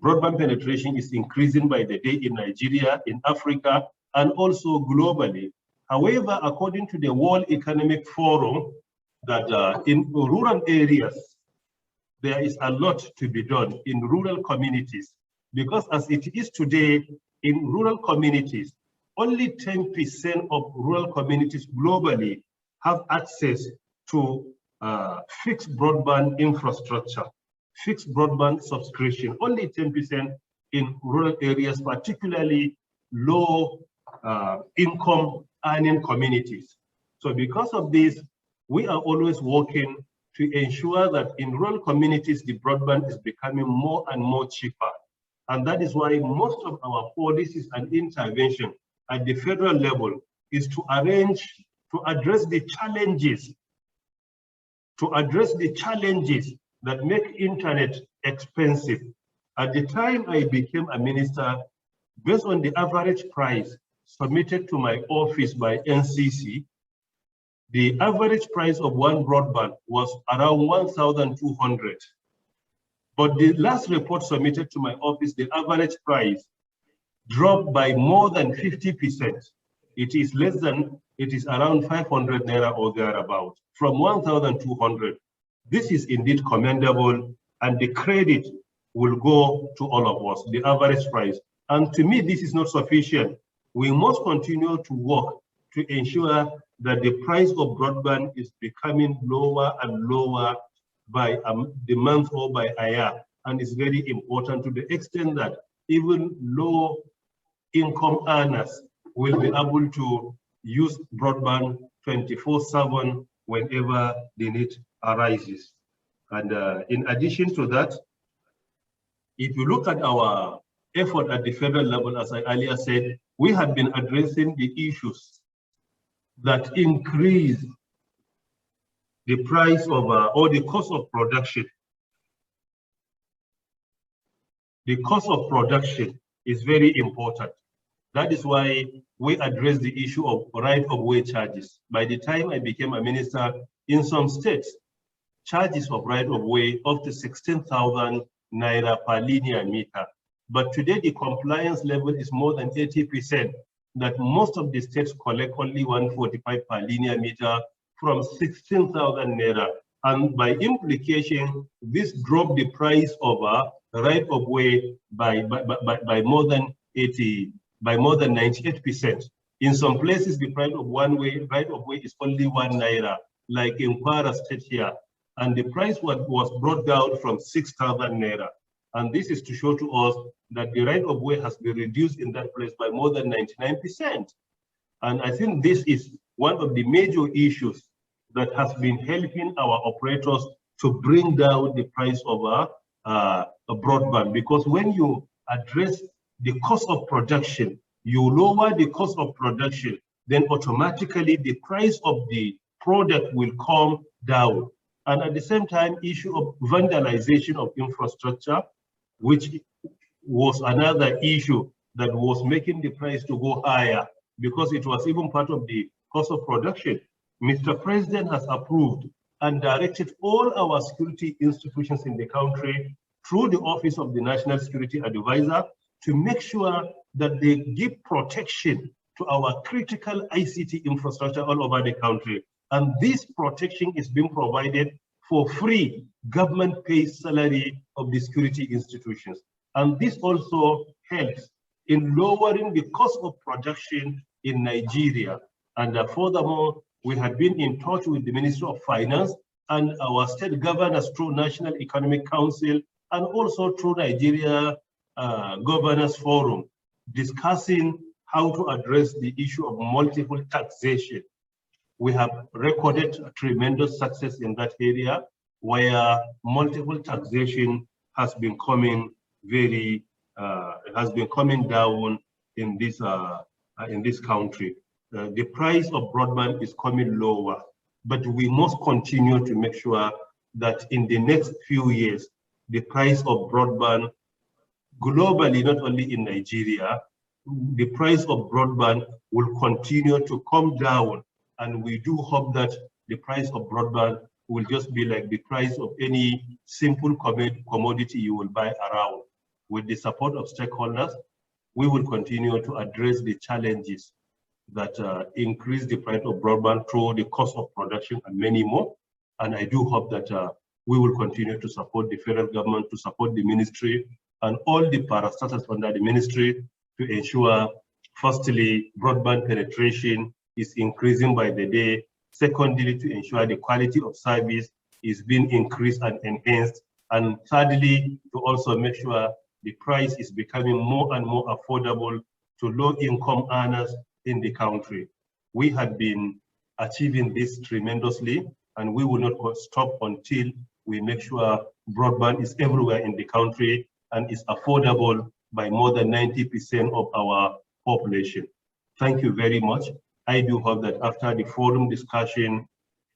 broadband penetration is increasing by the day in Nigeria, in Africa, and also globally. However, according to the World Economic Forum, that in rural areas, there is a lot to be done in rural communities, because as it is today, in rural communities, only 10% of rural communities globally have access to fixed broadband infrastructure, fixed broadband subscription, only 10% in rural areas, particularly low income earning communities. So because of this, we are always working to ensure that in rural communities, the broadband is becoming more and more cheaper. And that is why most of our policies and intervention at the federal level is to address the challenges that make internet expensive. At the time I became a minister, based on the average price submitted to my office by NCC, the average price of one broadband was around 1,200. But the last report submitted to my office, the average price dropped by more than 50%. It is around 500 naira or thereabout, from 1,200. This is indeed commendable, and the credit will go to all of us, the average price. And to me, this is not sufficient. We must continue to work to ensure that the price of broadband is becoming lower and lower by the month or by a year. And it's very important to the extent that even low income earners will be able to use broadband 24/7 whenever the need arises. And in addition to that, if you look at our effort at the federal level, as I earlier said, we have been addressing the issues that increase the price of or the cost of production. The cost of production is very important. That is why we address the issue of right-of-way charges. By the time I became a minister, in some states, charges of right-of-way up to 16,000 naira per linear meter. But today the compliance level is more than 80%, that most of the states collect only 145 per linear meter from 16,000 naira. And by implication, this dropped the price of right-of-way by more than 98%. In some places, the price of right-of-way is only 1 naira, like in Kwara State here. And the price was brought down from 6,000 naira. And this is to show to us that the right-of-way has been reduced in that place by more than 99%. And I think this is one of the major issues that has been helping our operators to bring down the price of a broadband. Because when you address the cost of production, you lower the cost of production, then automatically the price of the product will come down. And at the same time, issue of vandalization of infrastructure, which was another issue that was making the price to go higher because it was even part of the cost of production. Mr. President has approved and directed all our security institutions in the country through the Office of the National Security Advisor to make sure that they give protection to our critical ICT infrastructure all over the country. And this protection is being provided for free government paid salary of the security institutions. And this also helps in lowering the cost of production in Nigeria. And furthermore, we had been in touch with the Ministry of Finance and our state governors through National Economic Council and also through Nigeria Governors Forum, discussing how to address the issue of multiple taxation. We have recorded a tremendous success in that area where multiple taxation has been coming down in this country. The price of broadband is coming lower, but we must continue to make sure that in the next few years, the price of broadband globally, not only in Nigeria, the price of broadband will continue to come down. And we do hope that the price of broadband will just be like the price of any simple commodity you will buy around. With the support of stakeholders, we will continue to address the challenges that increase the price of broadband through the cost of production and many more. And I do hope that we will continue to support the federal government, to support the ministry and all the parastatals under the ministry to ensure, firstly, broadband penetration is increasing by the day. Secondly, to ensure the quality of service is being increased and enhanced. And thirdly, to also make sure the price is becoming more and more affordable to low-income earners in the country. We have been achieving this tremendously, and we will not stop until we make sure broadband is everywhere in the country and is affordable by more than 90% of our population. Thank you very much. I do hope that after the forum discussion,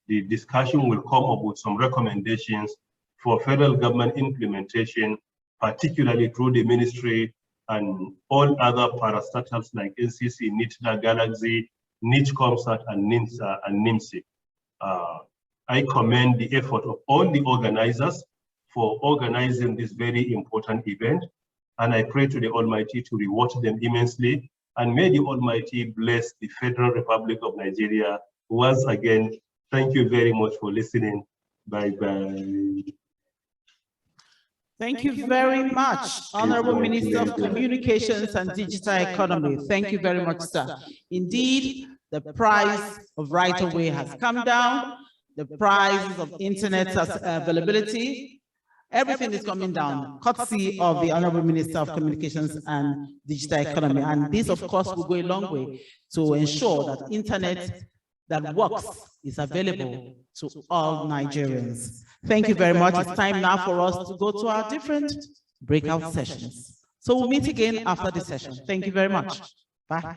the discussion will come up with some recommendations for federal government implementation, particularly through the ministry and all other parastatals like NCC, NITDA, Galaxy, NITCOMSAT, and NIMSA and NIMSI. I commend the effort of all the organizers for organizing this very important event. And I pray to the Almighty to reward them immensely. And may the Almighty bless the Federal Republic of Nigeria. Once again, thank you very much for listening. Bye-bye. Thank you very much, Honorable Minister of Communications and Digital Economy. Thank you very much, sir. Indeed, the price of right-of-way has come down. The price of internet availability, everything is coming down, courtesy of the Honorable Minister of Communications and Digital Economy. And this, of course, will go a long way to ensure that internet that works is available to all Nigerians. Thank you very much. It's time now for us to go to our different breakout sessions. So we'll meet again after the session. Thank you very much. Bye.